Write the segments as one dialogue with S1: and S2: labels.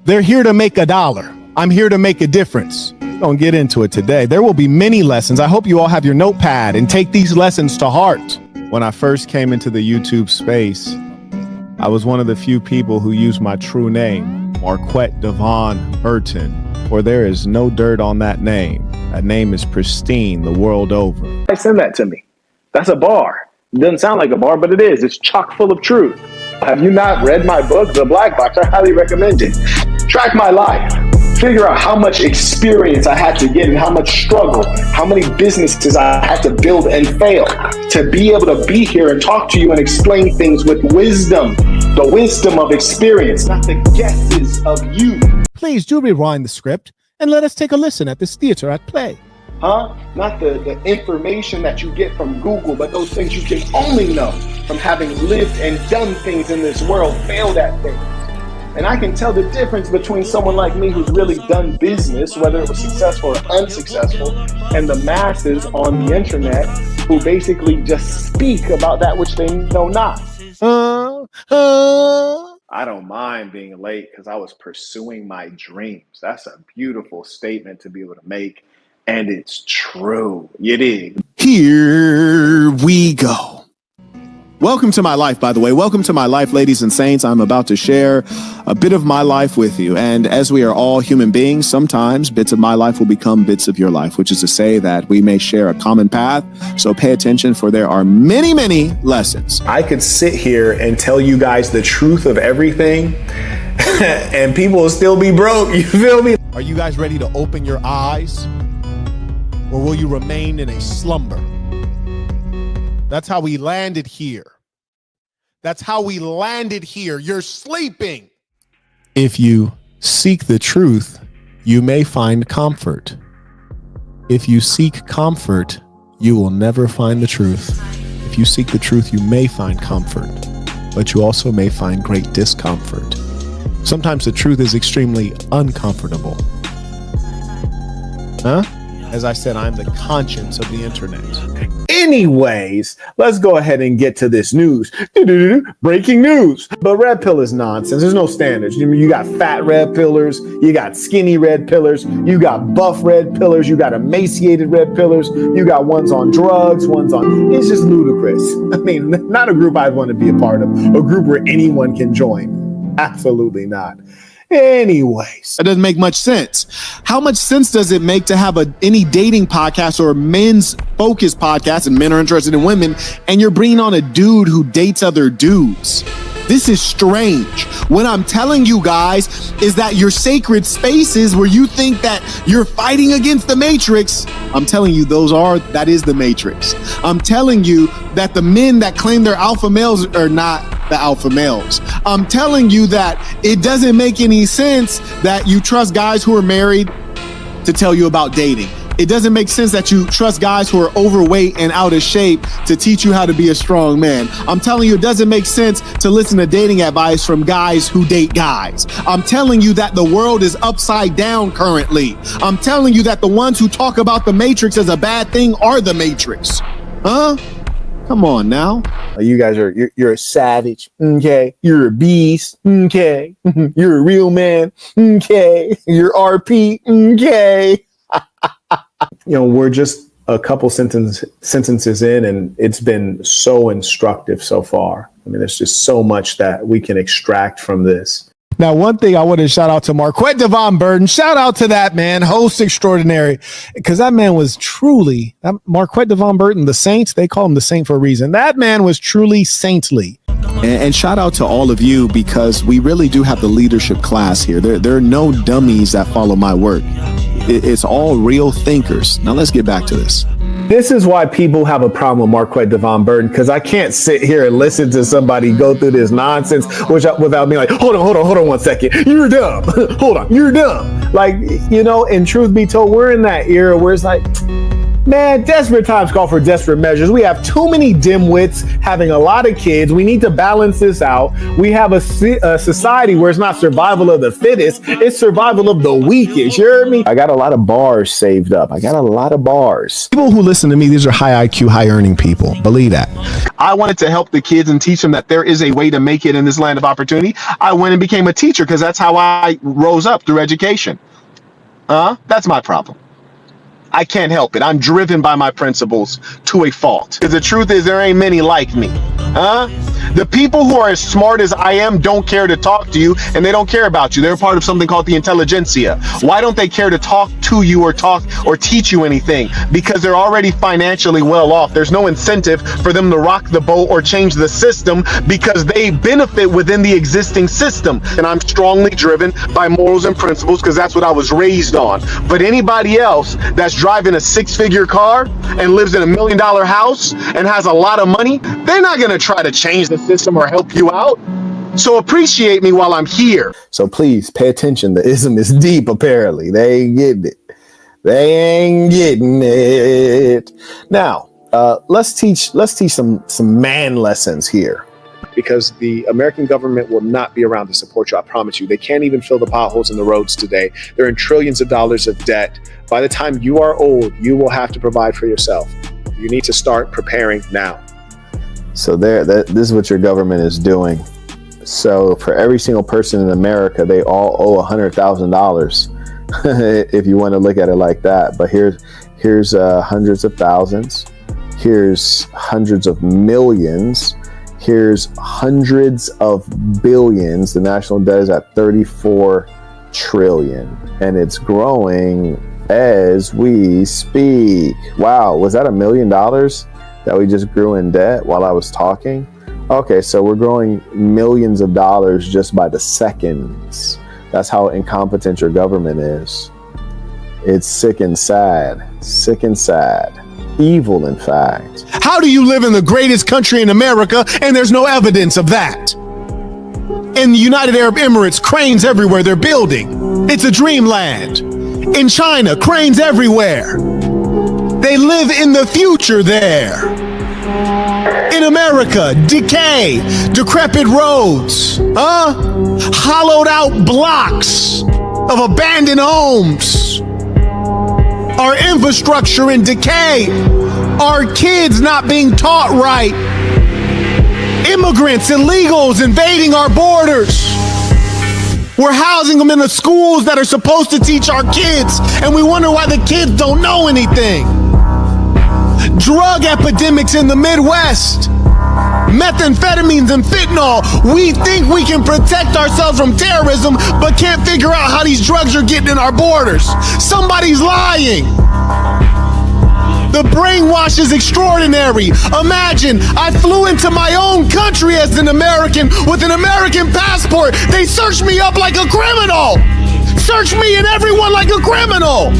S1: They're here to make $1. I'm here to make a difference. We're gonna get into it today. There will be many lessons. I hope you all have your notepad and take these lessons to heart. When I first came into the YouTube space, I was one of the few people who used my true name, Marquette Devon Burton, for there is no dirt on that name. That name is pristine the world over.
S2: Send that to me. That's a bar. It doesn't sound like a bar, but it is. It's chock full of truth. Have you not read my book, The Black Box? I highly recommend it. Track my life. Figure out how much experience I had to get and how much struggle, how many businesses I had to build and fail to be able to be here and talk to you and explain things with wisdom, the wisdom of experience, not the guesses of you.
S1: Please do rewind the script and let us take a listen at this theater at play.
S2: Not the information that you get from Google, but those things you can only know from having lived and done things in this world, failed at things. And I can tell the difference between someone like me who's really done business, whether it was successful or unsuccessful, and the masses on the internet who basically just speak about that which they know not. I don't mind being late because I was pursuing my dreams. That's a beautiful statement to be able to make. And it's true. You dig?
S1: Here we go. Welcome to my life, by the way. Welcome to my life, ladies and saints. I'm about to share a bit of my life with you. And as we are all human beings, sometimes bits of my life will become bits of your life, which is to say that we may share a common path. So pay attention, for there are many, many lessons.
S2: I could sit here and tell you guys the truth of everything and people will still be broke. You feel me?
S1: Are you guys ready to open your eyes? Or will you remain in a slumber? That's how we landed here. That's how we landed here. You're sleeping. If you seek the truth, you may find comfort. If you seek comfort, you will never find the truth. If you seek the truth, you may find comfort, but you also may find great discomfort. Sometimes the truth is extremely uncomfortable. As I said, I'm the conscience of the internet.
S2: Anyways, let's go ahead and get to this news. Breaking news. But red pill is nonsense. There's no standards. You got fat red pillars. You got skinny red pillars. You got buff red pillars. You got emaciated red pillars. You got ones on drugs, ones on... It's just ludicrous. I mean, not a group I'd want to be a part of. A group where anyone can join. Absolutely not. Anyways,
S1: it doesn't make much sense. How much sense does it make to have any dating podcast or men's focused podcast, and men are interested in women, and you're bringing on a dude who dates other dudes? This is strange. What I'm telling you guys is that your sacred spaces where you think that you're fighting against the Matrix, I'm telling you that is the Matrix. I'm telling you that the men that claim they're alpha males are not the alpha males. I'm telling you that it doesn't make any sense that you trust guys who are married to tell you about dating. It doesn't make sense that you trust guys who are overweight and out of shape to teach you how to be a strong man. I'm telling you, it doesn't make sense to listen to dating advice from guys who date guys. I'm telling you that the world is upside down currently. I'm telling you that the ones who talk about the Matrix as a bad thing are the Matrix. Come on now.
S2: You guys you're a savage. Okay. You're a beast. Okay. You're a real man. Okay. You're RP. Okay. We're just a couple sentences in, and it's been so instructive so far. I mean, there's just so much that we can extract from this.
S1: Now, one thing I want to shout out to Marquette Devon Burton. Shout out to that man, host extraordinary, because that man was truly, Marquette Devon Burton, the Saints, they call him the Saint for a reason. That man was truly saintly.
S3: And shout out to all of you, because we really do have the leadership class here. There are no dummies that follow my work. It's all real thinkers. Now let's get back to this.
S2: This is why people have a problem with Marquette Devon Burton, because I can't sit here and listen to somebody go through this nonsense without being like, hold on 1 second. You're dumb. Hold on. You're dumb. Like, and truth be told, we're in that era where it's like, Man, desperate times call for desperate measures. We have too many dimwits having a lot of kids. We need to balance this out. We have a society where it's not survival of the fittest, it's survival of the weakest. You heard me? I got a lot of bars saved up.
S4: People who listen to me, these are high IQ, high earning people. Believe that.
S1: I wanted to help the kids and teach them that there is a way to make it in this land of opportunity. I went and became a teacher because that's how I rose up through education. That's my problem. I can't help it. I'm driven by my principles to a fault. Because the truth is, there ain't many like me. The people who are as smart as I am don't care to talk to you, and they don't care about you. They're part of something called the intelligentsia. Why don't they care to talk to you or teach you anything? Because they're already financially well off. There's no incentive for them to rock the boat or change the system because they benefit within the existing system. And I'm strongly driven by morals and principles because that's what I was raised on. But anybody else that's driving a six-figure car and lives in $1 million house and has a lot of money, they're not going to try to change the system or help you out. So appreciate me while I'm here.
S2: So please pay attention. The ism is deep, apparently. They ain't getting it. Now, let's teach some man lessons here. Because the American government will not be around to support you, I promise you. They can't even fill the potholes in the roads today. They're in trillions of dollars of debt. By the time you are old, you will have to provide for yourself. You need to start preparing now. So this is what your government is doing. So for every single person in America, they all owe $100,000 if you want to look at it like that. But here's hundreds of thousands. Here's hundreds of millions. Here's hundreds of billions. The national debt is at 34 trillion and it's growing as we speak. Wow, was that $1 million that we just grew in debt while I was talking? Okay, so we're growing millions of dollars just by the seconds. That's how incompetent your government is. It's sick and sad. Evil, in fact.
S4: How do you live in the greatest country in America and there's no evidence of that? In the United Arab Emirates, cranes everywhere, they're building. It's a dreamland. In China, cranes everywhere. They live in the future there. In America, decay, decrepit roads, hollowed out blocks of abandoned homes. Our infrastructure in decay, our kids not being taught right, immigrants, illegals invading our borders. We're housing them in the schools that are supposed to teach our kids, and we wonder why the kids don't know anything. Drug epidemics in the Midwest, methamphetamines and fentanyl. We think we can protect ourselves from terrorism, but can't figure out how these drugs are getting in our borders. Somebody's lying. The brainwash is extraordinary. Imagine, I flew into my own country as an American with an American passport. They searched me up like a criminal. Search me and everyone like a criminal.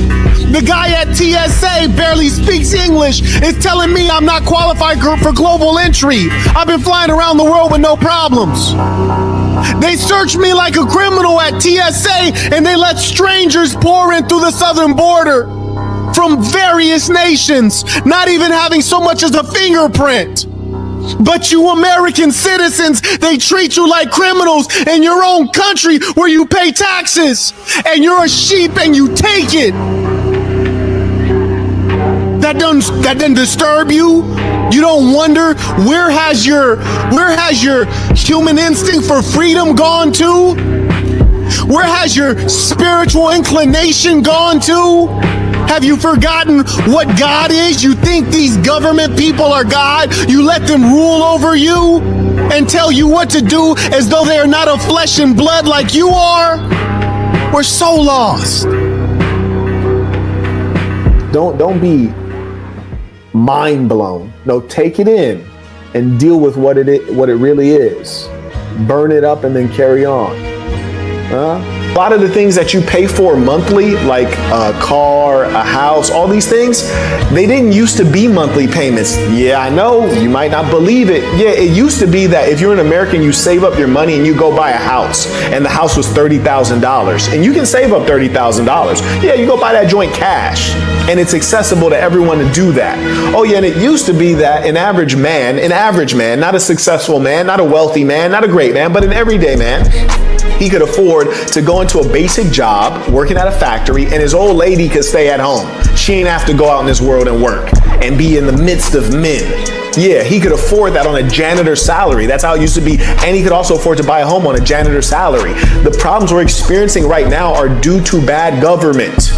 S4: The guy at TSA barely speaks English, is telling me I'm not qualified for global entry. I've been flying around the world with no problems. They searched me like a criminal at TSA and they let strangers pour in through the southern border from various nations, not even having so much as a fingerprint. But you American citizens, they treat you like criminals in your own country where you pay taxes and you're a sheep and you take it. That doesn't disturb you? You don't wonder where has your human instinct for freedom gone to? Where has your spiritual inclination gone to? Have you forgotten what God is? You think these government people are God? You let them rule over you and tell you what to do as though they are not of flesh and blood like you are? We're so lost.
S2: Don't be mind blown. No, take it in and deal with what it really is. Burn it up and then carry on. A lot of the things that you pay for monthly, like a car, a house, all these things, they didn't used to be monthly payments. Yeah, I know, you might not believe it. Yeah, it used to be that if you're an American, you save up your money and you go buy a house, and the house was $30,000, and you can save up $30,000. Yeah, you go buy that joint cash, and it's accessible to everyone to do that. Oh yeah, and it used to be that an average man, not a successful man, not a wealthy man, not a great man, but an everyday man, he could afford to go into a basic job, working at a factory, and his old lady could stay at home. She ain't have to go out in this world and work and be in the midst of men. Yeah, he could afford that on a janitor's salary. That's how it used to be. And he could also afford to buy a home on a janitor's salary. The problems we're experiencing right now are due to bad government.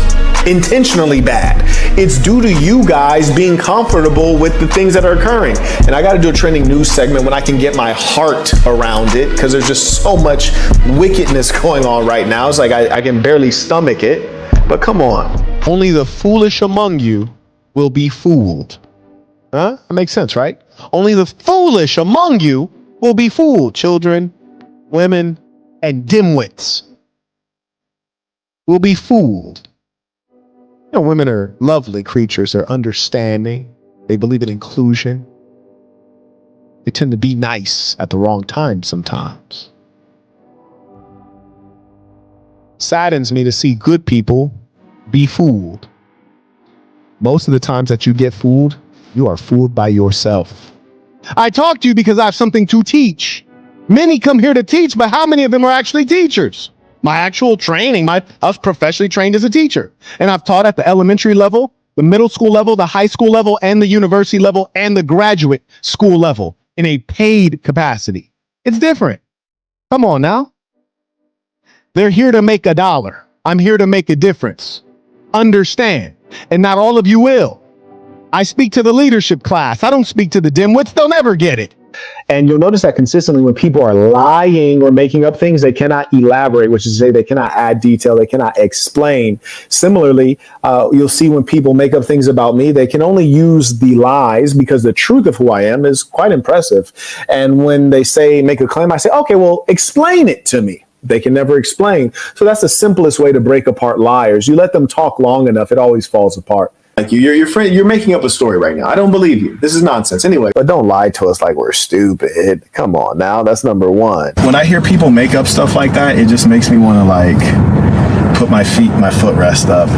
S2: Intentionally bad. It's due to you guys being comfortable with the things that are occurring. And I got to do a trending news segment when I can get my heart around it, because there's just so much wickedness going on right now. It's like I can barely stomach it. But come on.
S4: Only the foolish among you will be fooled. Huh? That makes sense, right? Only the foolish among you will be fooled. Children, women, and dimwits will be fooled. You know, women are lovely creatures. They're understanding. They believe in inclusion. They tend to be nice at the wrong time sometimes. Saddens me to see good people be fooled. Most of the times that you get fooled, you are fooled by yourself. I talk to you because I have something to teach. Many come here to teach, but how many of them are actually teachers? My actual training, I was professionally trained as a teacher. And I've taught at the elementary level, the middle school level, the high school level, and the university level, and the graduate school level in a paid capacity. It's different. Come on now. They're here to make $1. I'm here to make a difference. Understand. And not all of you will. I speak to the leadership class. I don't speak to the dimwits. They'll never get it.
S2: And you'll notice that consistently when people are lying or making up things, they cannot elaborate, which is to say they cannot add detail, they cannot explain. Similarly, you'll see when people make up things about me, they can only use the lies because the truth of who I am is quite impressive. And when they say, make a claim, I say, okay, well, explain it to me. They can never explain. So that's the simplest way to break apart liars. You let them talk long enough, it always falls apart.
S3: Like your friend, you're making up a story right now. I don't believe you. This is nonsense. Anyway,
S2: but don't lie to us like we're stupid. Come on now. That's number one.
S3: when I hear people make up stuff like that, it just makes me want to like put my footrest up.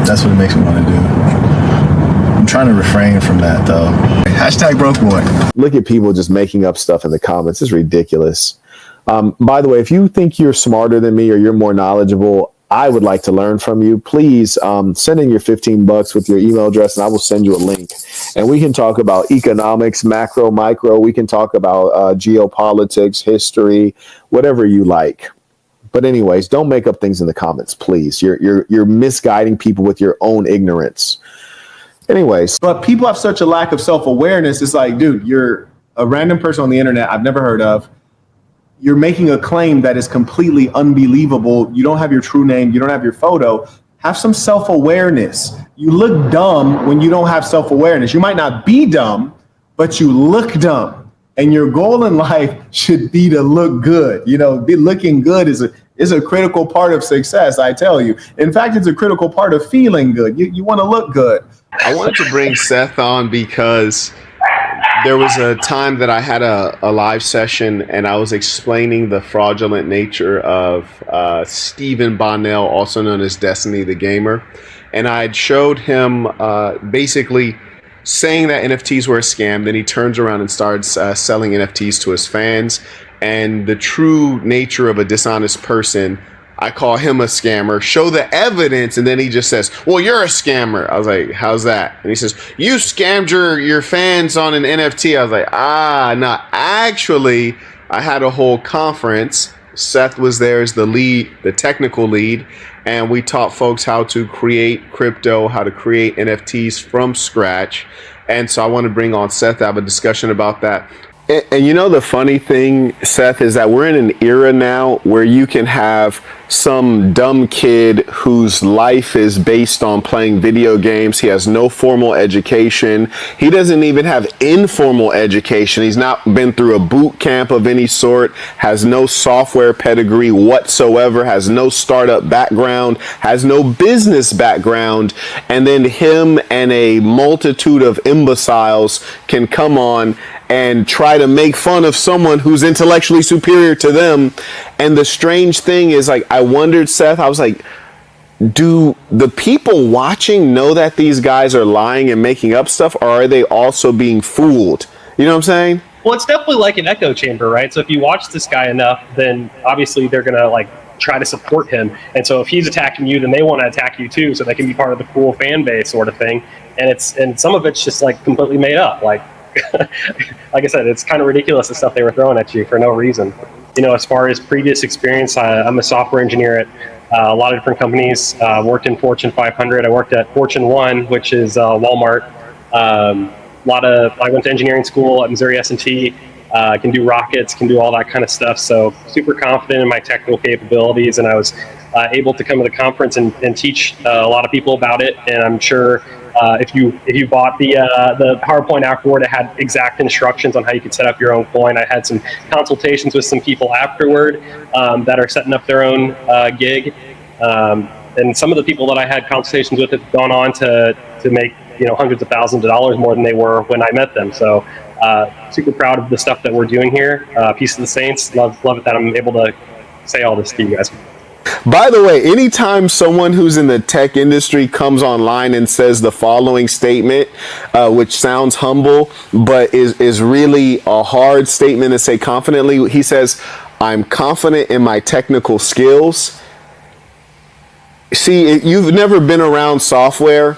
S3: That's what it makes me want to do. I'm trying to refrain from that though. Hashtag broke boy.
S2: Look at people just making up stuff in the comments. It's ridiculous. By the way, if you think you're smarter than me or you're more knowledgeable, I would like to learn from you. Please send in your $15 with your email address and I will send you a link. And we can talk about economics, macro, micro. We can talk about geopolitics, history, whatever you like. But anyways, don't make up things in the comments, please. You're misguiding people with your own ignorance. Anyways.
S1: But people have such a lack of self-awareness. It's like, dude, you're a random person on the internet I've never heard of. You're making a claim that is completely unbelievable. You don't have your true name. You don't have your photo. Have some self-awareness. You look dumb when you don't have self-awareness. You might not be dumb, but you look dumb. And your goal in life should be to look good. You know, looking good is a critical part of success, I tell you. In fact, it's a critical part of feeling good. You want to look good.
S5: I wanted to bring Seth on because there was a time that I had a live session and I was explaining the fraudulent nature of Stephen Bonnell, also known as Destiny the Gamer. And I had showed him basically saying that NFTs were a scam. Then he turns around and starts selling NFTs to his fans. And the true nature of a dishonest person, I call him a scammer, show the evidence, and then he just says, well, you're a scammer. I was like, how's that? And he says, you scammed your fans on an NFT. I was like, no, actually, I had a whole conference. Seth was there as the lead, the technical lead, and we taught folks how to create crypto, how to create NFTs from scratch. And so I want to bring on Seth to have a discussion about that. And you know, the funny thing, Seth, is that we're in an era now where you can have some dumb kid whose life is based on playing video games. He has no formal education. He doesn't even have informal education. He's not been through a boot camp of any sort, has no software pedigree whatsoever, has no startup background, has no business background. And then him and a multitude of imbeciles can come on and try to make fun of someone who's intellectually superior to them. And the strange thing is, like, I wondered, Seth, I was like, do the people watching know that these guys are lying and making up stuff, or are they also being fooled? You know what I'm saying?
S6: Well, it's definitely like an echo chamber, right? So if you watch this guy enough, then obviously they're going to like try to support him. And so if he's attacking you, then they want to attack you too, so they can be part of the cool fan base sort of thing. And some of it's just like completely made up. Like I said, it's kind of ridiculous, the stuff they were throwing at you for no reason. You know, as far as previous experience, I'm a software engineer at a lot of different companies. Worked in Fortune 500. I worked at Fortune 1, which is Walmart. I went to engineering school at Missouri S&T. Can do rockets, can do all that kind of stuff. So super confident in my technical capabilities, and I was able to come to the conference and teach a lot of people about it. And I'm sure if you bought the PowerPoint afterward, it had exact instructions on how you could set up your own coin. I had some consultations with some people afterward that are setting up their own gig. And some of the people that I had consultations with have gone on to make, you know, hundreds of thousands of dollars more than they were when I met them. So super proud of the stuff that we're doing here. Peace of the Saints. Love it that I'm able to say all this to you guys.
S5: By the way, anytime someone who's in the tech industry comes online and says the following statement, which sounds humble, but is really a hard statement to say confidently, he says, "I'm confident in my technical skills." See, you've never been around software.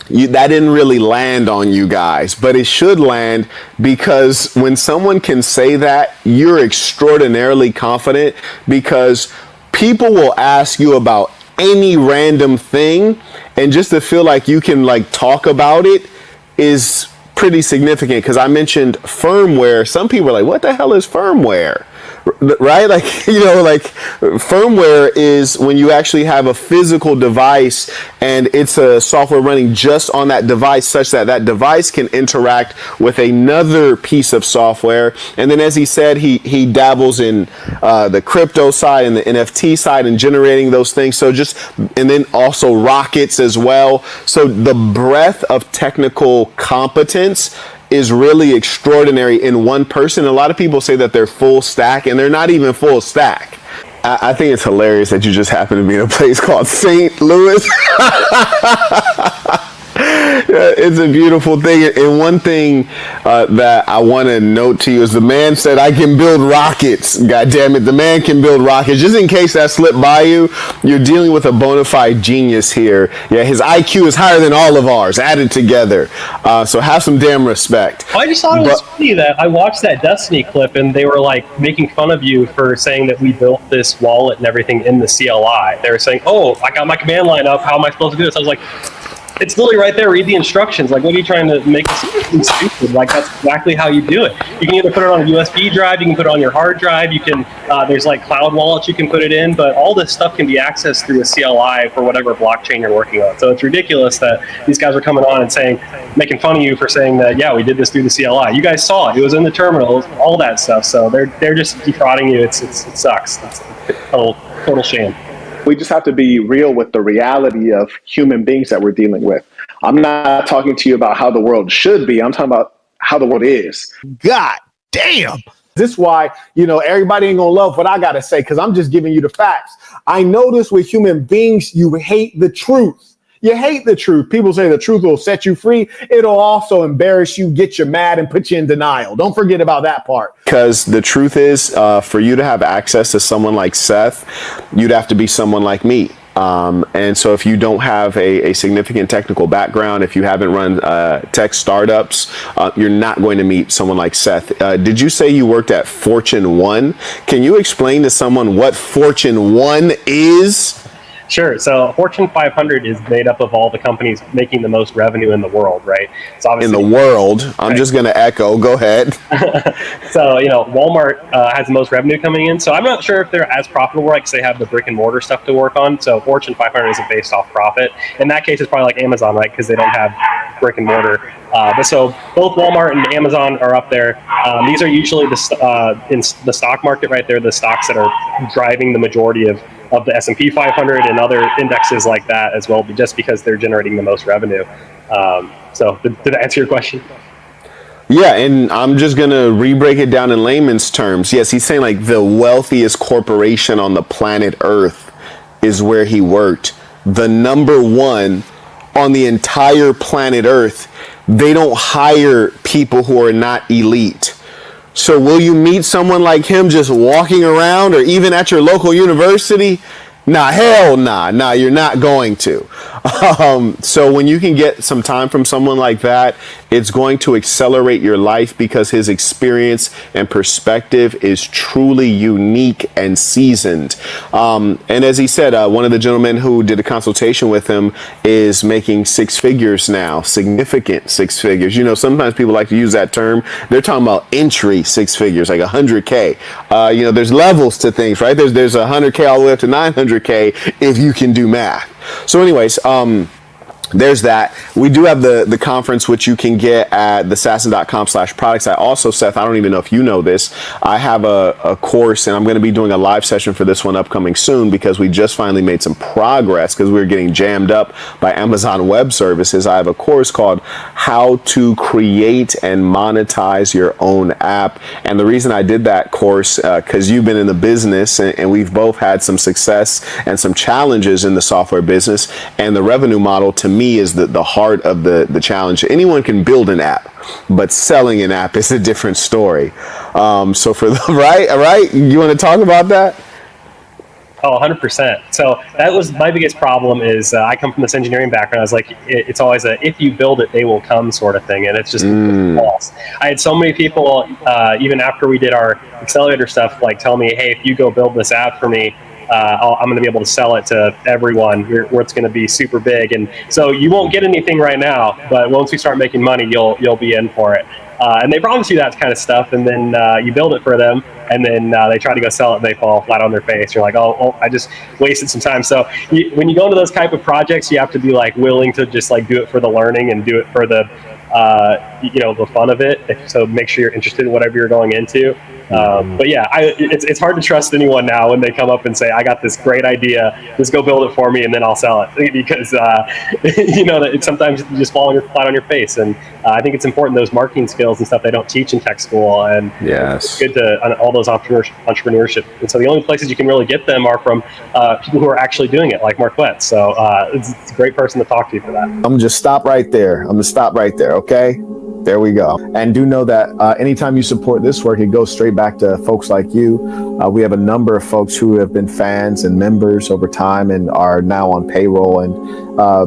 S5: That didn't really land on you guys, but it should land, because when someone can say that, you're extraordinarily confident, because people will ask you about any random thing, and just to feel like you can like talk about it is pretty significant. Because I mentioned firmware. Some people are like, what the hell is firmware? Right? Like, you know, like firmware is when you actually have a physical device and it's a software running just on that device, such that that device can interact with another piece of software. And then, as he said, he dabbles in the crypto side and the NFT side and generating those things. So and then also rockets as well. So the breadth of technical competence is really extraordinary in one person. A lot of people say that they're full stack, and they're not even full stack. I think it's hilarious that you just happen to be in a place called St. Louis. It's a beautiful thing. And one thing that I want to note to you is the man said, I can build rockets. God damn it. The man can build rockets. Just in case that slipped by you, you're dealing with a bona fide genius here. Yeah, his IQ is higher than all of ours added together. So have some damn respect.
S6: I just thought it was funny that I watched that Destiny clip and they were like making fun of you for saying that we built this wallet and everything in the CLI. They were saying, oh, I got my command line up. How am I supposed to do this? I was like, it's literally right there. Read the instructions. Like, what are you trying to make this stupid? Like, that's exactly how you do it. You can either put it on a USB drive, you can put it on your hard drive, you can, there's like cloud wallets you can put it in, but all this stuff can be accessed through a CLI for whatever blockchain you're working on. So it's ridiculous that these guys are coming on and saying, making fun of you for saying that, yeah, we did this through the CLI. You guys saw it. It was in the terminals, all that stuff. So they're just defrauding you. It sucks. It's a total shame.
S7: We just have to be real with the reality of human beings that we're dealing with. I'm not talking to you about how the world should be. I'm talking about how the world is.
S4: God damn.
S2: This is why, you know, everybody ain't gonna love what I gotta say, because I'm just giving you the facts. I notice with human beings, you hate the truth. You hate the truth. People say the truth will set you free. It'll also embarrass you, get you mad, and put you in denial. Don't forget about that part.
S5: Because the truth is, for you to have access to someone like Seth, you'd have to be someone like me. And so if you don't have a significant technical background, if you haven't run tech startups, you're not going to meet someone like Seth. Did you say you worked at Fortune 1? Can you explain to someone what Fortune 1 is?
S6: Sure. So Fortune 500 is made up of all the companies making the most revenue in the world, right? So
S5: In
S6: obviously,
S5: the world, I'm
S6: right.
S5: just going to echo. Go ahead.
S6: So, Walmart has the most revenue coming in. So I'm not sure if they're as profitable, right? Because they have the brick and mortar stuff to work on. So Fortune 500 isn't based off profit. In that case, it's probably like Amazon, right? Because they don't have brick and mortar. But so both Walmart and Amazon are up there. These are usually in the stock market, right? They're the stocks that are driving the majority of the S&P 500 and other indexes like that as well, just because they're generating the most revenue. So did that answer your question?
S5: Yeah, and I'm just going to re-break it down in layman's terms. Yes, he's saying like the wealthiest corporation on the planet Earth is where he worked. The number one on the entire planet Earth. They don't hire people who are not elite. So will you meet someone like him just walking around or even at your local university? Nah, hell nah. Nah, you're not going to. So when you can get some time from someone like that, it's going to accelerate your life because his experience and perspective is truly unique and seasoned. And as he said, one of the gentlemen who did a consultation with him is making six figures now, significant six figures. Sometimes people like to use that term. They're talking about entry six figures, like 100K. There's levels to things, right? There's 100K all the way up to 900K if you can do math. So anyways, there's that. We do have the conference, which you can get at thesasn.com/products. I also, Seth, I don't even know if you know this, I have a course, and I'm going to be doing a live session for this one upcoming soon because we just finally made some progress because we were getting jammed up by Amazon Web Services. I have a course called How to Create and Monetize Your Own App. And the reason I did that course, because you've been in the business and we've both had some success and some challenges in the software business, and the revenue model to me is the heart of the challenge. Anyone can build an app, but selling an app is a different story. So for the right, you want to talk about that?
S6: Oh, 100%. So that was my biggest problem is I come from this engineering background. I was like, it's always a, if you build it, they will come sort of thing. And it's just false. I had so many people, even after we did our accelerator stuff, like tell me, hey, if you go build this app for me, I'm going to be able to sell it to everyone where it's going to be super big. And so you won't get anything right now, but once we start making money, you'll be in for it. And they promise you that kind of stuff. And then you build it for them. And then they try to go sell it and they fall flat on their face. You're like, oh, I just wasted some time. So when you go into those type of projects, you have to be like willing to just like do it for the learning and do it for the fun of it. So make sure you're interested in whatever you're going into. But yeah, it's hard to trust anyone now when they come up and say, I got this great idea, just go build it for me and then I'll sell it, because that sometimes you just fall flat on your face. And I think it's important, those marketing skills and stuff they don't teach in tech school, and it's good to all those entrepreneurship. And so the only places you can really get them are from people who are actually doing it, like Marquette. So it's a great person to talk to for that.
S2: I'm gonna just stop right there. Okay, there we go. And do know that anytime you support this work, it goes straight back to folks like you. We have a number of folks who have been fans and members over time and are now on payroll. And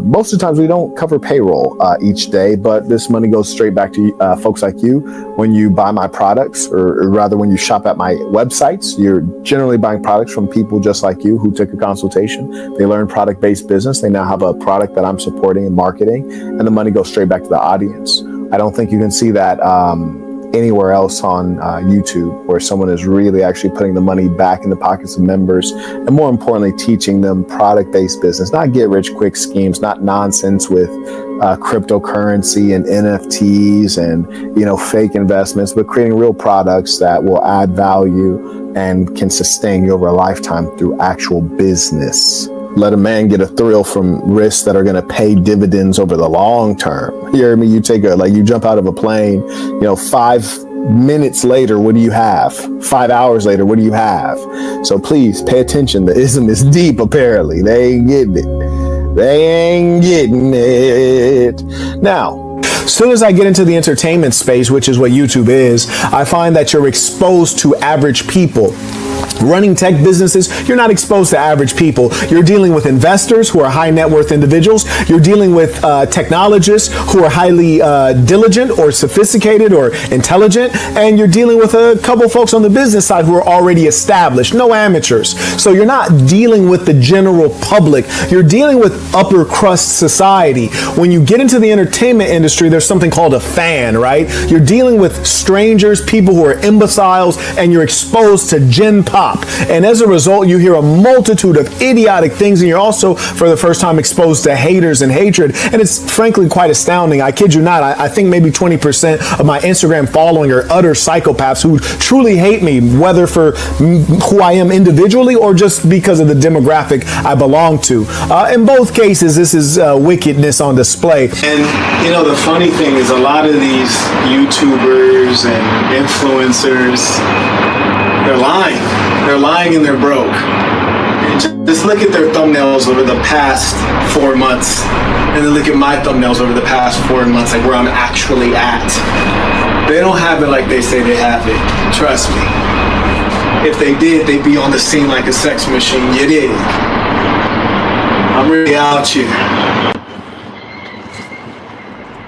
S2: most of the times we don't cover payroll each day, but this money goes straight back to folks like you. When you buy my products, or rather when you shop at my websites, you're generally buying products from people just like you who took a consultation. They learned product-based business. They now have a product that I'm supporting and marketing, and the money goes straight back to the audience. I don't think you can see that anywhere else on YouTube, where someone is really actually putting the money back in the pockets of members, and more importantly, teaching them product-based business, not get-rich-quick schemes, not nonsense with cryptocurrency and NFTs and fake investments, but creating real products that will add value and can sustain you over a lifetime through actual business. Let a man get a thrill from risks that are going to pay dividends over the long term. You hear me? You you jump out of a plane, 5 minutes later, what do you have? 5 hours later, what do you have? So please pay attention. The ism is deep, apparently. They ain't getting it. Now, as soon as I get into the entertainment space, which is what YouTube is, I find that you're exposed to average people. running tech businesses, you're not exposed to average people. You're dealing with investors who are high net worth individuals. You're dealing with technologists who are highly diligent or sophisticated or intelligent. And you're dealing with a couple folks on the business side who are already established, no amateurs. So you're not dealing with the general public. You're dealing with upper crust society. When you get into the entertainment industry, there's something called a fan, right? You're dealing with strangers, people who are imbeciles, and you're exposed to gen pop. And as a result, you hear a multitude of idiotic things, and you're also, for the first time, exposed to haters and hatred. And it's frankly quite astounding. I kid you not. I think maybe 20% of my Instagram following are utter psychopaths who truly hate me, whether for who I am individually or just because of the demographic I belong to. In both cases, this is wickedness on display.
S3: And, you know, the funny thing is a lot of these YouTubers and influencers, they're lying. They're lying and they're broke. And just look at their thumbnails over the past 4 months, and then look at my thumbnails over the past 4 months, like where I'm actually at. They don't have it like they say they have it. Trust me. If they did, they'd be on the scene like a sex machine. You dig? I'm really out here.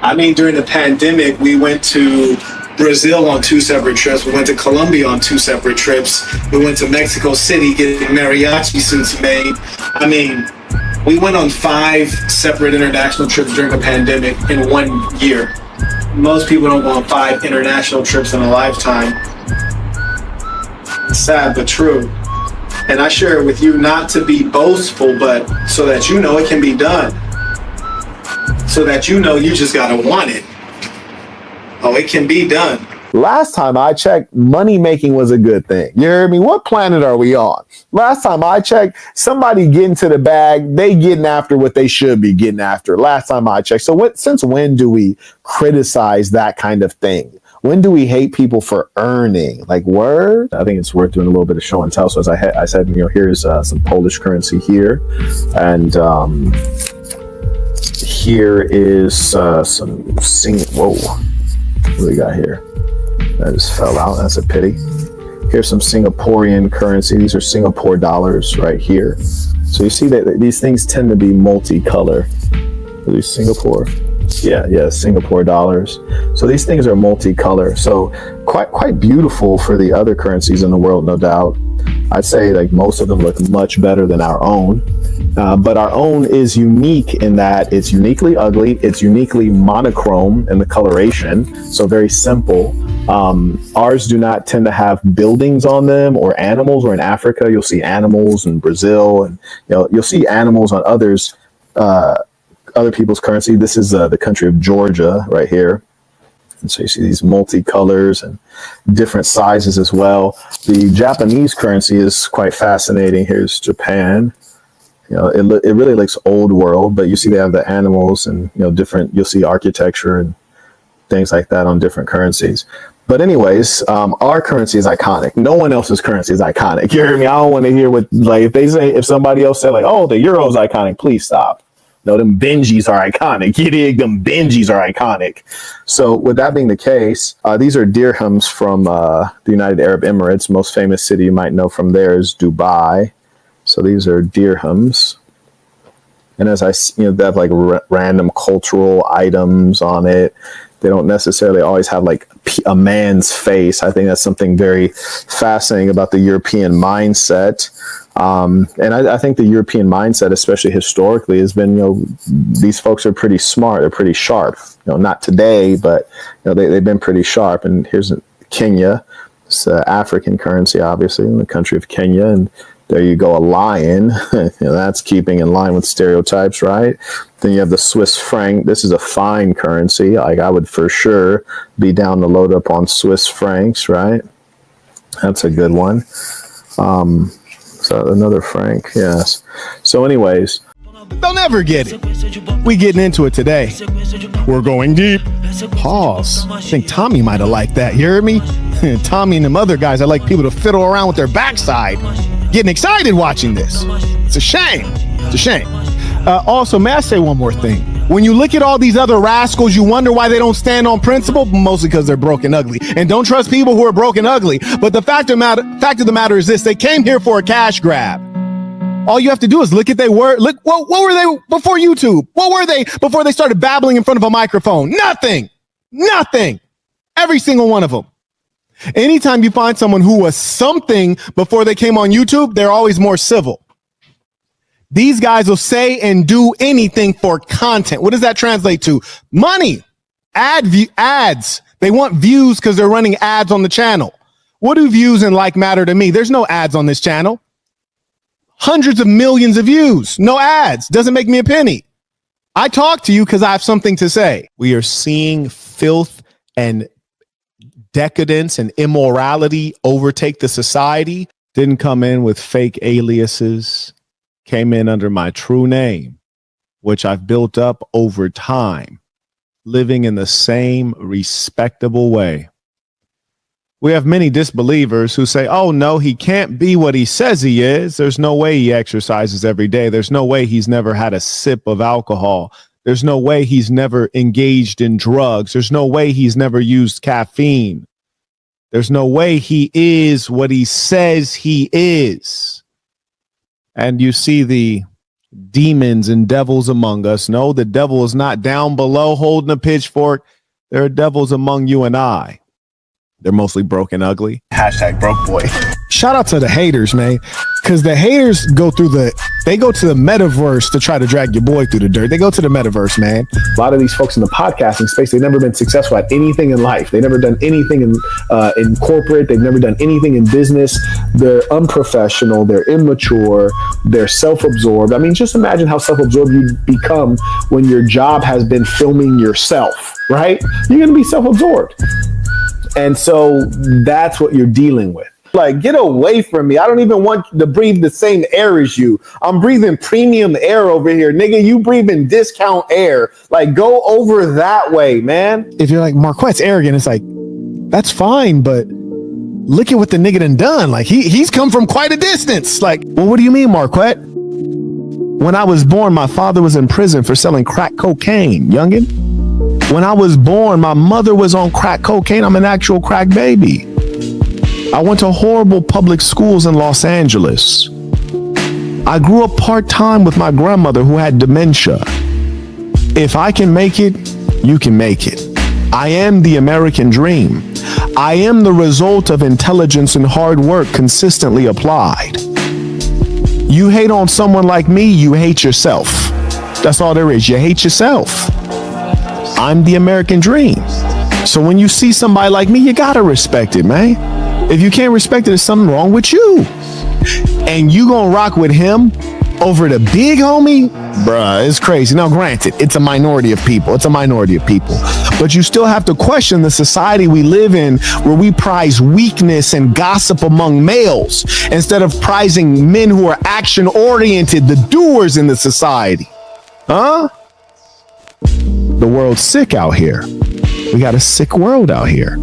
S3: I mean, during the pandemic, we went to Brazil on 2 separate trips. We went to Colombia on 2 separate trips. We went to Mexico City getting mariachi suits made. I mean, we went on 5 separate international trips during the pandemic in 1 year. Most people don't go on 5 international trips in a lifetime. It's sad but true. And I share it with you not to be boastful, but so that you know it can be done. So that you know you just gotta want it. Oh, it can be done.
S2: Last time I checked, money making was a good thing. You hear me? What planet are we on? Last time I checked, somebody getting to the bag, they getting after what they should be getting after. Last time I checked. So since when do we criticize that kind of thing? When do we hate people for earning? Like, word? I think it's worth doing a little bit of show and tell. So as I said, you know, here's some Polish currency here. And here is some whoa. What do we got here? That just fell out. That's a pity. Here's some Singaporean currency. These are Singapore dollars right here. So you see that these things tend to be multicolor. Are these Singapore? Yeah, Singapore dollars. So these things are multicolor. So quite beautiful for the other currencies in the world, no doubt. I'd say like most of them look much better than our own. But our own is unique in that it's uniquely ugly. It's uniquely monochrome in the coloration. So very simple. Ours do not tend to have buildings on them or animals. Or in Africa, you'll see animals in Brazil, and you'll see animals on others, other people's currency. This is the country of Georgia right here. And so you see these multicolors and different sizes as well. The Japanese currency is quite fascinating. Here's Japan. It really looks old world, but you see they have the animals and different. You'll see architecture and things like that on different currencies. But anyways, our currency is iconic. No one else's currency is iconic. You hear me? I don't want to hear what, like, if somebody else said like, oh, the euro is iconic, please stop. No, them Benjis are iconic. You dig? Them Benjis are iconic. So with that being the case, these are dirhams from the United Arab Emirates. Most famous city you might know from there is Dubai. So these are dirhams. And as they have like random cultural items on it. They don't necessarily always have like a man's face. I think that's something very fascinating about the European mindset. And I think the European mindset, especially historically, has been, these folks are pretty smart. They're pretty sharp. Not today, but they've been pretty sharp. And here's Kenya. It's African currency, obviously, in the country of Kenya. And there you go, a lion. That's keeping in line with stereotypes, right? Then you have the Swiss franc. This is a fine currency. Like, I would for sure be down to load up on Swiss francs, right? That's a good one. So another franc, yes. So anyways.
S4: They'll never get it. We getting into it today. We're going deep. Pause. I think Tommy might have liked that. You heard me? Tommy and them other guys, I like people to fiddle around with their backside. Getting excited watching this. It's a shame. It's a shame. Also, may I say one more thing? When you look at all these other rascals, you wonder why they don't stand on principle, mostly because they're broken ugly. And don't trust people who are broken ugly. But the fact of the matter is this: they came here for a cash grab. All you have to do is look at their word. Look, what were they before YouTube? What were they before they started babbling in front of a microphone? Nothing. Every single one of them. Anytime you find someone who was something before they came on YouTube, they're always more civil. These guys will say and do anything for content. What does that translate to? Money. Ads. They want views because they're running ads on the channel. What do views and like matter to me? There's no ads on this channel. Hundreds of millions of views. No ads. Doesn't make me a penny. I talk to you because I have something to say. We are seeing filth and decadence and immorality overtake the society. Didn't come in with fake aliases. Came in under my true name, which I've built up over time, living in the same respectable way. We have many disbelievers who say, oh, no, he can't be what he says he is. There's no way he exercises every day. There's no way he's never had a sip of alcohol. There's no way he's never engaged in drugs. There's no way he's never used caffeine. There's no way he is what he says he is. And you see the demons and devils among us. No, the devil is not down below holding a pitchfork. There are devils among you and I. They're mostly broken ugly.
S3: Hashtag broke boy.
S4: Shout out to the haters, man. Because the haters go to the metaverse to try to drag your boy through the dirt. They go to the metaverse, man.
S2: A lot of these folks in the podcasting space, they've never been successful at anything in life. They've never done anything in corporate. They've never done anything in business. They're unprofessional. They're immature. They're self-absorbed. I mean, just imagine how self-absorbed you become when your job has been filming yourself, right? You're going to be self-absorbed. And so that's what you're dealing with. Like, get away from me. I don't even want to breathe the same air as you. I'm breathing premium air over here. Nigga, you breathing discount air. Like, go over that way, man.
S4: If you're like, Marquette's arrogant, it's like, that's fine, but look at what the nigga done. Like, he's come from quite a distance. Like, well, what do you mean, Marquette? When I was born, my father was in prison for selling crack cocaine, youngin'. When I was born, my mother was on crack cocaine. I'm an actual crack baby. I went to horrible public schools in Los Angeles. I grew up part-time with my grandmother who had dementia. If I can make it, you can make it. I am the American dream. I am the result of intelligence and hard work consistently applied. You hate on someone like me, you hate yourself. That's all there is. You hate yourself. I'm the American dream. So when you see somebody like me, you gotta respect it, man. If you can't respect it, there's something wrong with you. And you gonna rock with him over the big homie? Bruh, it's crazy. Now, granted, it's a minority of people. But you still have to question the society we live in where we prize weakness and gossip among males instead of prizing men who are action-oriented, the doers in the society. Huh? The world's sick out here. We got a sick world out here.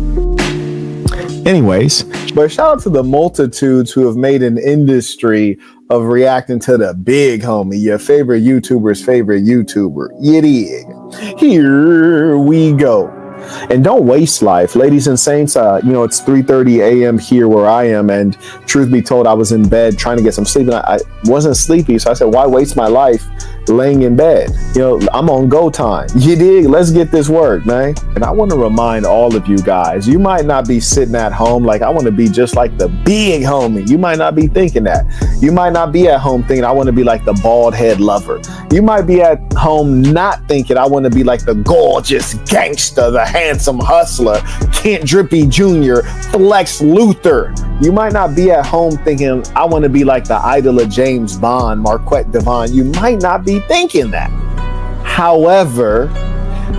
S4: Anyways.
S2: But shout out to the multitudes who have made an industry of reacting to the big homie, your favorite YouTuber's favorite YouTuber. You dig? Here we go. And don't waste life, ladies and saints. It's 3:30 a.m. here where I am, and truth be told, I was in bed trying to get some sleep, and I wasn't sleepy, so I said, why waste my life laying in bed? I'm on go time. You dig? Let's get this work, man. And I want to remind all of you guys, you might not be sitting at home like, I want to be just like the big homie. You might not be thinking that. You might not be at home thinking, I want to be like the bald head lover. You might be at home not thinking, I want to be like the gorgeous gangster, the handsome hustler, Kent Drippy Jr., Flex Luthor. You might not be at home thinking, I want to be like the idol of James Bond, Marquette Devon. You might not be thinking that. However,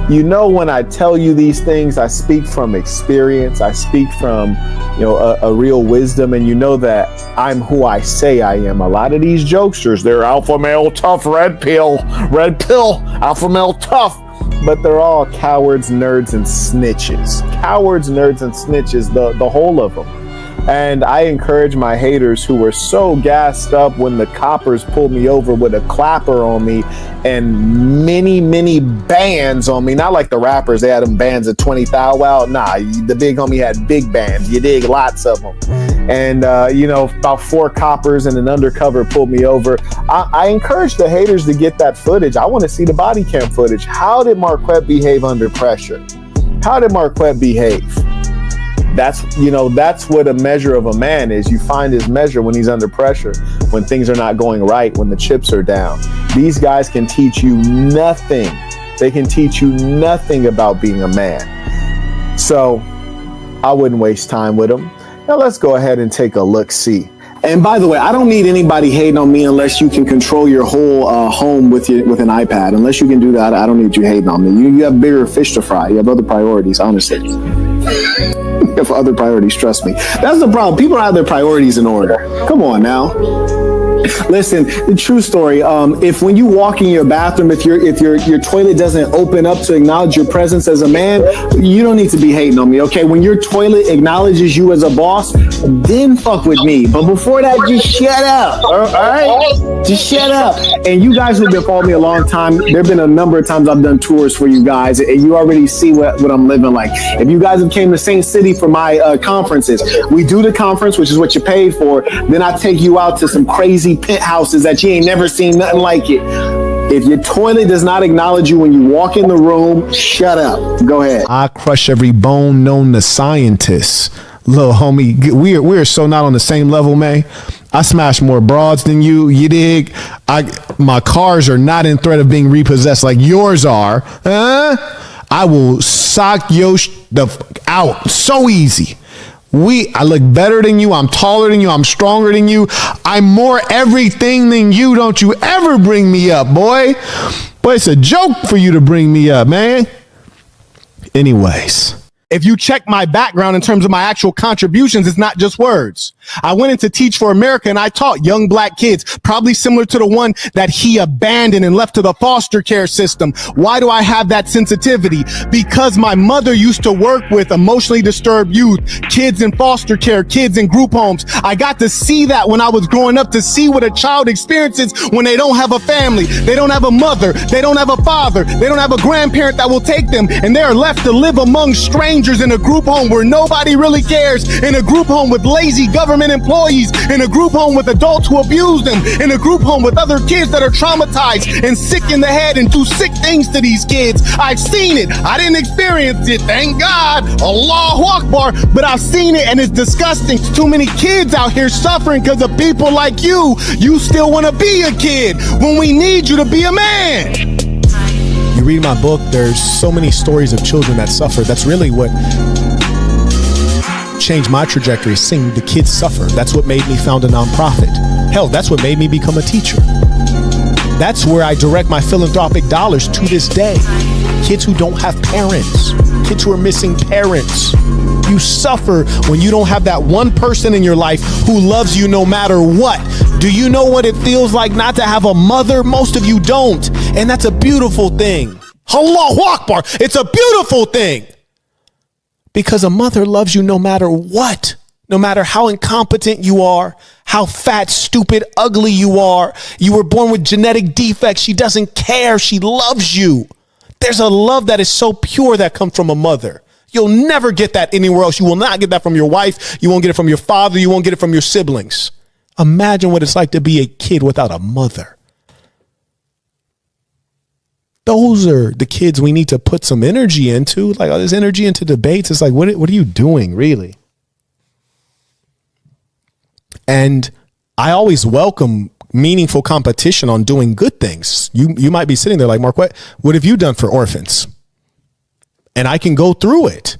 S2: when I tell you these things, I speak from experience. I speak from, a real wisdom, and that I'm who I say I am. A lot of these jokesters, they're alpha male tough, red pill, alpha male tough. But they're all cowards, nerds, and snitches. Cowards, nerds, and snitches, the whole of them. And I encourage my haters who were so gassed up when the coppers pulled me over with a clapper on me and many bands on me. Not like the rappers, they had them bands of 20 thou wow. Nah, the big homie had big bands. You dig? Lots of them. And, about 4 coppers and an undercover pulled me over. I encourage the haters to get that footage. I want to see the body cam footage. How did Marquette behave under pressure? How did Marquette behave? That's what a measure of a man is. You find his measure when he's under pressure, when things are not going right, when the chips are down. These guys can teach you nothing. They can teach you nothing about being a man. So I wouldn't waste time with them. Now let's go ahead and take a look-see.
S1: And by the way, I don't need anybody hating on me unless you can control your whole home with an iPad. Unless you can do that, I don't need you hating on me. You have bigger fish to fry. You have other priorities, honestly. You have other priorities, trust me. That's the problem. People don't have their priorities in order. Come on now. Listen, the true story. If when you walk in your bathroom, if your toilet doesn't open up to acknowledge your presence as a man, you don't need to be hating on me, okay? When your toilet acknowledges you as a boss, then fuck with me. But before that, just shut up, all right? Just shut up. And you guys who've been following me a long time, there have been a number of times I've done tours for you guys, and you already see what I'm living like. If you guys have came to St. City for my conferences, we do the conference, which is what you paid for. Then I take you out to some crazy penthouses that you ain't never seen nothing like it. If your toilet does not acknowledge you when you walk in the room, shut up. Go ahead.
S4: I crush every bone known to scientists. Little homie, we're so not on the same level, man. I smash more broads than you. You dig? My cars are not in threat of being repossessed like yours are. I will sock out so easy. I look better than you. I'm taller than you. I'm stronger than you. I'm more everything than you. Don't you ever bring me up, boy. Boy, it's a joke for you to bring me up, man. Anyways. If you check my background in terms of my actual contributions, it's not just words. I went into Teach for America and I taught young black kids, probably similar to the one that he abandoned and left to the foster care system. Why do I have that sensitivity? Because my mother used to work with emotionally disturbed youth, kids in foster care, kids in group homes. I got to see that when I was growing up, to see what a child experiences when they don't have a family, they don't have a mother, they don't have a father, they don't have a grandparent that will take them, and they are left to live among strangers in a group home where nobody really cares, in a group home with lazy government employees, in a group home with adults who abuse them, in a group home with other kids that are traumatized and sick in the head and do sick things to these kids. I've seen it. I didn't experience it, thank God. Allahu Akbar. But I've seen it and it's disgusting. Too many kids out here suffering because of people like you. You still want to be a kid when we need you to be a man. You read my book, there's so many stories of children that suffer. That's really what changed my trajectory, seeing the kids suffer. That's what made me found a nonprofit. Hell, that's what made me become a teacher. That's where I direct my philanthropic dollars to this day. Kids who don't have parents, kids who are missing parents. You suffer when you don't have that one person in your life who loves you no matter what. Do you know what it feels like not to have a mother? Most of you don't. And that's a beautiful thing. Allahu Akbar. It's a beautiful thing. Because a mother loves you no matter what. No matter how incompetent you are, how fat, stupid, ugly you are. You were born with genetic defects. She doesn't care. She loves you. There's a love that is so pure that comes from a mother. You'll never get that anywhere else. You will not get that from your wife. You won't get it from your father. You won't get it from your siblings. Imagine what it's like to be a kid without a mother. Those are the kids we need to put some energy into. Like all this energy into debates. It's like, what are you doing, really? And I always welcome meaningful competition on doing good things. You might be sitting there like, Mark, what have you done for orphans? And I can go through it.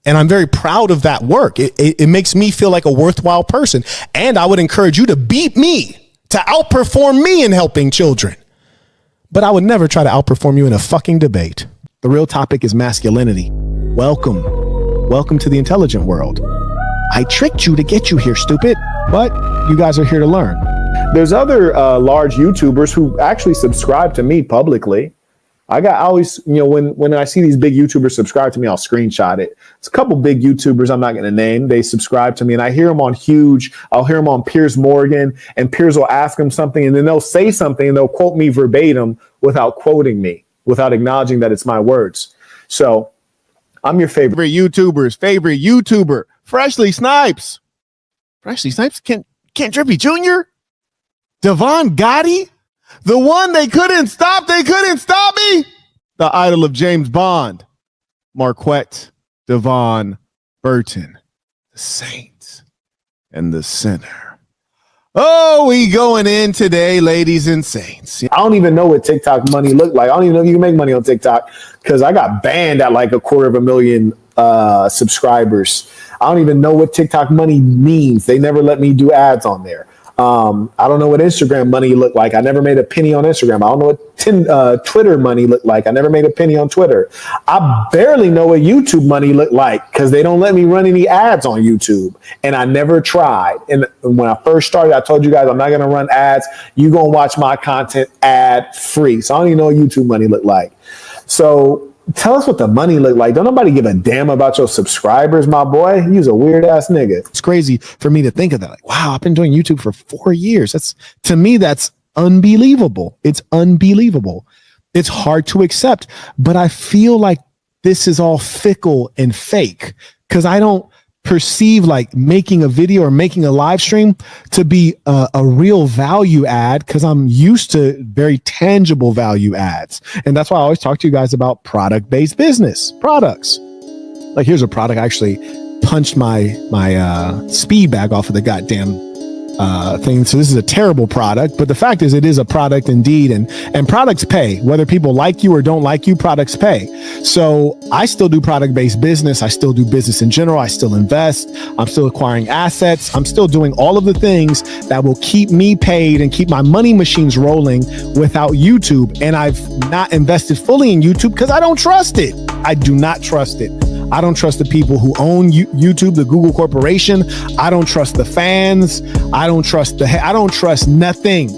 S4: And I'm very proud of that work. It makes me feel like a worthwhile person. And I would encourage you to beat me, to outperform me in helping children. But I would never try to outperform you in a fucking debate. The real topic is masculinity. Welcome. Welcome to the intelligent world. I tricked you to get you here, stupid. But you guys are here to learn.
S2: There's other large YouTubers who actually subscribe to me publicly. I always, when I see these big YouTubers subscribe to me, I'll screenshot it. It's a couple big YouTubers I'm not going to name. They subscribe to me, and I hear them on I'll hear them on Piers Morgan, and Piers will ask them something, and then they'll say something, and they'll quote me verbatim without quoting me, without acknowledging that it's my words. So I'm your favorite
S4: YouTuber, Freshly Snipes. Freshly Snipes? Ken Drippy Jr.? Devon Gotti? The one they couldn't stop me? The idol of James Bond. Marquette Devon Burton. The Saints and the Sinner. Oh, we going in today, ladies and saints.
S2: I don't even know what TikTok money looked like. I don't even know if you can make money on TikTok because I got banned at like 250,000 subscribers. I don't even know what TikTok money means. They never let me do ads on there. I don't know what Instagram money looked like. I never made a penny on Instagram. I don't know what Twitter money looked like. I never made a penny on Twitter. I barely know what YouTube money looked like because they don't let me run any ads on YouTube. And I never tried. And when I first started, I told you guys, I'm not going to run ads. You're going to watch my content ad free. So I don't even know what YouTube money looked like. So tell us what the money looked like. Don't nobody give a damn about your subscribers, my boy. He's a weird ass nigga.
S4: It's crazy for me to think of that. Like, wow, I've been doing YouTube for 4 years. To me, that's unbelievable. It's unbelievable. It's hard to accept, but I feel like this is all fickle and fake because I don't perceive like making a video or making a live stream to be a real value add because I'm used to very tangible value ads. And that's why I always talk to you guys about product-based business products. Like here's a product. I actually punched my speed bag off of the goddamn thing. So this is a terrible product, but the fact is it is a product indeed. And products pay, whether people like you or don't like you, products pay. So I still do product-based business. I still do business in general. I still invest. I'm still acquiring assets. I'm still doing all of the things that will keep me paid and keep my money machines rolling without YouTube. And I've not invested fully in YouTube because I don't trust it. I do not trust it. I don't trust the people who own YouTube, the Google corporation. I don't trust the fans. I don't trust nothing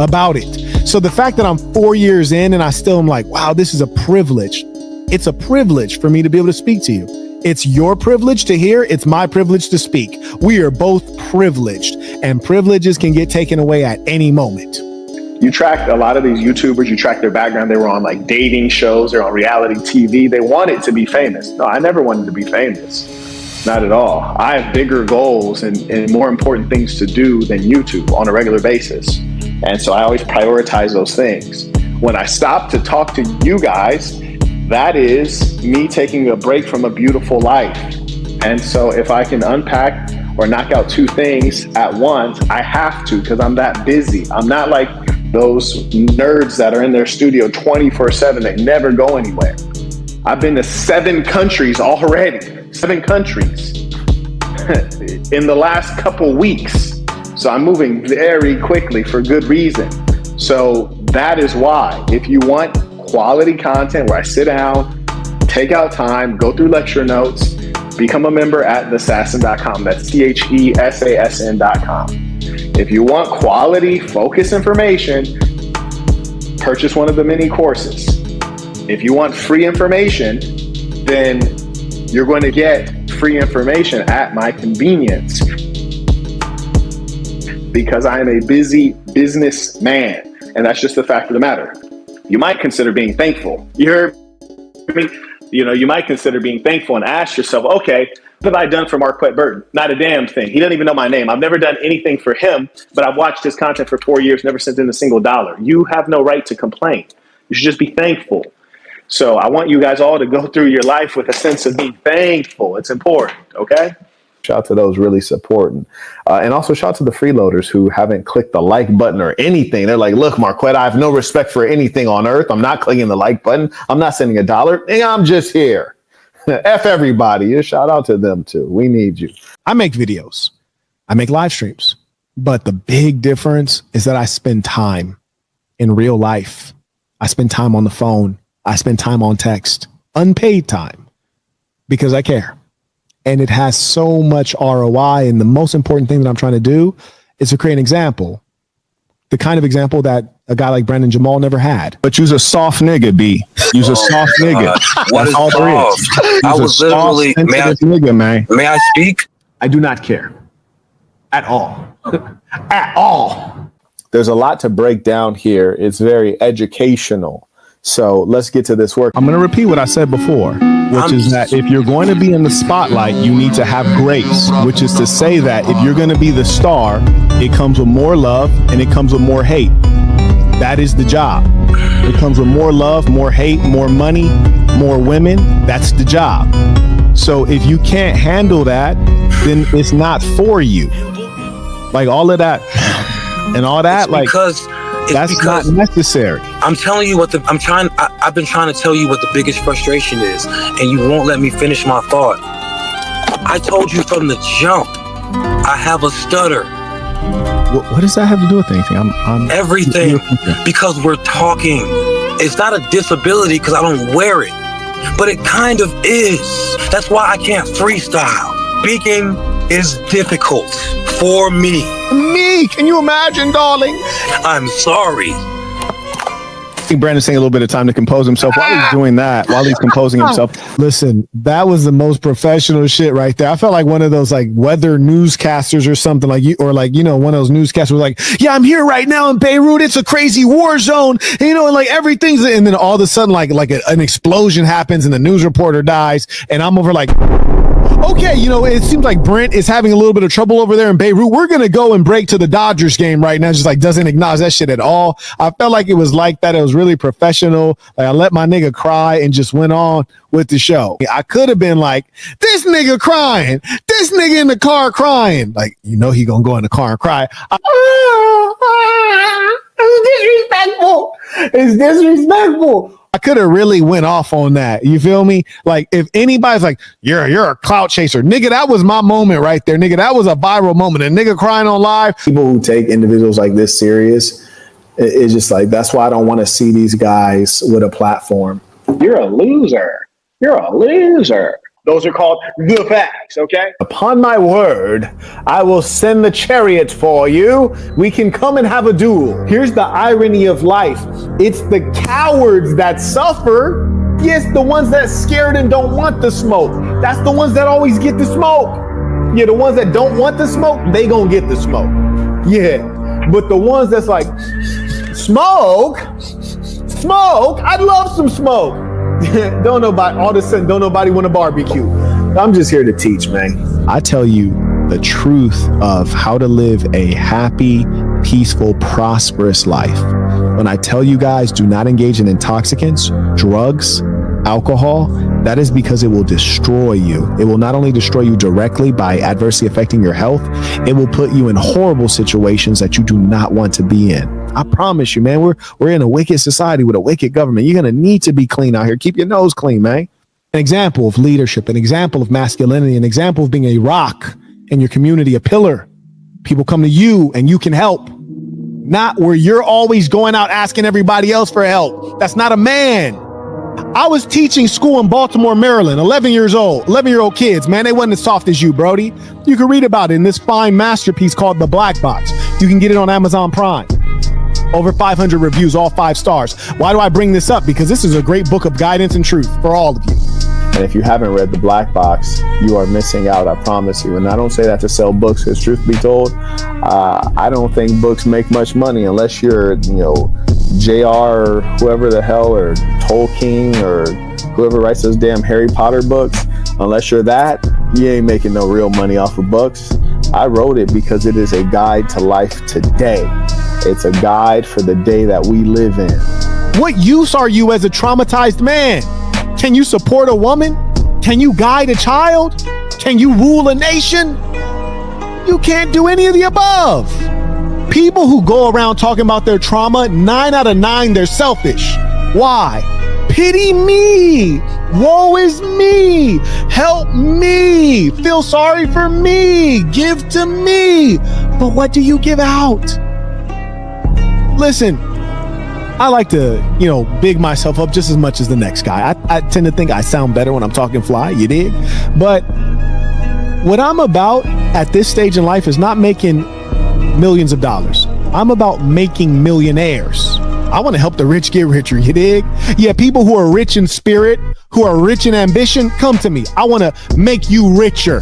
S4: about it. So the fact that I'm 4 years in and I still am like, wow, this is a privilege. It's a privilege for me to be able to speak to you. It's your privilege to hear. It's my privilege to speak. We are both privileged, and privileges can get taken away at any moment.
S7: You track a lot of these YouTubers, you track their background. They were on like dating shows, they're on reality TV. They wanted to be famous. No, I never wanted to be famous. Not at all. I have bigger goals and more important things to do than YouTube on a regular basis. And so I always prioritize those things. When I stop to talk to you guys, that is me taking a break from a beautiful life. And so if I can unpack or knock out two things at once, I have to because I'm that busy. I'm not like those nerds that are in their studio 24/7, they never go anywhere. I've been to 7 countries already, 7 countries in the last couple weeks. So I'm moving very quickly for good reason. So that is why, if you want quality content where I sit down, take out time, go through lecture notes, become a member at thesasn.com. That's THESASN.com. If you want quality, focused information, purchase one of the mini courses. If you want free information, then you're going to get free information at my convenience because I am a busy businessman, and that's just the fact of the matter. You might consider being thankful. You heard me? You might consider being thankful and ask yourself, okay, what have I done for Marquette Burton? Not a damn thing. He doesn't even know my name. I've never done anything for him, but I've watched his content for 4 years, never sent in a single dollar. You have no right to complain. You should just be thankful. So I want you guys all to go through your life with a sense of being thankful. It's important, okay?
S2: Shout out to those really supporting. And also shout out to the freeloaders who haven't clicked the like button or anything. They're like, look, Marquette, I have no respect for anything on earth. I'm not clicking the like button. I'm not sending $1. I'm just here. F everybody. A shout out to them too. We need you.
S4: I make videos. I make live streams. But the big difference is that I spend time in real life. I spend time on the phone. I spend time on text, unpaid time, because I care. And it has so much ROI. And the most important thing that I'm trying to do is to create an example, the kind of example that a guy like Brandon Jamal never had.
S3: But you's a soft nigga, B. You's a soft nigga.
S8: What
S3: That's
S8: is
S3: all there is.
S8: soft?
S3: You's
S8: I
S3: a
S8: was
S3: soft,
S8: literally,
S3: sensitive nigga, man.
S8: may I speak?
S2: I do not care at all. At all. There's a lot to break down here. It's very educational. So let's get to this work.
S4: I'm going to repeat what I said before, which is that if you're going to be in the spotlight, you need to have grace, which is to say that if you're going to be the star, it comes with more love and it comes with more hate. That is the job. It comes with more love, more hate, more money, more women. That's the job. So if you can't handle that, then it's not for you. Like all of that and all that, that's not necessary.
S8: I'm telling you what I've been trying to tell you what the biggest frustration is, and you won't let me finish my thought. I told you from the jump, I have a stutter.
S4: What does that have to do with anything? I'm
S8: everything, because we're talking. It's not a disability because I don't wear it, but it kind of is. That's why I can't freestyle. Speaking is difficult for me.
S4: Can you imagine, darling?
S8: I'm sorry.
S4: I think Brandon's taking a little bit of time to compose himself. While he's doing that, while he's composing himself. Listen, that was the most professional shit right there. I felt like one of those like weather newscasters or something like you, or like, you know, one of those newscasters was like, yeah, I'm here right now in Beirut. It's a crazy war zone. And, you know, and like everything's, and then all of a sudden, an explosion happens and the news reporter dies. And I'm over like, okay, you know, it seems like Brent is having a little bit of trouble over there in Beirut. We're going to go and break to the Dodgers game right now. Just like doesn't acknowledge that shit at all. I felt like it was like that. It was really professional. Like I let my nigga cry and just went on with the show. I could have been like, this nigga crying, this nigga in the car crying. Like, you know, he going to go in the car and cry. It's disrespectful. It's disrespectful. I could have really went off on that. You feel me? Like if anybody's like, you're a clout chaser, nigga, that was my moment right there. Nigga, that was a viral moment. A nigga crying on live.
S2: People who take individuals like this serious, it's just like, that's why I don't want to see these guys with a platform. You're a loser. You're a loser. Those are called the facts, okay? Upon my word, I will send the chariot for you. We can come and have a duel. Here's the irony of life. It's the cowards that suffer. Yes, the ones that scared and don't want the smoke. That's the ones that always get the smoke. Yeah, the ones that don't want the smoke, they gonna get the smoke. Yeah, but the ones that's like, smoke, I'd love some smoke. Don't nobody want to barbecue. I'm just here to teach, man.
S4: I tell you the truth of how to live a happy, peaceful, prosperous life. When I tell you guys, do not engage in intoxicants, drugs, alcohol, that is because it will destroy you. It will not only destroy you directly by adversely affecting your health, it will put you in horrible situations that you do not want to be in. I promise you, man, we're in a wicked society with a wicked government. You're going to need to be clean out here. Keep your nose clean, man. An example of leadership, an example of masculinity, an example of being a rock in your community, a pillar. People come to you and you can help. Not where you're always going out asking everybody else for help. That's not a man. I was teaching school in Baltimore, Maryland, 11-year-old kids, man. They wasn't as soft as you, Brody. You can read about it in this fine masterpiece called The Black Box. You can get it on Amazon Prime. Over 500 reviews, all 5 stars. Why do I bring this up? Because this is a great book of guidance and truth for all of you.
S2: And if you haven't read The Black Box, you are missing out, I promise you. And I don't say that to sell books, because truth be told, I don't think books make much money unless you're, J.R. or whoever the hell, or Tolkien, or whoever writes those damn Harry Potter books. Unless you're that, you ain't making no real money off of books. I wrote it because it is a guide to life today. It's a guide for the day that we live in.
S4: What use are you as a traumatized man? Can you support a woman? Can you guide a child? Can you rule a nation? You can't do any of the above. People who go around talking about their trauma, 9 out of 9, they're selfish. Why? Pity me. Woe is me. Help me. Feel sorry for me. Give to me. But what do you give out? Listen, I like to, big myself up just as much as the next guy. I tend to think I sound better when I'm talking fly, you dig? But what I'm about at this stage in life is not making millions of dollars. I'm about making millionaires. I want to help the rich get richer, you dig? Yeah, people who are rich in spirit, who are rich in ambition, come to me. I want to make you richer.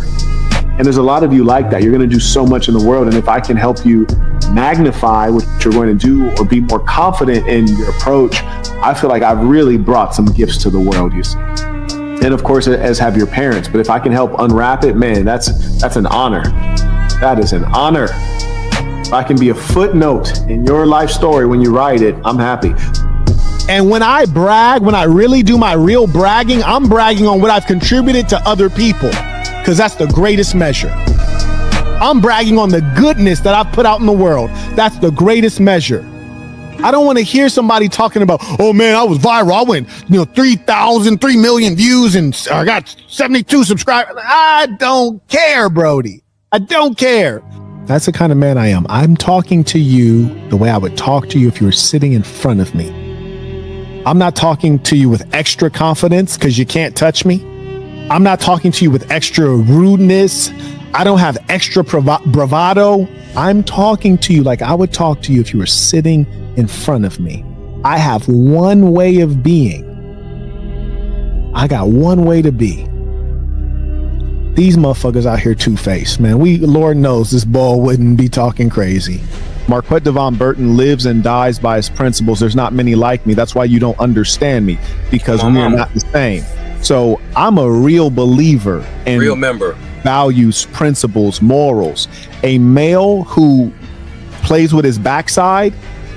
S2: And there's a lot of you like that. You're going to do so much in the world. And if I can help you magnify what you're going to do or be more confident in your approach, I feel like I've really brought some gifts to the world, you see. And of course, as have your parents. But if I can help unwrap it, man, that's an honor. That is an honor. If I can be a footnote in your life story when you write it, I'm happy.
S4: And when I brag, when I really do my real bragging, I'm bragging on what I've contributed to other people, because that's the greatest measure. I'm bragging on the goodness that I've put out in the world. That's the greatest measure. I don't want to hear somebody talking about, oh man, I was viral. I went, 3 million views and I got 72 subscribers. I don't care, Brody. I don't care. That's the kind of man I am. I'm talking to you the way I would talk to you if you were sitting in front of me. I'm not talking to you with extra confidence because you can't touch me. I'm not talking to you with extra rudeness. I don't have extra bravado. I'm talking to you like I would talk to you if you were sitting in front of me. I have one way of being. I got one way to be. These motherfuckers out here two-faced, man. Lord knows this ball wouldn't be talking crazy. Marquette Devon Burton lives and dies by his principles. There's not many like me. That's why you don't understand me, because we are not the same. So I'm a real believer in
S8: real member
S4: values, principles, morals. A male who plays with his backside,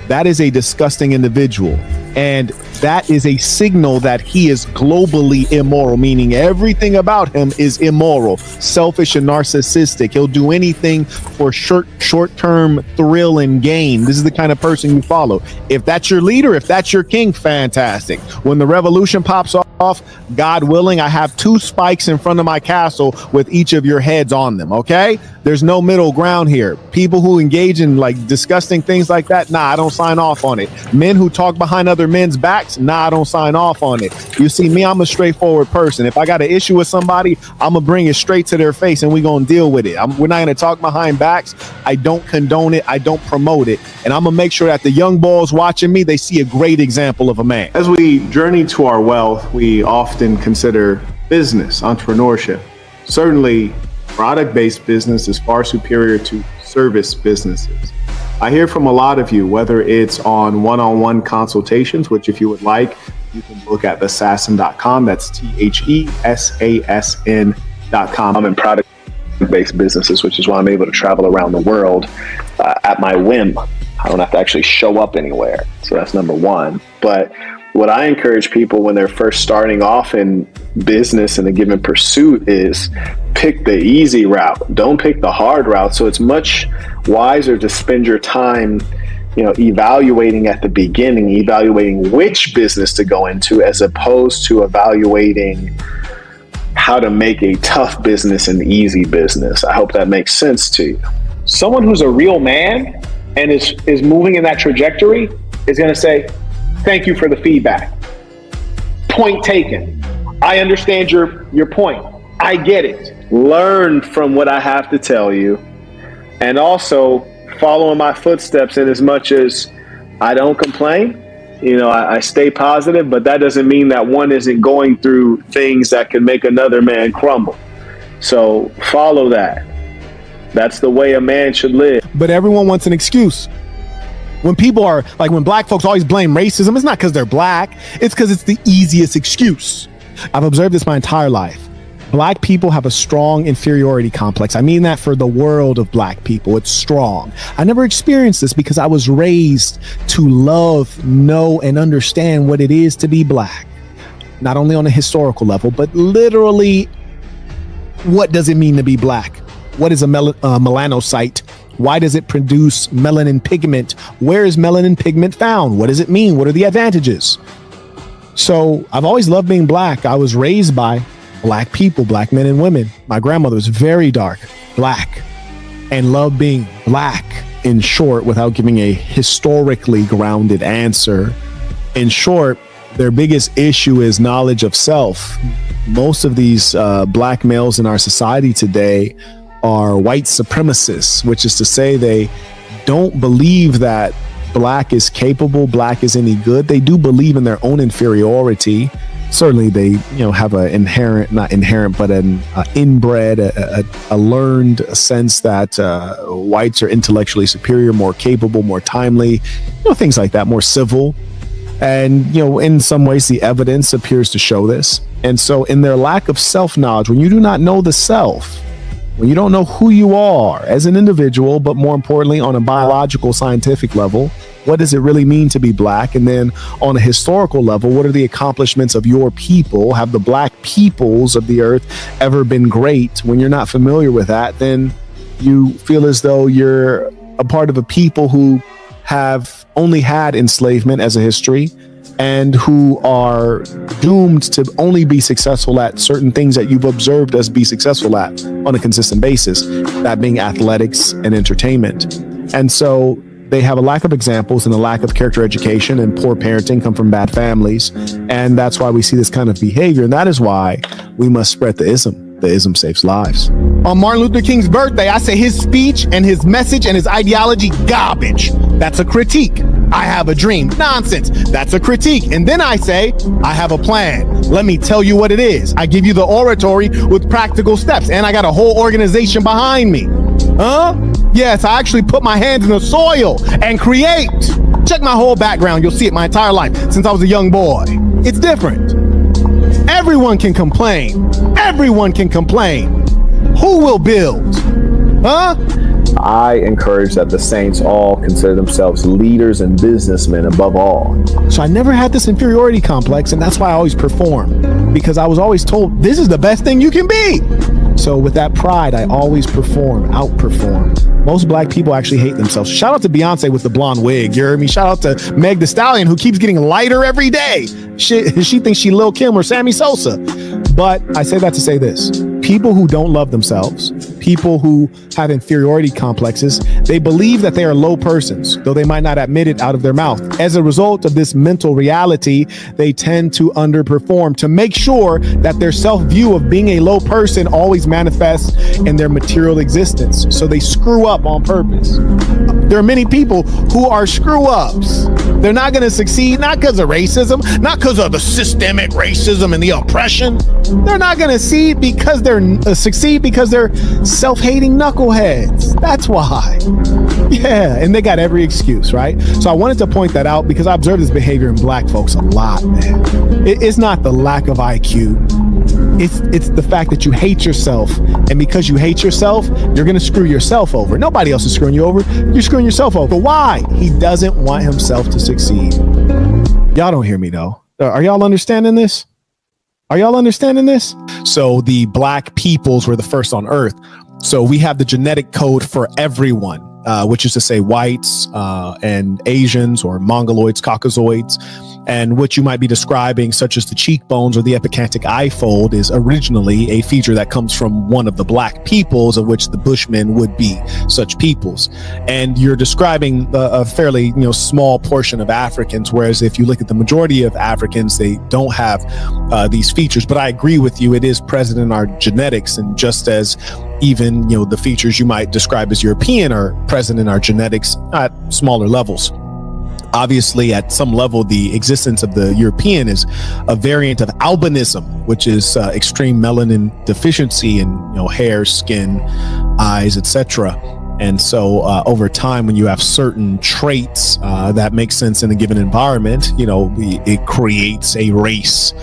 S4: that is a disgusting individual. And that is a signal that he is globally immoral, meaning everything about him is immoral, selfish and narcissistic. He'll do anything for short-term thrill and gain. This is the kind of person you follow. If that's your leader, if that's your king, fantastic. When the revolution pops off, God willing, I have 2 spikes in front of my castle with each of your heads on them, okay? There's no middle ground here. People who engage in like disgusting things like that, nah, I don't sign off on it. Men who talk behind other men's backs, nah, I don't sign off on it. You see me, I'm a straightforward person. If I got an issue with somebody, I'm gonna bring it straight to their face and we're gonna deal with it. We're not gonna talk behind backs. I don't condone it. I don't promote it. And I'm gonna make sure that the young balls watching me, they see a great example of a man.
S2: As we journey to our wealth, we often consider business, entrepreneurship. Certainly, product-based business is far superior to service businesses. I hear from a lot of you, whether it's on one-on-one consultations, which if you would like, you can look at thesasn.com. That's THESASN.com. I'm in product-based businesses, which is why I'm able to travel around the world at my whim. I don't have to actually show up anywhere. So that's number one. But what I encourage people when they're first starting off in business in a given pursuit is pick the easy route. Don't pick the hard route. So it's much wiser to spend your time, evaluating at the beginning, evaluating which business to go into, as opposed to evaluating how to make a tough business an easy business. I hope that makes sense to you. Someone who's a real man and is moving in that trajectory is going to say, thank you for the feedback. Point taken. I understand your point. I get it. Learn from what I have to tell you, and also follow in my footsteps in as much as I don't complain. I stay positive, but that doesn't mean that one isn't going through things that can make another man crumble. So follow that. That's the way a man should live.
S4: But everyone wants an excuse. When people are like, when black folks always blame racism, it's not because they're black. It's because it's the easiest excuse. I've observed this my entire life. Black people have a strong inferiority complex. I mean that for the world of black people. It's strong. I never experienced this because I was raised to love, know, and understand what it is to be black. Not only on a historical level, but literally, what does it mean to be black? What is a melanocyte? Why does it produce melanin pigment? Where is melanin pigment found? What does it mean? What are the advantages? So I've always loved being black. I was raised by black people, black men and women. My grandmother was very dark, black, and loved being black. In short, without giving a historically grounded answer, in short, their biggest issue is knowledge of self. Most of these black males in our society today are white supremacists, which is to say they don't believe that
S1: black is capable, black is any good. They do believe in their own inferiority. Certainly they, have an inbred, a learned sense that whites are intellectually superior, more capable, more timely, things like that, more civil. And, in some ways, the evidence appears to show this. And so in their lack of self-knowledge, when you do not know the self, when you don't know who you are as an individual, but more importantly, on a biological, scientific level, what does it really mean to be black? And then on a historical level, what are the accomplishments of your people? Have the black peoples of the earth ever been great? When you're not familiar with that, then you feel as though you're a part of a people who have only had enslavement as a history and who are doomed to only be successful at certain things that you've observed us be successful at on a consistent basis, that being athletics and entertainment. And so they have a lack of examples and a lack of character education, and poor parenting, come from bad families. And that's why we see this kind of behavior. And that is why we must spread the ism. The ism saves lives.
S4: On Martin Luther King's birthday, I say his speech and his message and his ideology, garbage. That's a critique. I have a dream. Nonsense. That's a critique. And then I say, I have a plan. Let me tell you what it is. I give you the oratory with practical steps, and I got a whole organization behind me. Huh? Yes, I actually put my hands in the soil and create. Check my whole background. You'll see it my entire life since I was a young boy. It's different. Everyone can complain. Everyone can complain. Who will build? Huh?
S2: I encourage that the saints all consider themselves leaders and businessmen above all.
S1: So I never had this inferiority complex, and that's why I always perform, because I was always told this is the best thing you can be. So with that pride, I always perform, outperform. Most black people actually hate themselves. Shout out to Beyonce with the blonde wig. You heard me? Shout out to Meg Thee Stallion, who keeps getting lighter every day. She thinks she Lil Kim or Sammy Sosa. But I say that to say this. People who don't love themselves, people who have inferiority complexes, they believe that they are low persons, though they might not admit it out of their mouth. As a result of this mental reality, they tend to underperform to make sure that their self-view of being a low person always manifests in their material existence. So they screw up on purpose. There are many people who are screw-ups. They're not going to succeed, not because of racism, not because of the systemic racism and the oppression. They're not going to succeed because they're self-hating knuckleheads. That's why. Yeah, and they got every excuse, right? So I wanted to point that out because I observe this behavior in black folks a lot, man. It's not the lack of IQ. It's the fact that you hate yourself, and because you hate yourself, you're going to screw yourself over. Nobody else is screwing you over. You're screwing yourself over. Why? He doesn't want himself to succeed. Y'all don't hear me, though. Are y'all understanding this? Are y'all understanding this? So the black peoples were the first on earth. So we have the genetic code for everyone, which is to say whites and Asians or Mongoloids, Caucasoids. And what you might be describing, such as the cheekbones or the epicantic eye fold, is originally a feature that comes from one of the black peoples, of which the Bushmen would be such peoples. And you're describing a fairly small portion of Africans, whereas if you look at the majority of Africans, they don't have these features. But I agree with you, it is present in our genetics, and just as even the features you might describe as European are present in our genetics at smaller levels. Obviously, at some level, the existence of the European is a variant of albinism, which is extreme melanin deficiency in hair, skin, eyes, etc. And so over time, when you have certain traits that make sense in a given environment, it creates a race.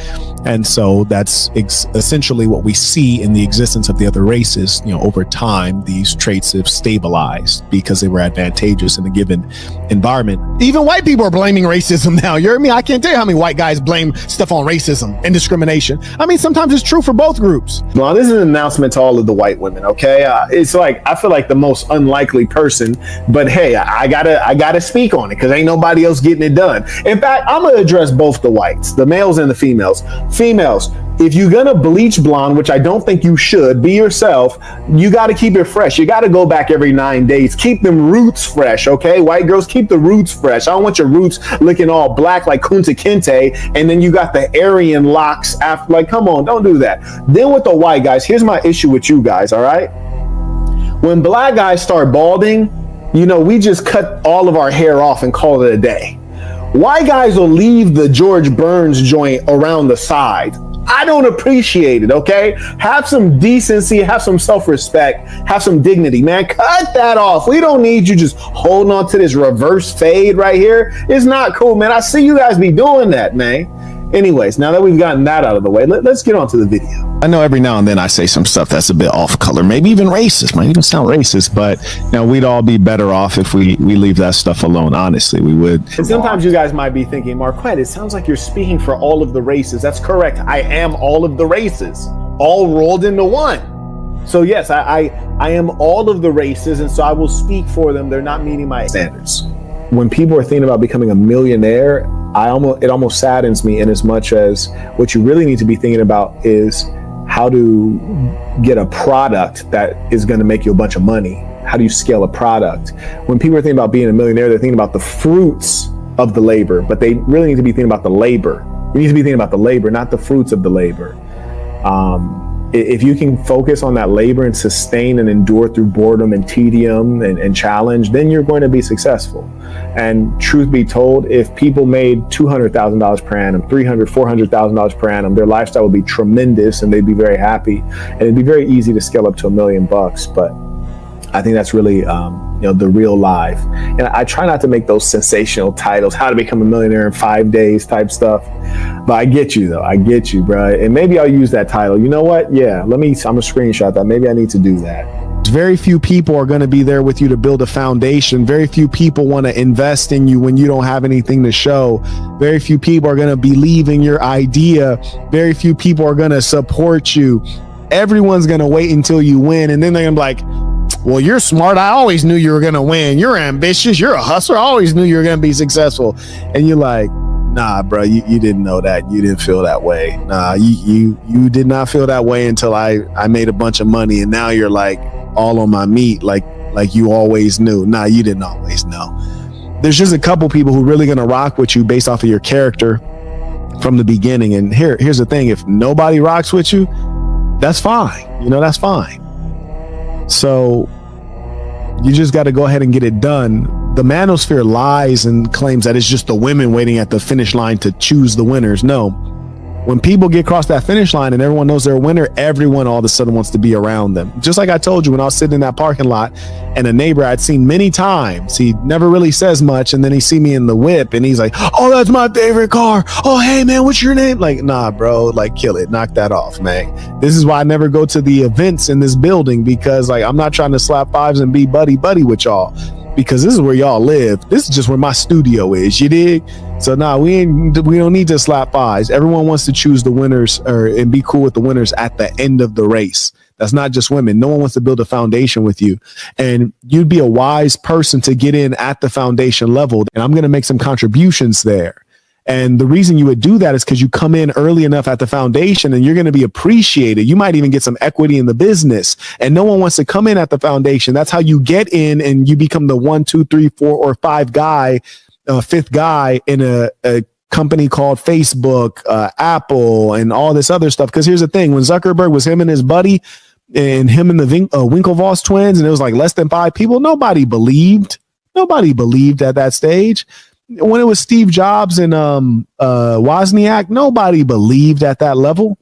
S1: And so that's essentially what we see in the existence of the other races. Over time, these traits have stabilized because they were advantageous in a given environment.
S4: Even white people are blaming racism now. You heard me? I can't tell you how many white guys blame stuff on racism and discrimination. I mean, sometimes it's true for both groups.
S2: Well, this is an announcement to all of the white women, okay? It's like, I feel like the most unlikely person, but hey, I gotta speak on it because ain't nobody else getting it done. In fact, I'm gonna address both the whites, the males and the females. Females, if you're gonna bleach blonde, which I don't think you should, be yourself, you gotta keep it fresh. You gotta go back every 9 days. Keep them roots fresh, okay? White girls, keep the roots fresh. I don't want your roots looking all black like Kunta Kinte, and then you got the Aryan locks after. Like, come on, don't do that. Then with the white guys, here's my issue with you guys, all right? When black guys start balding, we just cut all of our hair off and call it a day. White guys will leave the George Burns joint around the side. I don't appreciate it, okay? Have some decency, have some self-respect, have some dignity, man. Cut that off. We don't need you just holding on to this reverse fade right here. It's not cool, man. I see you guys be doing that, man. Anyways, now that we've gotten that out of the way, let's get on to the video.
S4: I know every now and then I say some stuff that's a bit off color, maybe even racist, might even sound racist, but we'd all be better off if we leave that stuff alone. Honestly, we would.
S2: And sometimes you guys might be thinking, Marquette, it sounds like you're speaking for all of the races. That's correct. I am all of the races, all rolled into one. So yes, I am all of the races, and so I will speak for them. They're not meeting my standards. When people are thinking about becoming a millionaire, it almost saddens me, in as much as what you really need to be thinking about is how to get a product that is going to make you a bunch of money. How do you scale a product? When people are thinking about being a millionaire, they're thinking about the fruits of the labor, but they really need to be thinking about the labor. You need to be thinking about the labor, not the fruits of the labor. If you can focus on that labor and sustain and endure through boredom and tedium and challenge, then you're going to be successful. And truth be told, if people made $200,000 per annum, $300,000, $400,000 per annum, their lifestyle would be tremendous and they'd be very happy. And it'd be very easy to scale up to $1 million. But I think that's really, the real life. And I try not to make those sensational titles, how to become a millionaire in 5 days type stuff. But I get you though. I get you, bro. And maybe I'll use that title. You know what? Yeah, I'm gonna screenshot that. Maybe I need to do that.
S4: Very few people are going to be there with you to build a foundation. Very few people want to invest in you when you don't have anything to show. Very few people are going to believe in your idea. Very few people are going to support you. Everyone's going to wait until you win. And then they're going to be like, well, you're smart. I always knew you were going to win. You're ambitious. You're a hustler. I always knew you were going to be successful. And you're like, nah, bro, you didn't know that. You didn't feel that way. Nah, you did not feel that way until I made a bunch of money. And now you're like all on my meat, like you always knew. Nah, you didn't always know. There's just a couple people who really going to rock with you based off of your character from the beginning. And here's the thing. If nobody rocks with you, that's fine. That's fine. So you just got to go ahead and get it done. The manosphere lies and claims that it's just the women waiting at the finish line to choose the winners. No, when people get across that finish line and everyone knows they're a winner, everyone all of a sudden wants to be around them. Just like I told you, when I was sitting in that parking lot and a neighbor I'd seen many times, he never really says much. And then he see me in the whip and he's like, oh, that's my favorite car. Oh, hey man, what's your name? Like, nah, bro, like kill it. Knock that off, man. This is why I never go to the events in this building, because like, I'm not trying to slap fives and be buddy with y'all, because this is where y'all live. This is just where my studio is. You dig? So nah, we don't need to slap fives. Everyone wants to choose the winners and be cool with the winners at the end of the race. That's not just women. No one wants to build a foundation with you. And you'd be a wise person to get in at the foundation level. And I'm going to make some contributions there. And the reason you would do that is because you come in early enough at the foundation and you're going to be appreciated. You might even get some equity in the business, and no one wants to come in at the foundation. That's how you get in and you become the 1, 2, 3, 4, or 5 guy, fifth guy in a company called Facebook, Apple, and all this other stuff. Because here's the thing, when Zuckerberg was him and his buddy and him and the Winklevoss twins, and it was like less than 5 people, nobody believed at that stage. When it was Steve Jobs and Wozniak, nobody believed at that level.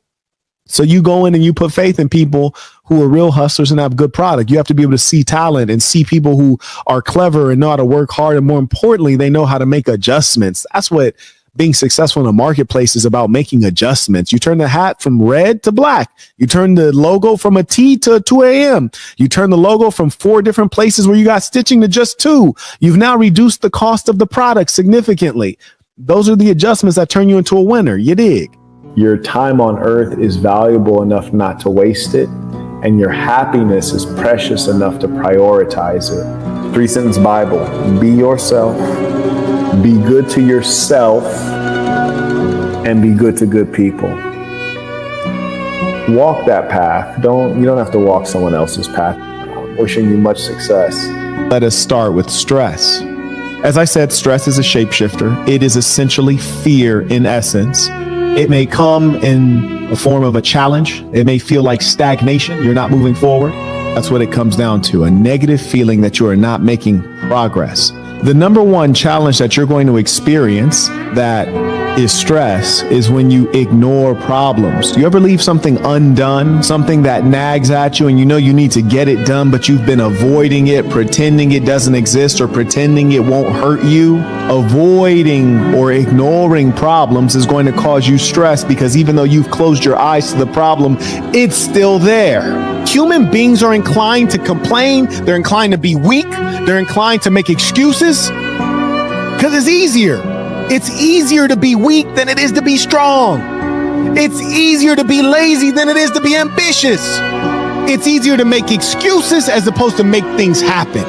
S4: So you go in and you put faith in people who are real hustlers and have good product. You have to be able to see talent and see people who are clever and know how to work hard. And more importantly, they know how to make adjustments. That's what being successful in a marketplace is about, making adjustments. You turn the hat from red to black. You turn the logo from a T to 2 a.m. You turn the logo from 4 different places where you got stitching to just 2. You've now reduced the cost of the product significantly. Those are the adjustments that turn you into a winner. You dig?
S2: Your time on earth is valuable enough not to waste it, and your happiness is precious enough to prioritize it. 3-sentence Bible: be yourself, be good to yourself, and be good to good people. Walk that path. You don't have to walk someone else's path. I'm wishing you much success.
S4: Let us start with stress. As I said, stress is a shapeshifter. It is essentially fear in essence. It may come in the form of a challenge. It may feel like stagnation. You're not moving forward.
S1: That's what it comes down to, a negative feeling that you are not making progress. The number one challenge that you're going to experience that is stress is when you ignore problems. Do you ever leave something undone, something that nags at you and you know you need to get it done, but you've been avoiding it, pretending it doesn't exist or pretending it won't hurt you? Avoiding or ignoring problems is going to cause you stress because even though you've closed your eyes to the problem, it's still there. Human beings are inclined to complain. They're inclined to be weak. They're inclined to make excuses because it's easier. It's easier to be weak than it is to be strong. It's easier to be lazy than it is to be ambitious. It's easier to make excuses as opposed to make things happen.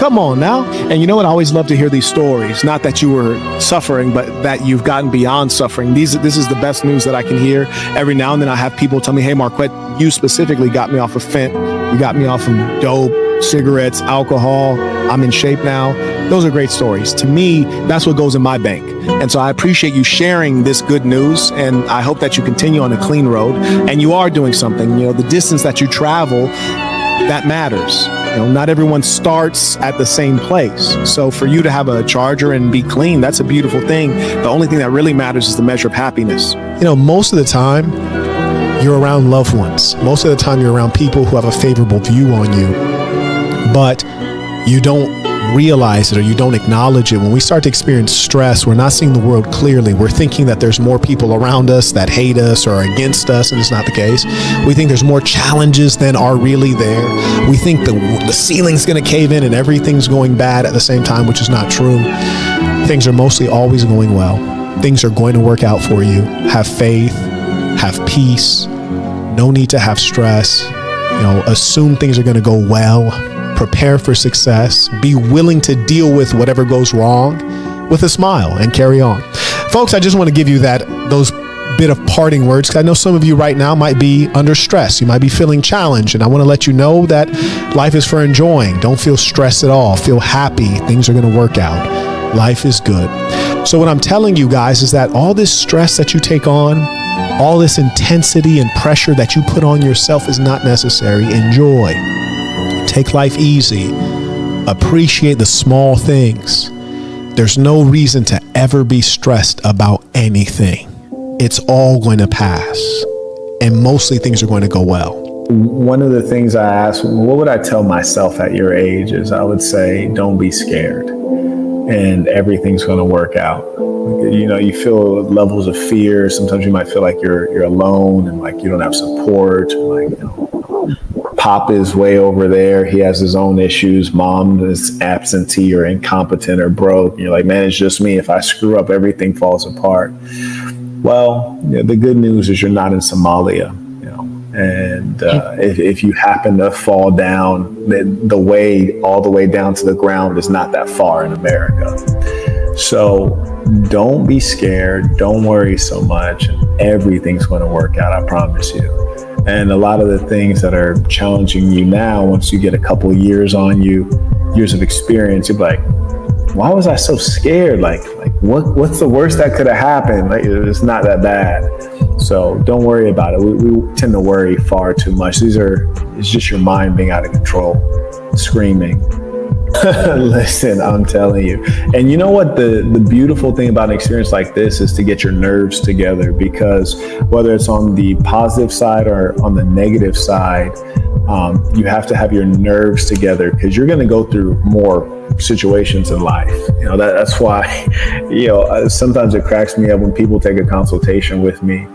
S1: Come on now. And you know what? I always love to hear these stories. Not that you were suffering, but that you've gotten beyond suffering. This is the best news that I can hear. Every now and then I have people tell me, hey, Marquette, you specifically got me off of fent. You got me off of dope, cigarettes, alcohol. I'm in shape now. Those are great stories. To me, that's what goes in my bank. And so I appreciate you sharing this good news. And I hope that you continue on a clean road and you are doing something. You know, the distance that you travel, that matters. You know, not everyone starts at the same place. So for you to have a charger and be clean, that's a beautiful thing. The only thing that really matters is the measure of happiness.
S9: You know, most of the time you're around loved ones. Most of the time you're around people who have a favorable view on you, but you don't realize it or you don't acknowledge it. When we start to experience stress, we're not seeing the world clearly. We're thinking that there's more people around us that hate us or are against us, and it's not the case. We think there's more challenges than are really there. We think the ceiling's going to cave in and everything's going bad at the same time, which is not true. Things are mostly always going well. Things are going to work out for you. Have faith, have peace, no need to have stress. You know, assume things are going to go well. Prepare for success, be willing to deal with whatever goes wrong with a smile and carry on. Folks, I just want to give you those bit of parting words because I know some of you right now might be under stress. You might be feeling challenged, and I want to let you know that life is for enjoying. Don't feel stressed at all. Feel happy. Things are going to work out. Life is good. So what I'm telling you guys is that all this stress that you take on, all this intensity and pressure that you put on yourself is not necessary. Enjoy. Take life easy. Appreciate the small things. There's no reason to ever be stressed about anything. It's all going to pass. And mostly things are going to go well.
S2: One of the things I asked, what would I tell myself at your age, is I would say, don't be scared and everything's going to work out. You know, you feel levels of fear. Sometimes you might feel like you're alone and like you don't have support. Like, you know, Pop is way over there. He has his own issues. Mom is absentee or incompetent or broke. You're like, man, it's just me. If I screw up, everything falls apart. Well, the good news is you're not in Somalia, you know, and if you happen to fall down, the way all the way down to the ground is not that far in America. So don't be scared. Don't worry so much. Everything's going to work out. I promise you. And a lot of the things that are challenging you now, once you get a couple of years on you, years of experience, you're like, why was I so scared? Like what's the worst that could have happened? Like, it's not that bad. So don't worry about it. We tend to worry far too much. It's just your mind being out of control, screaming. Listen, I'm telling you. And you know what? The beautiful thing about an experience like this is to get your nerves together, because whether it's on the positive side or on the negative side, you have to have your nerves together, because you're going to go through more situations in life. You know, that's why, you know, sometimes it cracks me up when people take a consultation with me.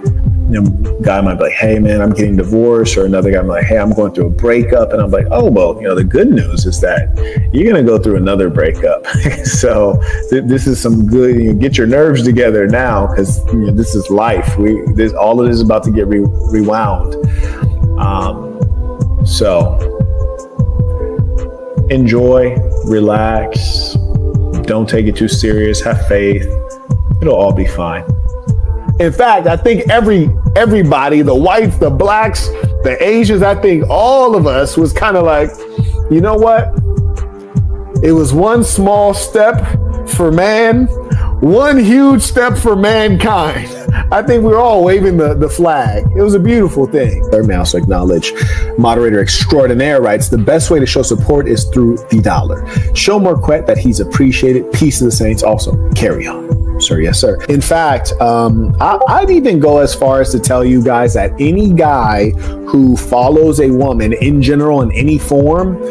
S2: You know, guy might be like, hey man, I'm getting divorced, or another guy might be like, hey, I'm going through a breakup. And I'm like, oh, well, you know, the good news is that you're going to go through another breakup. So this is some good, you know, get your nerves together now, because you know, this is life. All of this is about to get rewound. So enjoy, relax, don't take it too serious, have faith. It'll all be fine. In fact, I think everybody, the whites, the blacks, the Asians, I think all of us was kind of like, you know what? It was one small step for man, One huge step for mankind. I think we were all waving the flag. It was a beautiful thing. Third man also acknowledge. Moderator extraordinaire writes, the best way to show support is through the dollar. Show Marquette that he's appreciated. Peace to the Saints. Also, carry on. Sir, yes, sir. In fact, I'd even go as far as to tell you guys that any guy who follows a woman in general in any form,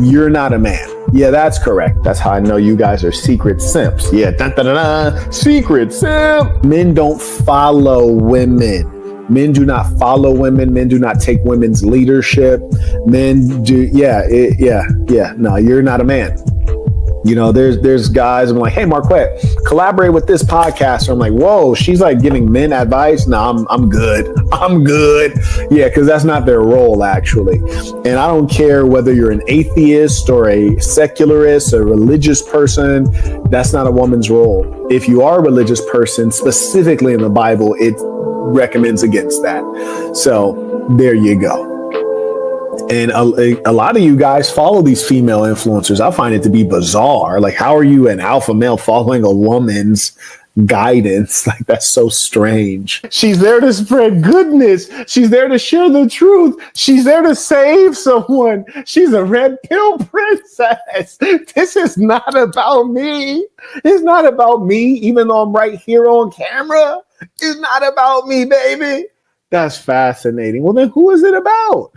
S2: you're not a man. Yeah, that's correct. That's how I know you guys are secret simps. Yeah, secret simp. Men don't follow women. Men do not follow women. Men do not take women's leadership. Men do, no, you're not a man. You know, there's guys, I'm like, hey, Marquette, collaborate with this podcaster. I'm like, whoa, she's like giving men advice. No, I'm good. I'm good. Yeah, because that's not their role, actually. And I don't care whether you're an atheist or a secularist, a religious person. That's not a woman's role. If you are a religious person, specifically in the Bible, it recommends against that. So there you go. And a lot of you guys follow these female influencers. I find it to be bizarre. Like, how are you an alpha male following a woman's guidance? Like, that's so strange. She's there to spread goodness. She's there to share the truth. She's there to save someone. She's a red pill princess. This is not about me. It's not about me, even though I'm right here on camera. It's not about me, baby. That's fascinating. Well, then who is it about?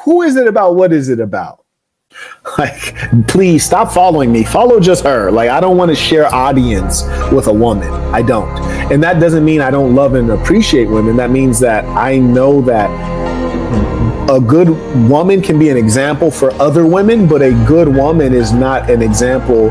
S2: Who is it about? What is it about? Like, please stop following me. Follow just her. Like, I don't want to share audience with a woman. I don't. And that doesn't mean I don't love and appreciate women. That means that I know that a good woman can be an example for other women, but a good woman is not an example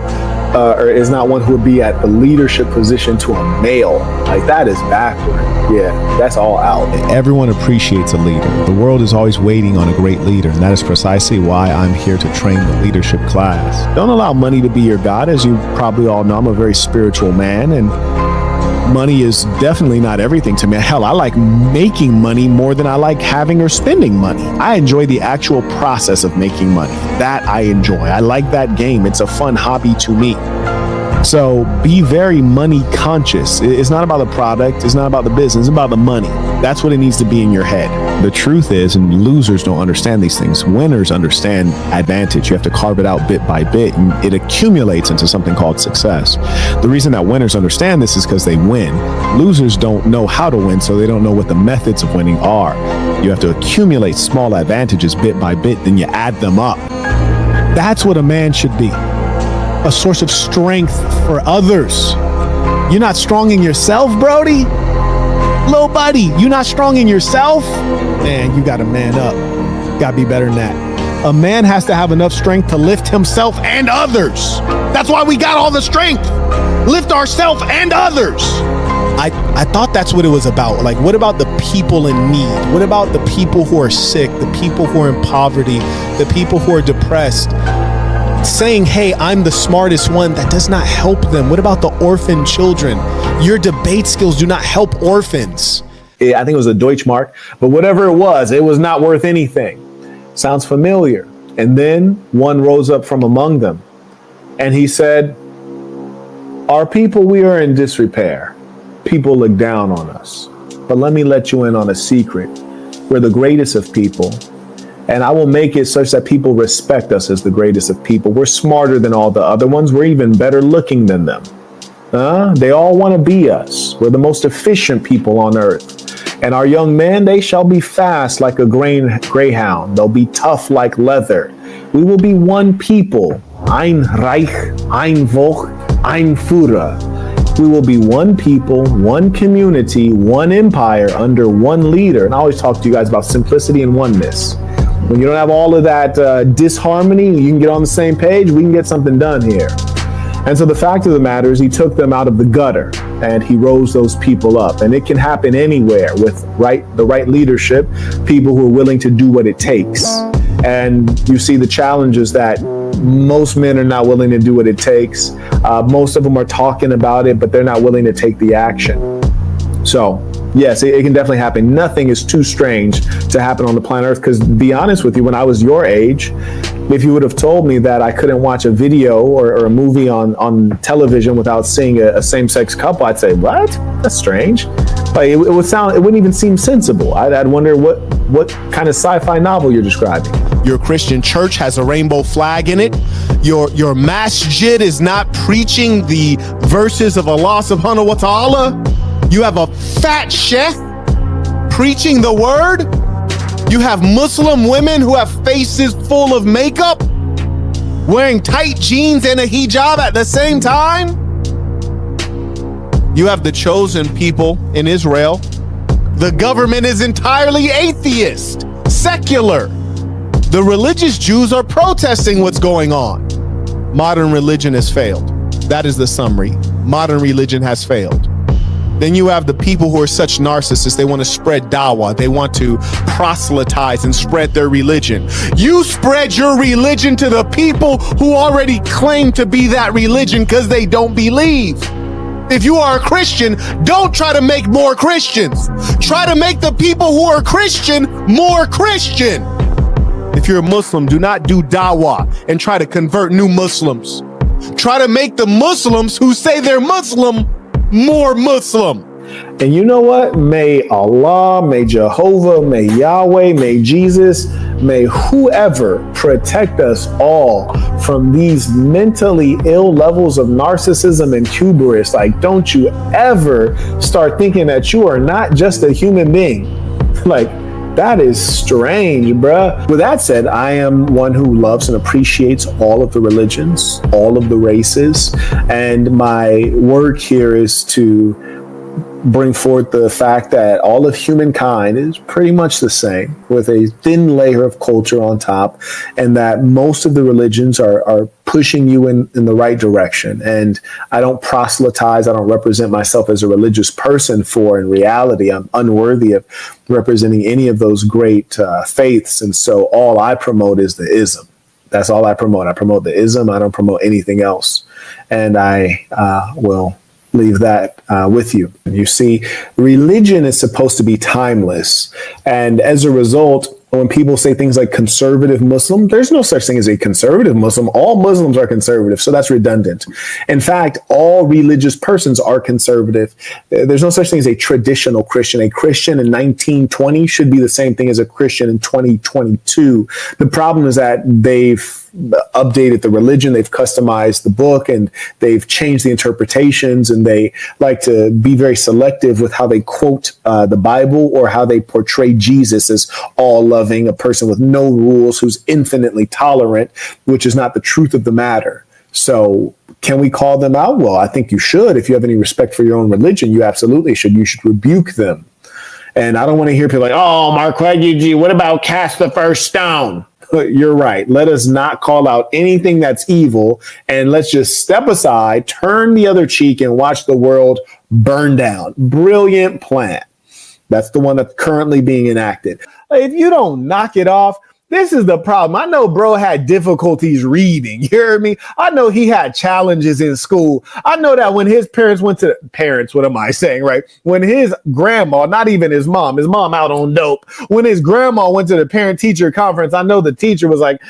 S2: or is not one who would be at the leadership position to a male. Like, that is backward. Yeah, that's all out.
S9: Everyone appreciates a leader. The world is always waiting on a great leader, and that is precisely why I'm here to train the leadership class. Don't allow money to be your God. As you probably all know, I'm a very spiritual man, and money is definitely not everything to me. Hell, I like making money more than I like having or spending money. I enjoy the actual process of making money. That I enjoy. I like that game. It's a fun hobby to me. So be very money conscious. It's not about the product. It's not about the business. It's about the money. That's what it needs to be in your head. The truth is, and losers don't understand these things. Winners understand advantage. You have to carve it out bit by bit, and it accumulates into something called success. The reason that winners understand this is because they win. Losers don't know how to win, so they don't know what the methods of winning are. You have to accumulate small advantages bit by bit, then you add them up. That's what a man should be. A source of strength for others. You're not strong in yourself, Brody? Little buddy, you not strong in yourself? Man, you gotta man up. Gotta be better than that. A man has to have enough strength to lift himself and others. That's why we got all the strength. Lift ourselves and others. I thought that's what it was about. Like, what about the people in need? What about the people who are sick, the people who are in poverty, the people who are depressed? Saying, hey, I'm the smartest one, that does not help them. What about the orphan children? Your debate skills do not help orphans.
S2: I think it was a Deutschmark, but whatever it was not worth anything. Sounds familiar. And then one rose up from among them, and he said, our people, we are in disrepair. People look down on us. But let me let you in on a secret. We're the greatest of people. And I will make it such that people respect us as the greatest of people. We're smarter than all the other ones. We're even better looking than them. They all want to be us. We're the most efficient people on earth. And our young men, they shall be fast like a greyhound. They'll be tough like leather. We will be one people. Ein Reich, ein Volk, ein Führer. We will be one people, one community, one empire under one leader. And I always talk to you guys about simplicity and oneness. When you don't have all of that disharmony, you can get on the same page, we can get something done here. And so the fact of the matter is he took them out of the gutter and he rose those people up. And it can happen anywhere with the right leadership, people who are willing to do what it takes. And you see the challenges that most men are not willing to do what it takes. Most of them are talking about it, but they're not willing to take the action. So yes, it can definitely happen. Nothing is too strange to happen on the planet Earth. Because to be honest with you, when I was your age, If you would have told me that I couldn't watch a video or a movie on television without seeing a same-sex couple, I'd say, what? That's strange. Like, it wouldn't even seem sensible. I'd wonder what kind of sci-fi novel you're describing.
S4: Your Christian church has a rainbow flag in it. Your masjid is not preaching the verses of Allah subhanahu wa ta'ala. You have a fat sheikh preaching the word. You have Muslim women who have faces full of makeup, wearing tight jeans and a hijab at the same time. You have the chosen people in Israel. The government is entirely atheist, secular. The religious Jews are protesting what's going on. Modern religion has failed. That is the summary. Modern religion has failed. Then you have the people who are such narcissists. They want to spread dawah. They want to proselytize and spread their religion. You spread your religion to the people who already claim to be that religion because they don't believe. If you are a Christian, don't try to make more Christians. Try to make the people who are Christian more Christian. If you're a Muslim, do not do dawah and try to convert new Muslims. Try to make the Muslims who say they're Muslim more Muslim.
S2: And you know what? May Allah, may Jehovah, may Yahweh, may Jesus, may whoever protect us all from these mentally ill levels of narcissism and hubris. Like, don't you ever start thinking that you are not just a human being. Like, that is strange, bruh. With that said, I am one who loves and appreciates all of the religions, all of the races, and my work here is to bring forth the fact that all of humankind is pretty much the same, with a thin layer of culture on top, and that most of the religions are pushing you in the right direction. And I don't proselytize, I don't represent myself as a religious person, for in reality, I'm unworthy of representing any of those great faiths. And so all I promote is the ism. That's all I promote. I promote the ism. I don't promote anything else. And I will leave that with you. You see, religion is supposed to be timeless. And as a result, when people say things like conservative Muslim, there's no such thing as a conservative Muslim. All Muslims are conservative, so that's redundant. In fact, all religious persons are conservative. There's no such thing as a traditional Christian. A Christian in 1920 should be the same thing as a Christian in 2022. The problem is that they've updated the religion, they've customized the book, and they've changed the interpretations, and they like to be very selective with how they quote the Bible or how they portray Jesus as all-loving, a person with no rules, who's infinitely tolerant, which is not the truth of the matter. So can we call them out? Well, I think you should. If you have any respect for your own religion, you absolutely should. You should rebuke them. And I don't want to hear people like, oh, Marquez, what about cast the first stone? You're right. Let us not call out anything that's evil, and let's just step aside, turn the other cheek, and watch the world burn down. Brilliant plan. That's the one that's currently being enacted. If you don't knock it off, this is the problem. I know bro had difficulties reading. You hear me? I know he had challenges in school. I know that when his parents went to what am I saying, right? When his grandma, not even his mom out on dope. When his grandma went to the parent teacher conference, I know the teacher was like,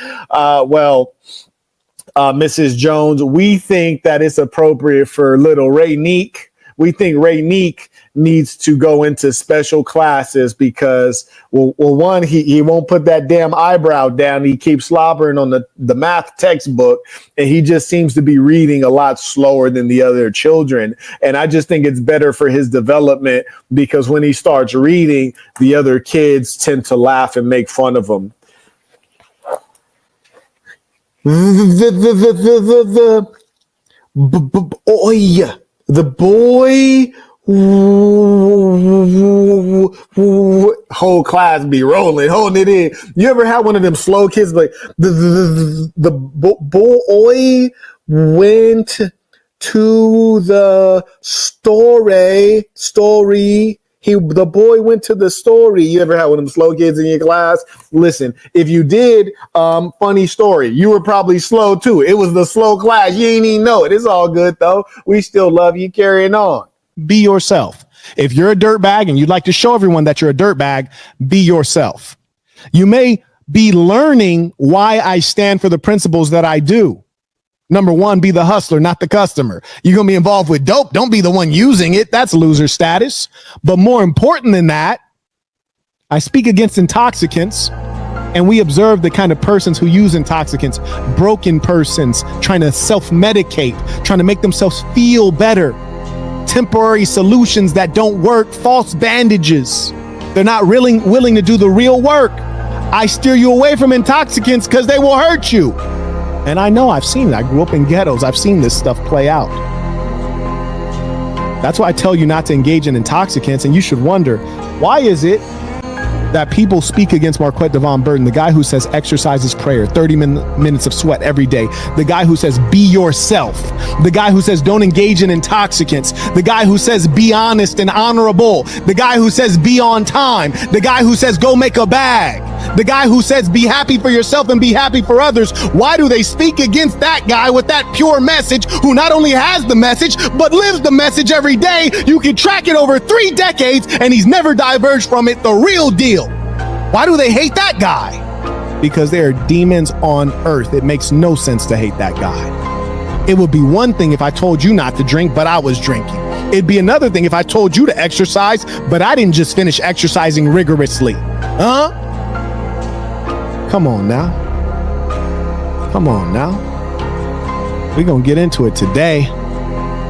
S2: Mrs. Jones, we think that it's appropriate for little Raynique. We think Raynique needs to go into special classes because, well, one, he won't put that damn eyebrow down. He keeps slobbering on the math textbook, and he just seems to be reading a lot slower than the other children. And I just think it's better for his development because when he starts reading, the other kids tend to laugh and make fun of him. The boy, whole class be rolling, holding it in. You ever had one of them slow kids like the boy went to the story. The boy went to the story. You ever had one of them slow kids in your class? Listen, if you did, funny story. You were probably slow too. It was the slow class. You ain't even know it. It's all good though. We still love you. Carrying on.
S4: Be yourself. If you're a dirtbag and you'd like to show everyone that you're a dirtbag, be yourself. You may be learning why I stand for the principles that I do. Number one, be the hustler, not the customer. You're going to be involved with dope. Don't be the one using it. That's loser status. But more important than that, I speak against intoxicants, and we observe the kind of persons who use intoxicants, broken persons trying to self-medicate, trying to make themselves feel better, temporary solutions that don't work, false bandages. They're not really willing to do the real work. I steer you away from intoxicants because they will hurt you. And I know, I've seen it. I grew up in ghettos. I've seen this stuff play out. That's why I tell you not to engage in intoxicants. And you should wonder, why is it that people speak against Marquette Devon Burton, the guy who says exercise is prayer, 30 minutes of sweat every day, the guy who says be yourself, the guy who says don't engage in intoxicants, the guy who says be honest and honorable, the guy who says be on time, the guy who says go make a bag, the guy who says be happy for yourself and be happy for others. Why do they speak against that guy with that pure message, who not only has the message but lives the message every day? You can track it over 3 decades and he's never diverged from it. The real deal. Why do they hate that guy? Because they are demons on earth. It makes no sense to hate that guy. It would be one thing if I told you not to drink, but I was drinking. It'd be another thing if I told you to exercise, but I didn't just finish exercising rigorously. Huh? Come on now. Come on now. We're going to get into it today.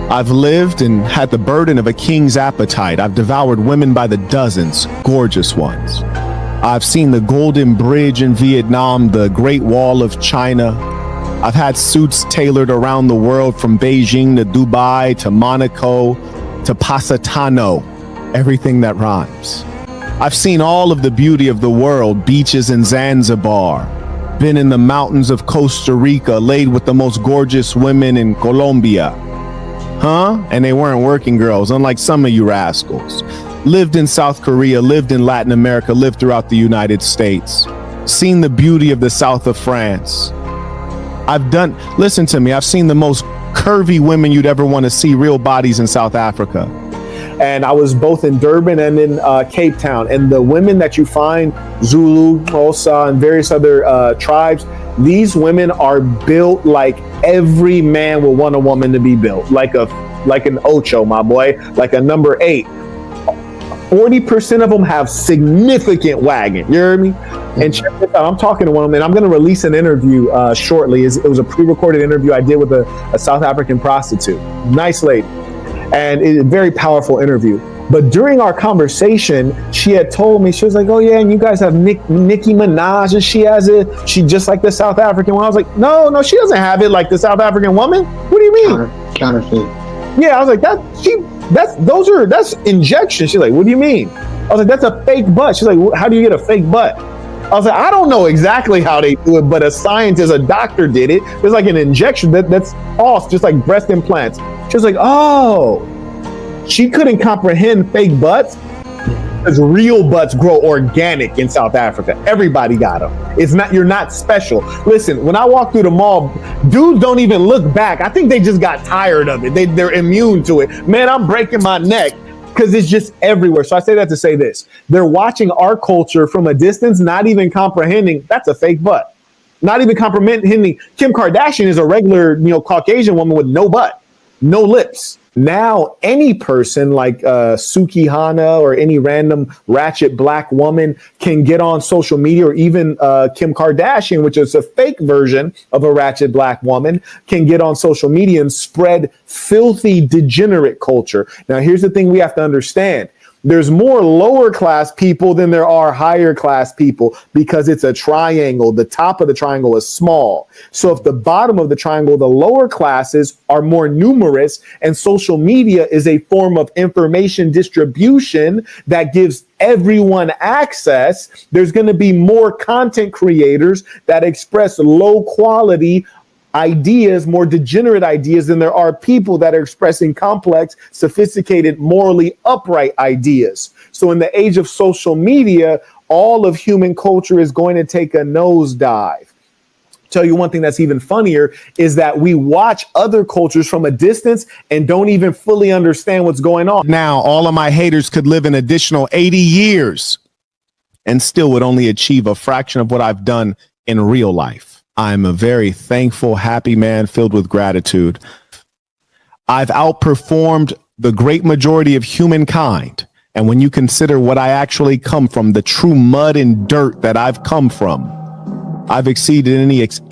S4: I've lived and had the burden of a king's appetite. I've devoured women by the dozens, gorgeous ones. I've seen the Golden Bridge in Vietnam, the Great Wall of China. I've had suits tailored around the world, from Beijing to Dubai to Monaco to Positano, everything that rhymes. I've seen all of the beauty of the world, beaches in Zanzibar, been in the mountains of Costa Rica, laid with the most gorgeous women in Colombia. Huh? And they weren't working girls, unlike some of you rascals. Lived in South Korea, lived in Latin America, lived throughout the United States. Seen the beauty of the south of France. Listen to me, I've seen the most curvy women you'd ever want to see, real bodies in South Africa. And I was both in Durban and in Cape Town. And the women that you find, Zulu, Xhosa, and various other tribes, these women are built like every man would want a woman to be built, like an ocho, my boy, like a number 8. 40% of them have significant wagon. You heard me? And check this out. I'm talking to one of them, and I'm going to release an interview shortly. It was a pre-recorded interview I did with a South African prostitute. Nice lady. And it's a very powerful interview. But during our conversation, she had told me, she was like, oh yeah, and you guys have Nicki Minaj, and she has it. She just like the South African one. I was like, no, she doesn't have it like the South African woman. What do you mean?
S10: Counterfeit.
S4: Yeah, I was like, that's injection. She's like, what do you mean? I was like, that's a fake butt. She's like, how do you get a fake butt? I was like, I don't know exactly how they do it, but a scientist, a doctor did it. There's like an injection that's off, just like breast implants. She was like, oh, she couldn't comprehend fake butts because real butts grow organic in South Africa. Everybody got them. You're not special. Listen, when I walk through the mall, dudes don't even look back. I think they just got tired of it. They're immune to it. Man, I'm breaking my neck because it's just everywhere. So I say that to say this. They're watching our culture from a distance, not even comprehending that's a fake butt. Not even comprehending Kim Kardashian is a regular, Caucasian woman with no butt, no lips. Now, any person like Suki Hana or any random ratchet black woman can get on social media, or even Kim Kardashian, which is a fake version of a ratchet black woman, can get on social media and spread filthy, degenerate culture. Now, here's the thing we have to understand. There's more lower class people than there are higher class people, because it's a triangle. The top of the triangle is small. So if the bottom of the triangle, the lower classes, are more numerous, and social media is a form of information distribution that gives everyone access, there's going to be more content creators that express low quality ideas, more degenerate ideas, than there are people that are expressing complex, sophisticated, morally upright ideas. So in the age of social media, all of human culture is going to take a nosedive. Tell you one thing that's even funnier is that we watch other cultures from a distance and don't even fully understand what's going on. Now, all of my haters could live an additional 80 years
S1: and still would only achieve a fraction of what I've done in real life. I'm a very thankful, happy man filled with gratitude. I've outperformed the great majority of humankind. And when you consider what I actually come from, the true mud and dirt that I've come from, I've exceeded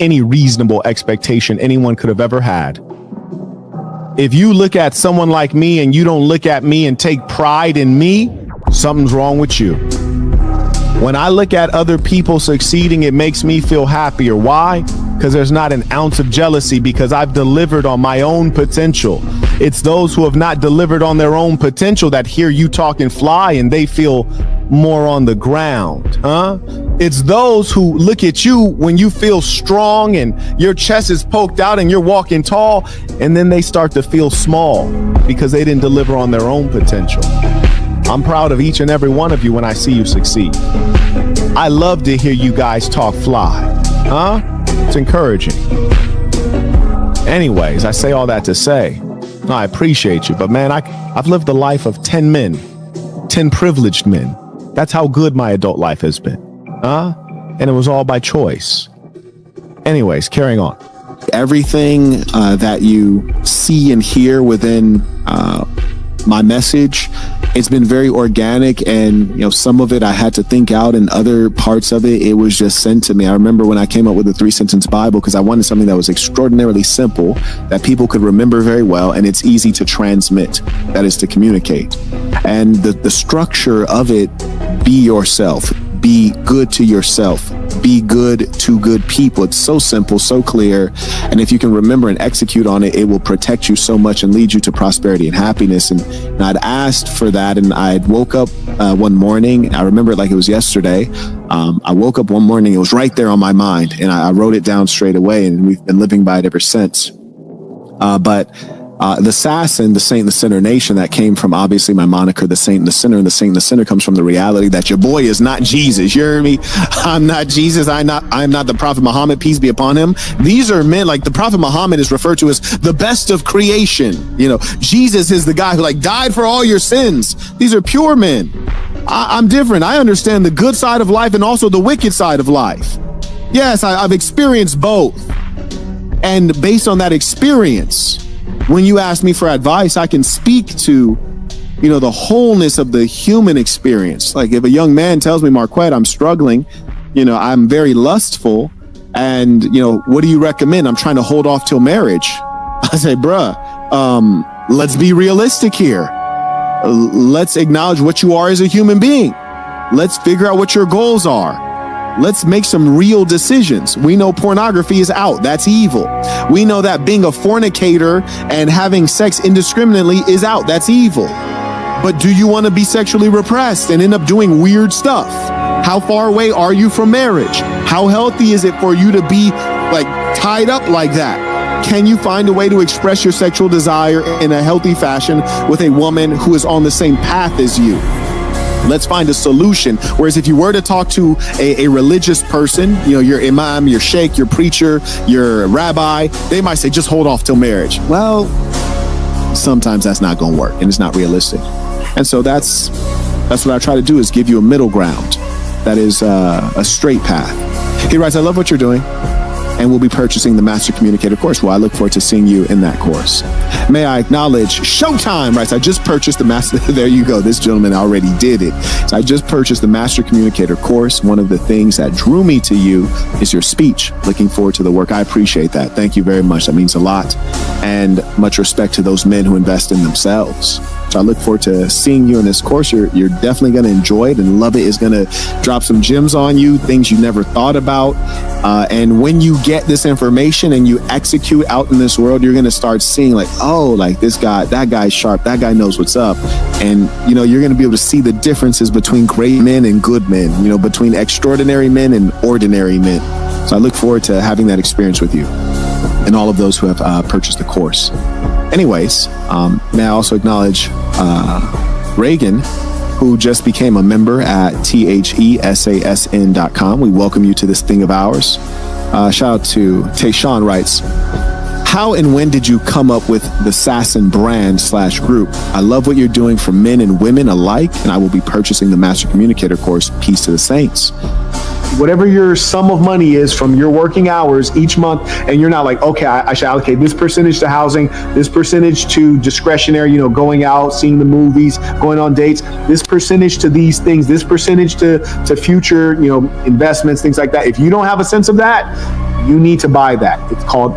S1: any reasonable expectation anyone could have ever had. If you look at someone like me and you don't look at me and take pride in me, something's wrong with you. When I look at other people succeeding, it makes me feel happier. Why? Because there's not an ounce of jealousy, because I've delivered on my own potential. It's those who have not delivered on their own potential that hear you talk and fly and they feel more on the ground, huh? It's those who look at you when you feel strong and your chest is poked out and you're walking tall, and then they start to feel small because they didn't deliver on their own potential. I'm proud of each and every one of you when I see you succeed. I love to hear you guys talk fly, huh? It's encouraging. Anyways, I say all that to say, I appreciate you, but man, I've lived the life of 10 men, 10 privileged men. That's how good my adult life has been, huh? And it was all by choice. Anyways, carrying on.
S4: Everything that you see and hear within my message, it's been very organic, and some of it I had to think out, and other parts of it was just sent to me. I remember when I came up with the 3-sentence Bible, because I wanted something that was extraordinarily simple, that people could remember very well, and it's easy to transmit, that is to communicate. And the structure of it, be yourself, be good to yourself, be good to good people. It's so simple, so clear. And if you can remember and execute on it, it will protect you so much and lead you to prosperity and happiness. And I'd asked for that, and I woke up one morning. I remember it like it was yesterday. I woke up one morning, it was right there on my mind, and I wrote it down straight away, and we've been living by it ever since. But the SASN, the Saint and the Sinner Nation, that came from obviously my moniker, the Saint and the Sinner, and the Saint and the Sinner comes from the reality that your boy is not Jesus. You hear me? I'm not Jesus. I'm not the Prophet Muhammad, peace be upon him. These are men, like the Prophet Muhammad is referred to as the best of creation. Jesus is the guy who died for all your sins. These are pure men. I'm different. I understand the good side of life and also the wicked side of life. Yes, I've experienced both. And based on that experience, when you ask me for advice, I can speak to, the wholeness of the human experience. Like if a young man tells me, Marquette, I'm struggling, I'm very lustful, and, what do you recommend? I'm trying to hold off till marriage. I say, bruh, let's be realistic here. Let's acknowledge what you are as a human being. Let's figure out what your goals are. Let's make some real decisions. We know pornography is out. That's evil. We know that being a fornicator and having sex indiscriminately is out. That's evil. But do you want to be sexually repressed and end up doing weird stuff? How far away are you from marriage? How healthy is it for you to be tied up like that? Can you find a way to express your sexual desire in a healthy fashion with a woman who is on the same path as you? Let's find a solution. Whereas if you were to talk to a religious person, your imam, your sheikh, your preacher, your rabbi, they might say, just hold off till marriage. Well, sometimes that's not going to work, and it's not realistic. And so that's what I try to do, is give you a middle ground. That is a straight path. He writes, I love what you're doing, and we'll be purchasing the Master Communicator course. Well, I look forward to seeing you in that course. May I acknowledge Showtime, right? So I just purchased the Master. There you go. This gentleman already did it. So I just purchased the Master Communicator course. One of the things that drew me to you is your speech. Looking forward to the work. I appreciate that. Thank you very much. That means a lot. And much respect to those men who invest in themselves. So I look forward to seeing you in this course. You're definitely going to enjoy it, and love it. Is going to drop some gems on you, things you never thought about. And when you get this information and you execute out in this world, you're going to start seeing this guy, that guy's sharp, that guy knows what's up. And, you're going to be able to see the differences between great men and good men, between extraordinary men and ordinary men. So I look forward to having that experience with you and all of those who have purchased the course. Anyways, may I also acknowledge Reagan, who just became a member at thesasn.com. We welcome you to this thing of ours. Shout out to Tayshawn writes,
S1: How and when did you come up with the SASN brand / group? I love what you're doing for men and women alike, and I will be purchasing the Master Communicator course. Peace to the saints.
S2: Whatever your sum of money is from your working hours each month, and you're not like, okay, I should allocate this percentage to housing, this percentage to discretionary, going out, seeing the movies, going on dates, this percentage to these things, this percentage to future, investments, things like that. If you don't have a sense of that, you need to buy that.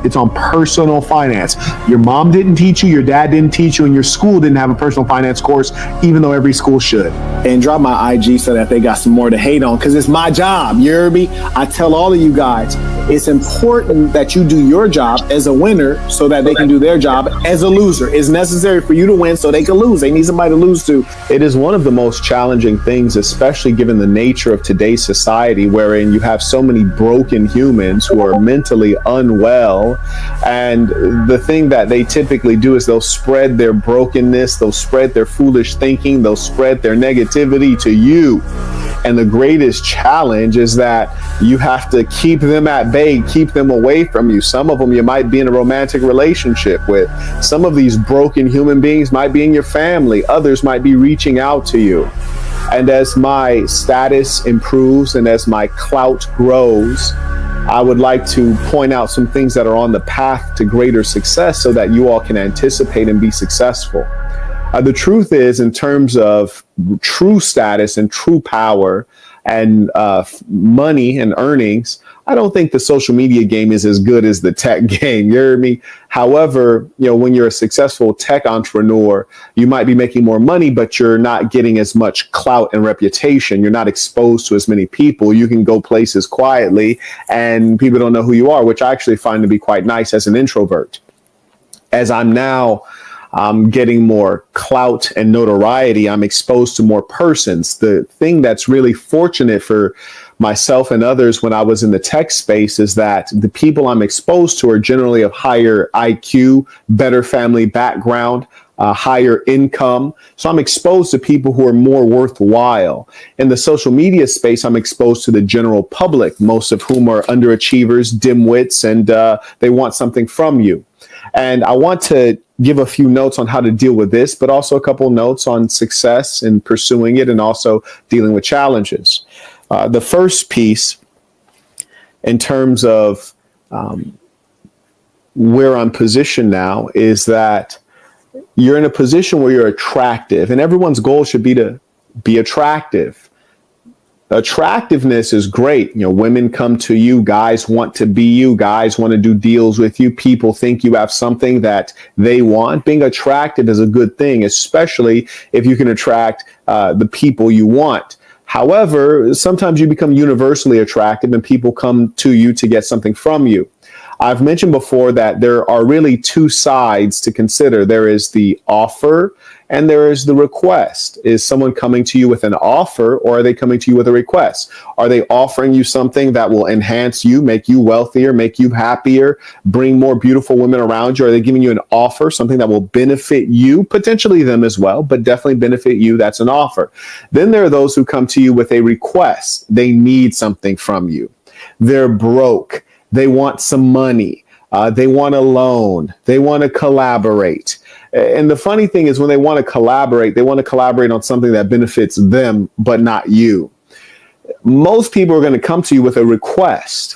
S2: It's on personal finance. Your mom didn't teach you, your dad didn't teach you, and your school didn't have a personal finance course, even though every school should.
S1: And drop my IG so that they got some more to hate on, because it's my job. You hear me? I tell all of you guys, it's important that you do your job as a winner so that they can do their job as a loser. It's necessary for you to win so they can lose. They need somebody to lose to.
S5: It is one of the most challenging things, especially given the nature of today's society, wherein you have so many broken humans who are mentally unwell. And the thing that they typically do is they'll spread their brokenness, they'll spread their foolish thinking, they'll spread their negativity to you. And the greatest challenge is that you have to keep them at bay, keep them away from you. Some of them you might be in a romantic relationship with. Some of these broken human beings might be in your family. Others might be reaching out to you. And as my status improves and as my clout grows, I would like to point out some things that are on the path to greater success so that you all can anticipate and be successful. The truth is, in terms of true status and true power and money and earnings, I don't think the social media game is as good as the tech game. You hear me? However, when you're a successful tech entrepreneur, you might be making more money, but you're not getting as much clout and reputation. You're not exposed to as many people. You can go places quietly and people don't know who you are, which I actually find to be quite nice as an introvert. As I'm now getting more clout and notoriety, I'm exposed to more persons. The thing that's really fortunate for myself and others when I was in the tech space is that the people I'm exposed to are generally of higher IQ, better family background, higher income. So I'm exposed to people who are more worthwhile. In the social media space, I'm exposed to the general public, most of whom are underachievers, dimwits, and they want something from you. And I want to give a few notes on how to deal with this, but also a couple notes on success in pursuing it and also dealing with challenges. The first piece, in terms of where I'm positioned now, is that you're in a position where you're attractive, and everyone's goal should be to be attractive. Attractiveness is great. Women come to you, guys want to be you, guys want to do deals with you. People think you have something that they want. Being attractive is a good thing, especially if you can attract the people you want. However, sometimes you become universally attractive and people come to you to get something from you. I've mentioned before that there are really two sides to consider. There is the offer and there is the request. Is someone coming to you with an offer, or are they coming to you with a request? Are they offering you something that will enhance you, make you wealthier, make you happier, bring more beautiful women around you? Are they giving you an offer, something that will benefit you, potentially them as well, but definitely benefit you? That's an offer. Then there are those who come to you with a request. They need something from you. They're broke. They want some money. They want a loan. They want to collaborate. And the funny thing is, when they want to collaborate on something that benefits them, but not you. Most people are going to come to you with a request.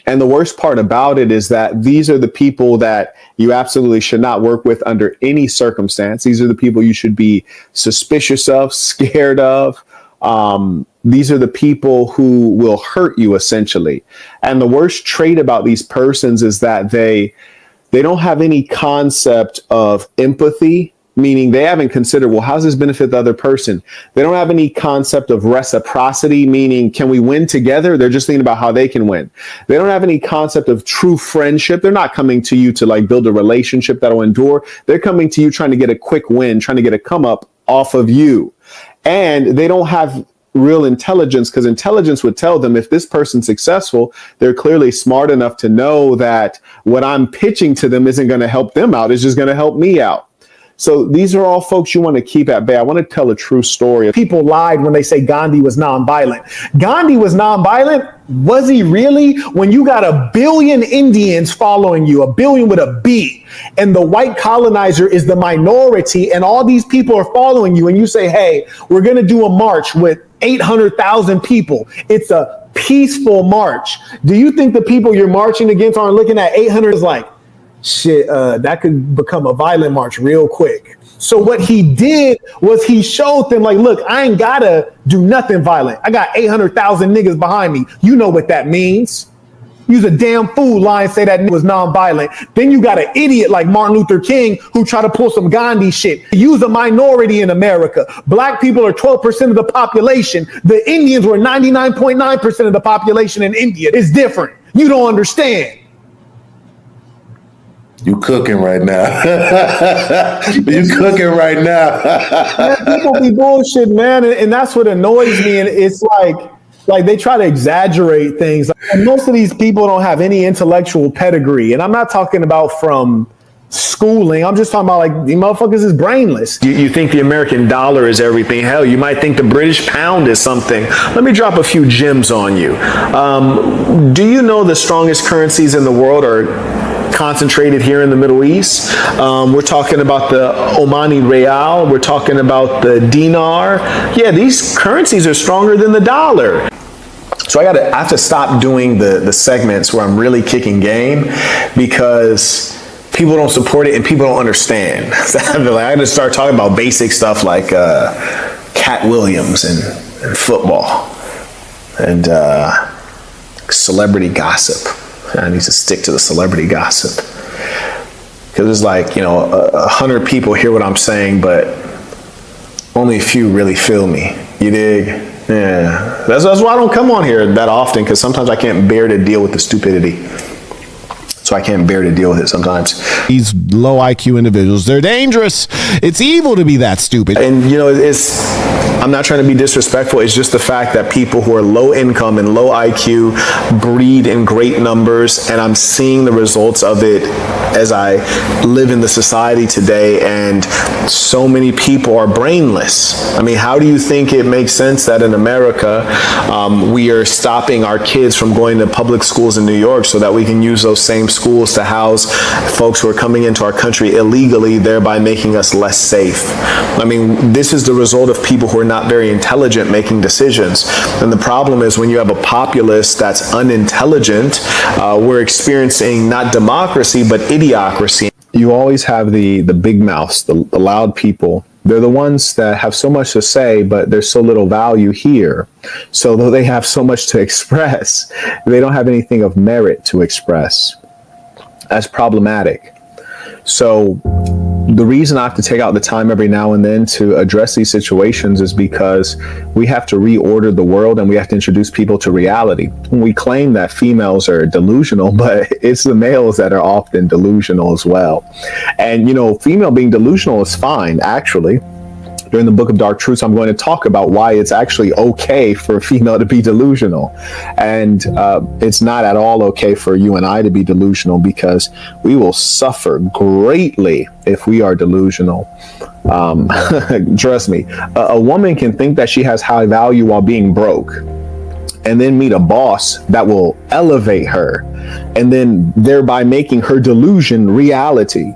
S5: And the worst part about it is that these are the people that you absolutely should not work with under any circumstance. These are the people you should be suspicious of, scared of. These are the people who will hurt you, essentially. And the worst trait about these persons is that they don't have any concept of empathy, meaning they haven't considered, well, how does this benefit the other person? They don't have any concept of reciprocity, meaning, can we win together? They're just thinking about how they can win. They don't have any concept of true friendship. They're not coming to you to build a relationship that'll endure. They're coming to you trying to get a quick win, trying to get a come up off of you. And they don't have real intelligence, because intelligence would tell them if this person's successful, they're clearly smart enough to know that what I'm pitching to them isn't going to help them out. It's just going to help me out.
S2: So these are all folks you want to keep at bay. I want to tell a true story. People lied when they say Gandhi was nonviolent. Gandhi was nonviolent. Was he really? When you got 1 billion Indians following you, 1 billion with a B, and the white colonizer is the minority, and all these people are following you, and you say, hey, we're going to do a march with 800,000 people. It's a peaceful march. Do you think the people you're marching against aren't looking at 800 as like, shit, that could become a violent march real quick? So what he did was he showed them like, look, I ain't gotta do nothing violent. I got 800,000 niggas behind me. You know what that means. You's a damn fool lying, say that nigga was nonviolent. Then you got an idiot like Martin Luther King who try to pull some Gandhi shit. You's a minority in America. Black people are 12% of the population. The Indians were 99.9% of the population in India. It's different. You don't understand.
S10: You cooking right now. You cooking right now.
S2: Man, people be bullshit, man, and that's what annoys me. And it's like they try to exaggerate things. And most of these people don't have any intellectual pedigree, and I'm not talking about from schooling. I'm just talking about like the motherfuckers is brainless.
S11: You think the American dollar is everything. Hell, you might think the British pound is something. Let me drop a few gems on you. Do you know the strongest currencies in the world are concentrated here in the Middle East? We're talking about the Omani Real. We're talking about the dinar. Yeah, these currencies are stronger than the dollar. So I have to stop doing the segments where I'm really kicking game because people don't support it and people don't understand. I got to start talking about basic stuff like Cat Williams and football and celebrity gossip. I need to stick to the celebrity gossip because it's like, 100 people hear what I'm saying, but only a few really feel me. You dig? Yeah. That's why I don't come on here that often, because sometimes I can't bear to deal with the stupidity. So I can't bear to deal with it sometimes.
S4: These low IQ individuals, they're dangerous. It's evil to be that stupid.
S11: And, I'm not trying to be disrespectful. It's just the fact that people who are low income and low IQ breed in great numbers. And I'm seeing the results of it as I live in the society today. And so many people are brainless. I mean, how do you think it makes sense that in America, we are stopping our kids from going to public schools in New York so that we can use those same schools to house folks who are coming into our country illegally, thereby making us less safe? I mean, this is the result of people who are not very intelligent making decisions. And the problem is when you have a populace that's unintelligent, we're experiencing not democracy, but idiocracy.
S2: You always have the big mouths, the loud people. They're the ones that have so much to say, but there's so little value here. So though they have so much to express, they don't have anything of merit to express. That's problematic. So the reason I have to take out the time every now and then to address these situations is because we have to reorder the world and we have to introduce people to reality. We claim that females are delusional, but it's the males that are often delusional as well. And, female being delusional is fine, actually. During the Book of Dark Truths, I'm going to talk about why it's actually okay for a female to be delusional. And it's not at all okay for you and I to be delusional, because we will suffer greatly if we are delusional. Trust me, a woman can think that she has high value while being broke, and then meet a boss that will elevate her, and then thereby making her delusion reality.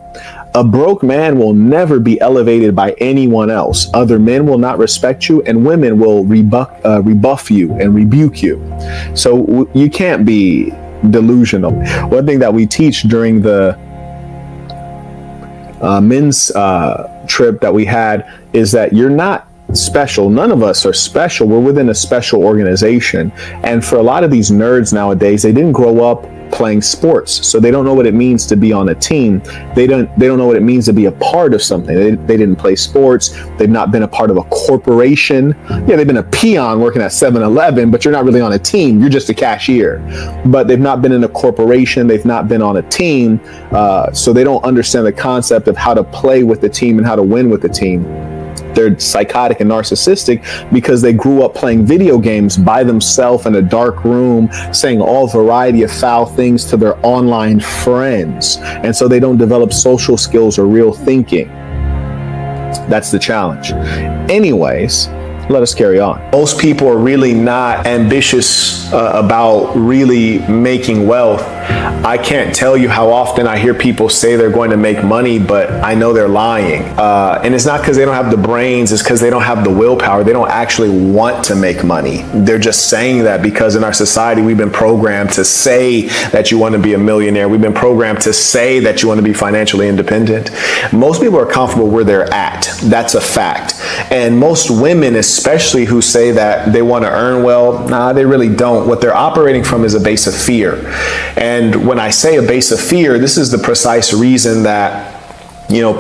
S2: A broke man will never be elevated by anyone else. Other men will not respect you, and women will rebuff you and rebuke you. So you can't be delusional. One thing that we teach during the men's trip that we had is that you're not special. None of us are special. We're within a special organization. And for a lot of these nerds nowadays, they didn't grow up playing sports, so they don't know what it means to be on a team. They don't know what it means to be a part of something. They didn't play sports. They've not been a part of a corporation. Yeah, they've been a peon working at 7-Eleven, but you're not really on a team. You're just a cashier. But they've not been in a corporation. They've not been on a team. So they don't understand the concept of how to play with the team and how to win with the team. They're psychotic and narcissistic because they grew up playing video games by themselves in a dark room, saying all variety of foul things to their online friends. And so they don't develop social skills or real thinking.
S11: That's the challenge. Anyways, let us carry on. Most people are really not ambitious about really making wealth. I can't tell you how often I hear people say they're going to make money, but I know they're lying. And it's not because they don't have the brains, it's because they don't have the willpower. They don't actually want to make money. They're just saying that because in our society, we've been programmed to say that you want to be a millionaire. We've been programmed to say that you want to be financially independent. Most people are comfortable where they're at. That's a fact. And most women, especially who say that they want to earn well, they really don't. What they're operating from is a base of fear. And when I say a base of fear, this is the precise reason that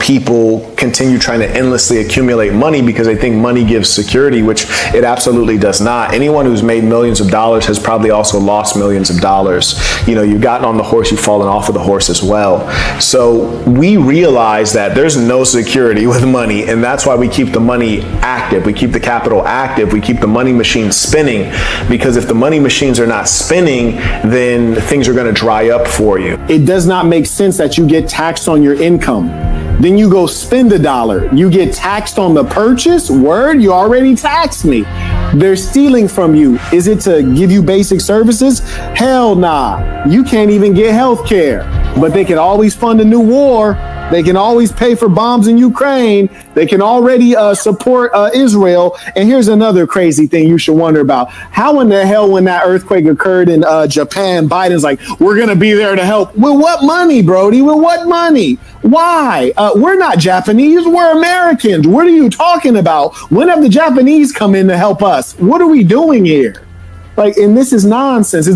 S11: people continue trying to endlessly accumulate money because they think money gives security, which it absolutely does not. Anyone who's made millions of dollars has probably also lost millions of dollars. You've gotten on the horse, you've fallen off of the horse as well. So we realize that there's no security with money, and that's why we keep the money active. We keep the capital active. We keep the money machine spinning, because if the money machines are not spinning, then things are going to dry up for you.
S2: It does not make sense that you get taxed on your income. Then you go spend $1. You get taxed on the purchase? Word, you already taxed me. They're stealing from you. Is it to give you basic services? Hell nah. You can't even get health care. But they can always fund a new war. They can always pay for bombs in Ukraine. They can already support Israel. And here's another crazy thing you should wonder about. How in the hell, when that earthquake occurred in Japan, Biden's like, we're going to be there to help. With what money, Brody? With what money? Why? We're not Japanese. We're Americans. What are you talking about? When have the Japanese come in to help us? What are we doing here? And this is nonsense.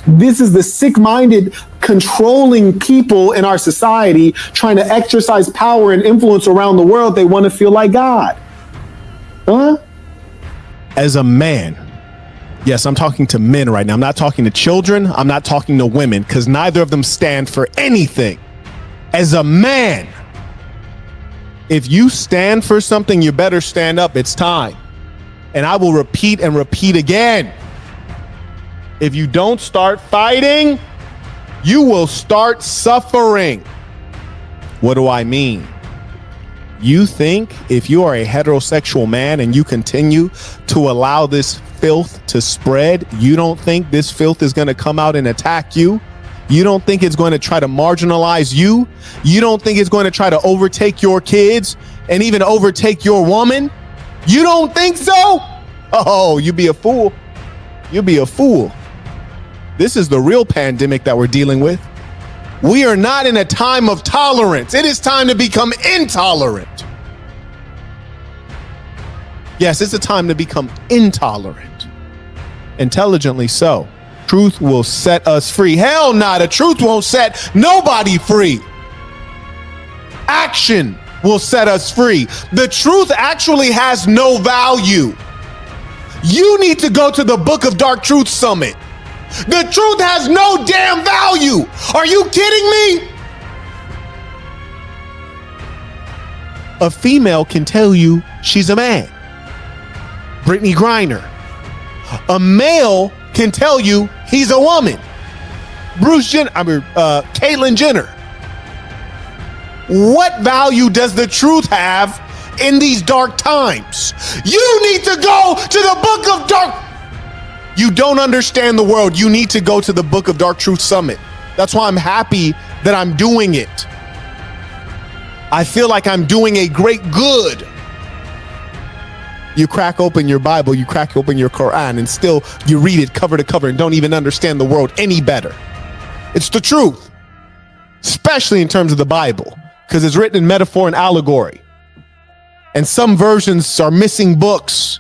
S2: This is the sick-minded, controlling people in our society trying to exercise power and influence around the world. They want to feel like God. Huh?
S9: As a man, yes, I'm talking to men right now. I'm not talking to children. I'm not talking to women, because neither of them stand for anything. As a man, if you stand for something, you better stand up. It's time. And I will repeat and repeat again. If you don't start fighting, you will start suffering. What do I mean? You think if you are a heterosexual man and you continue to allow this filth to spread, you don't think this filth is going to come out and attack you? You don't think it's going to try to marginalize you? You don't think it's going to try to overtake your kids and even overtake your woman? You don't think so? Oh, you be a fool. You'll be a fool. This is the real pandemic that we're dealing with. We are not in a time of tolerance. It is time to become intolerant. Yes, it's a time to become intolerant. Intelligently so. Truth will set us free. Hell no, the truth won't set nobody free. Action will set us free. The truth actually has no value. You need to go to the Book of Dark Truth Summit. The truth has no damn value. Are you kidding me? A female can tell you she's a man. Brittany Griner. A male can tell you he's a woman. Caitlyn Jenner. What value does the truth have in these dark times? You need to go to the Book of Dark. You don't understand the world. You need to go to the Book of Dark Truth Summit. That's why I'm happy that I'm doing it. I feel like I'm doing a great good. You crack open your Bible, you crack open your Quran, and still you read it cover to cover and don't even understand the world any better. It's the truth, especially in terms of the Bible, because it's written in metaphor and allegory. And some versions are missing books.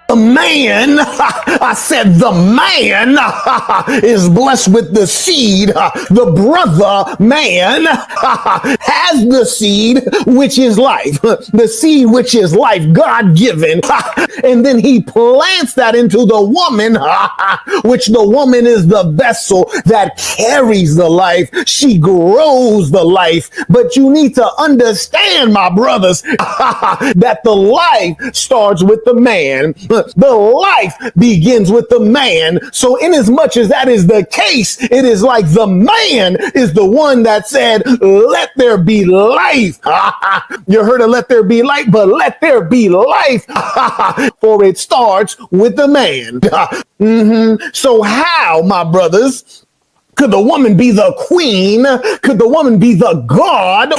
S2: The man, I said the man is blessed with the seed. The brother man has the seed, which is life. The seed, which is life, God-given. And then he plants that into the woman, which the woman is the vessel that carries the life. She grows the life. But you need to understand, my brothers, that the life starts with the man. The life begins with the man. So inasmuch as that is the case, it is like the man is the one that said, let there be life. You heard of let there be light, but let there be life. For it starts with the man. So how, my brothers, could the woman be the queen? Could the woman be the god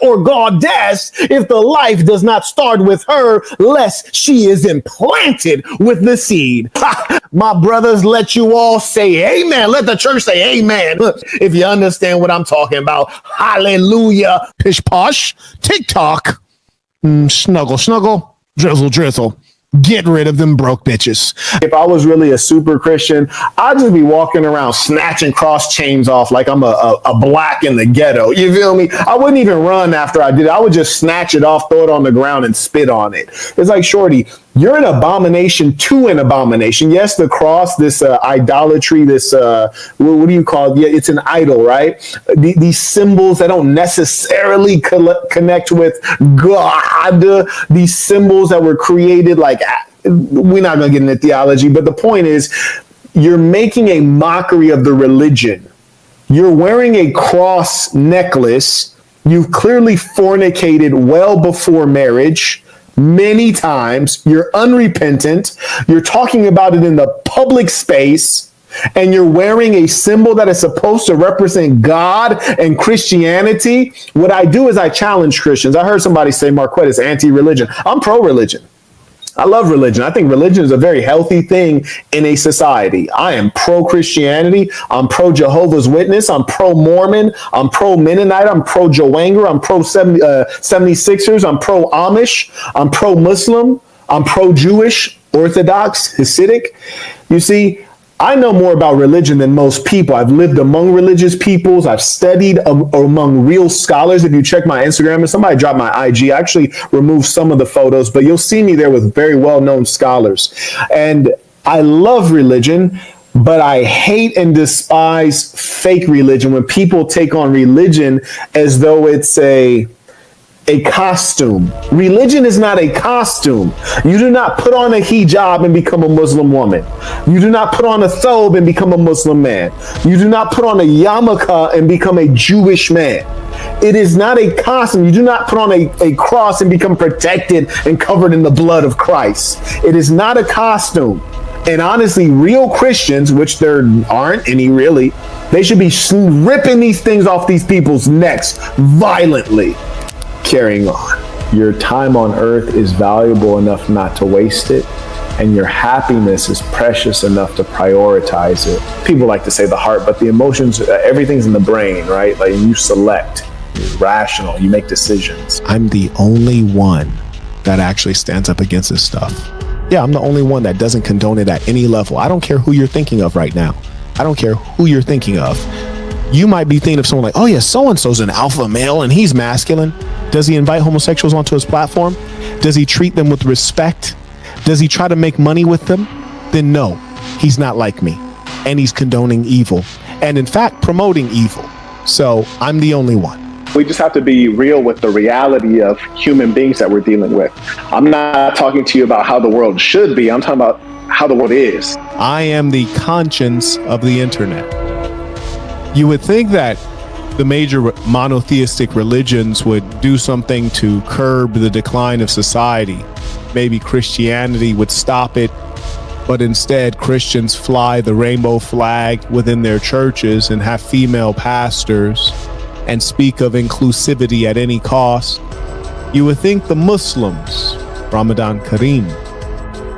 S2: or goddess if the life does not start with her, lest she is implanted with the seed? My brothers, let you all say amen. Let the church say amen if you understand what I'm talking about. Hallelujah.
S4: Pish posh, TikTok, snuggle, snuggle, drizzle, drizzle. Get rid of them broke bitches.
S2: If I was really a super Christian, I'd just be walking around snatching cross chains off like I'm a black in the ghetto. You feel me? I wouldn't even run after I did it. I would just snatch it off, throw it on the ground, and spit on it. It's like, shorty, you're an abomination to an abomination. Yes, the cross, this idolatry, this, what do you call it? Yeah, it's an idol, right? These symbols that don't necessarily connect with God. These symbols that were created, like, we're not going to get into theology, but the point is, you're making a mockery of the religion. You're wearing a cross necklace. You've clearly fornicated well before marriage. Many times. You're unrepentant. You're talking about it in the public space, and you're wearing a symbol that is supposed to represent God and Christianity. What I do is I challenge Christians. I heard somebody say Marquette is anti-religion. I'm pro-religion. I love religion. I think religion is a very healthy thing in a society. I am pro-Christianity. I'm pro-Jehovah's Witness. I'm pro-Mormon. I'm pro-Mennonite. I'm pro-Joanger. I'm pro-76ers. I'm pro-Amish. I'm pro-Muslim. I'm pro-Jewish, Orthodox, Hasidic. You see, I know more about religion than most people. I've lived among religious peoples. I've studied among real scholars. If you check my Instagram, and somebody dropped my IG, I actually removed some of the photos, but you'll see me there with very well-known scholars. And I love religion, but I hate and despise fake religion when people take on religion as though it's a costume. Religion is not a costume. You do not put on a hijab and become a Muslim woman. You do not put on a thobe and become a Muslim man. You do not put on a yarmulke and become a Jewish man. It is not a costume. You do not put on a cross and become protected and covered in the blood of Christ. It is not a costume. And honestly, real Christians, which there aren't any really, they should be ripping these things off these people's necks violently. Carrying on. Your time on earth is valuable enough not to waste it, and your happiness is precious enough to prioritize it. People like to say the heart, but the emotions, everything's in the brain, right? Like, you select, you're rational, you make decisions.
S9: I'm the only one that actually stands up against this stuff. Yeah, I'm the only one that doesn't condone it at any level. I don't care who you're thinking of right now. I don't care who you're thinking of. You might be thinking of someone like, oh yeah, so-and-so's an alpha male and he's masculine. Does he invite homosexuals onto his platform? Does he treat them with respect? Does he try to make money with them? Then no, he's not like me. And he's condoning evil. And in fact, promoting evil. So I'm the only one.
S7: We just have to be real with the reality of human beings that we're dealing with. I'm not talking to you about how the world should be. I'm talking about how the world is.
S9: I am the conscience of the internet. You would think that the major monotheistic religions would do something to curb the decline of society. Maybe Christianity would stop it, but instead Christians fly the rainbow flag within their churches and have female pastors and speak of inclusivity at any cost. You would think the Muslims, Ramadan Kareem,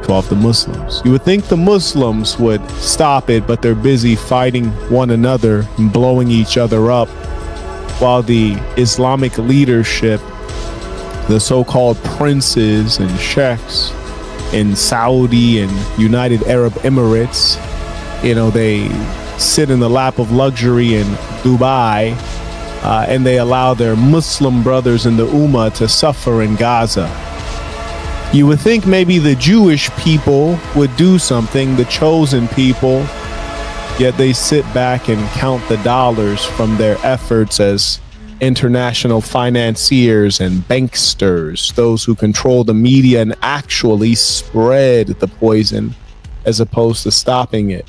S9: to all the Muslims. You would think the Muslims would stop it, but they're busy fighting one another and blowing each other up, while the Islamic leadership, the so-called princes and sheikhs in Saudi and United Arab Emirates, they sit in the lap of luxury in Dubai, and they allow their Muslim brothers in the Ummah to suffer in Gaza. You would think maybe the Jewish people would do something, the chosen people, yet they sit back and count the dollars from their efforts as international financiers and banksters, those who control the media and actually spread the poison as opposed to stopping it.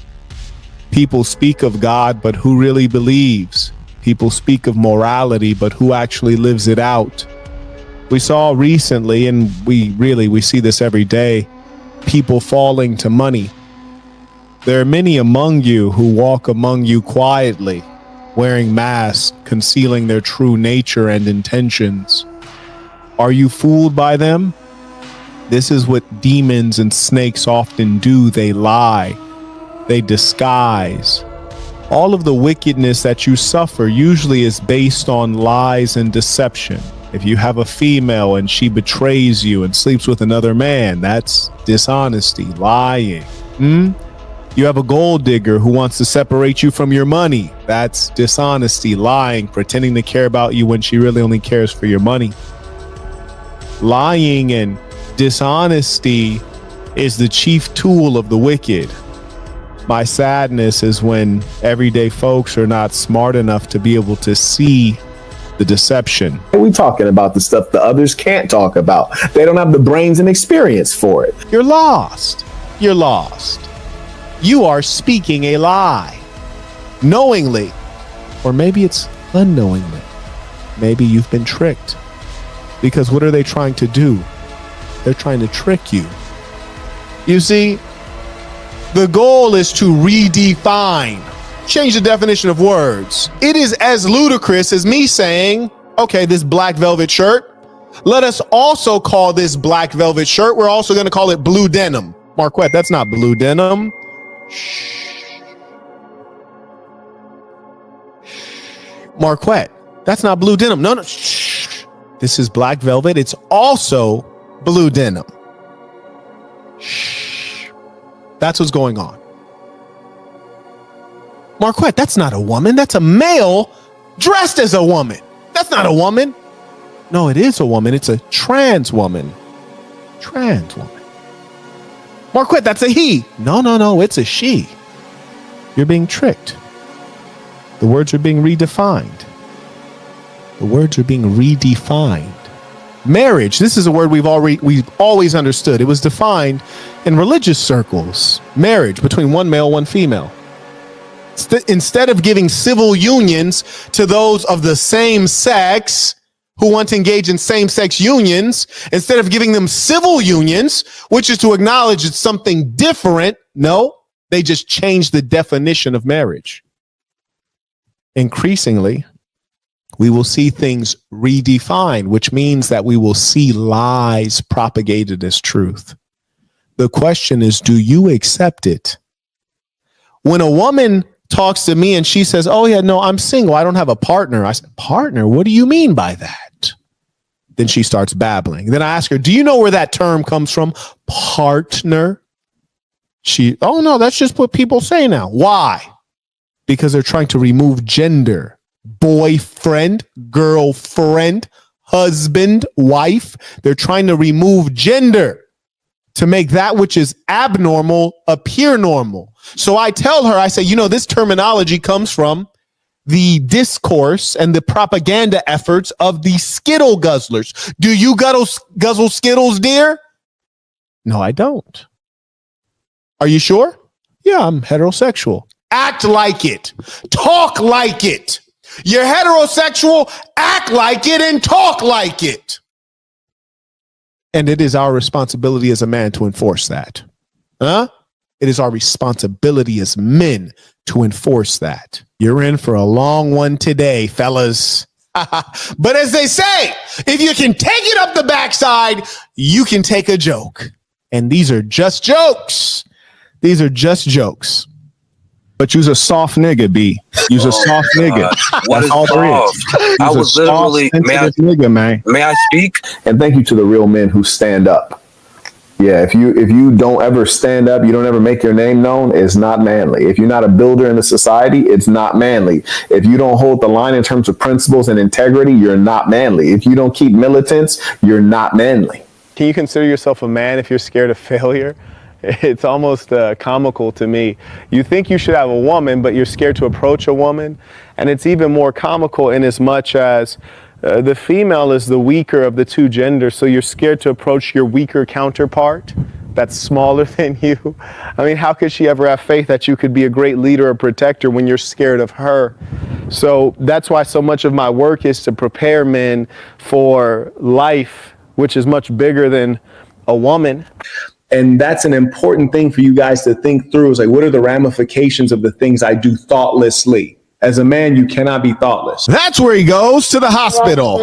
S9: People speak of God, but who really believes? People speak of morality, but who actually lives it out? We saw recently, and we see this every day, people falling to money. There are many among you who walk among you quietly, wearing masks, concealing their true nature and intentions. Are you fooled by them? This is what demons and snakes often do. They lie. They disguise. All of the wickedness that you suffer usually is based on lies and deception. If you have a female and she betrays you and sleeps with another man, that's dishonesty, lying. You have a gold digger who wants to separate you from your money. That's dishonesty, lying, pretending to care about you when she really only cares for your money. Lying and dishonesty is the chief tool of the wicked. My sadness is when everyday folks are not smart enough to be able to see the deception.
S11: We talking about the stuff the others can't talk about. They don't have the brains and experience for it.
S9: You're lost. You're lost. You are speaking a lie. Knowingly. Or maybe it's unknowingly. Maybe you've been tricked. Because what are they trying to do? They're trying to trick you. You see, the goal is to redefine. Change the definition of words. It is as ludicrous as me saying, okay, this black velvet shirt, let us also call this black velvet shirt, we're also going to call it blue denim. Marquette, that's not blue denim. Marquette, that's not blue denim. No. Shh. This is black velvet. It's also blue denim. Shh. That's what's going on. Marquette, that's not a woman. That's a male dressed as a woman. That's not a woman. No, it is a woman. It's a trans woman. Trans woman. Marquette, that's a he. No, it's a she. You're being tricked. The words are being redefined. The words are being redefined. Marriage, this is a word we've always understood. It was defined in religious circles. Marriage between one male, one female. Instead of giving civil unions to those of the same sex who want to engage in same-sex unions, instead of giving them civil unions, which is to acknowledge it's something different, no, they just changed the definition of marriage. Increasingly, we will see things redefined, which means that we will see lies propagated as truth. The question is, do you accept it? When a woman talks to me and she says, oh yeah, no, I'm single, I don't have a partner. I said, partner? What do you mean by that? Then she starts babbling. Then I ask her, do you know where that term comes from? Partner? Oh no, that's just what people say now. Why? Because they're trying to remove gender. Boyfriend, girlfriend, husband, wife. They're trying to remove gender to make that which is abnormal appear normal. So I tell her, I say, this terminology comes from the discourse and the propaganda efforts of the Skittle guzzlers. Do you guzzle Skittles, dear? No, I don't. Are you sure? Yeah, I'm heterosexual. Act like it. Talk like it. You're heterosexual, act like it and talk like it. And it is our responsibility as a man to enforce that. It is our responsibility as men to enforce that. You're in for a long one today, fellas. But as they say, if you can take it up the backside, you can take a joke. And these are just jokes. These are just jokes.
S3: But you's a soft nigga, B. You's a soft nigga.
S8: What is soft? I was literally,
S3: nigga, man.
S8: May I speak?
S11: And thank you to the real men who stand up. Yeah, if you don't ever stand up, you don't ever make your name known, it's not manly. If you're not a builder in the society, it's not manly. If you don't hold the line in terms of principles and integrity, you're not manly. If you don't keep militants, you're not manly.
S2: Can you consider yourself a man if you're scared of failure?
S12: It's almost comical to me. You think you should have a woman, but you're scared to approach a woman. And it's even more comical in as much as the female is the weaker of the two genders, so you're scared to approach your weaker counterpart that's smaller than you. I mean, how could she ever have faith that you could be a great leader or protector when you're scared of her? So that's why so much of my work is to prepare men for life, which is much bigger than a woman.
S2: And that's an important thing for you guys to think through, is like, what are the ramifications of the things I do thoughtlessly? As a man, you cannot be thoughtless.
S4: That's where he goes, to the hospital.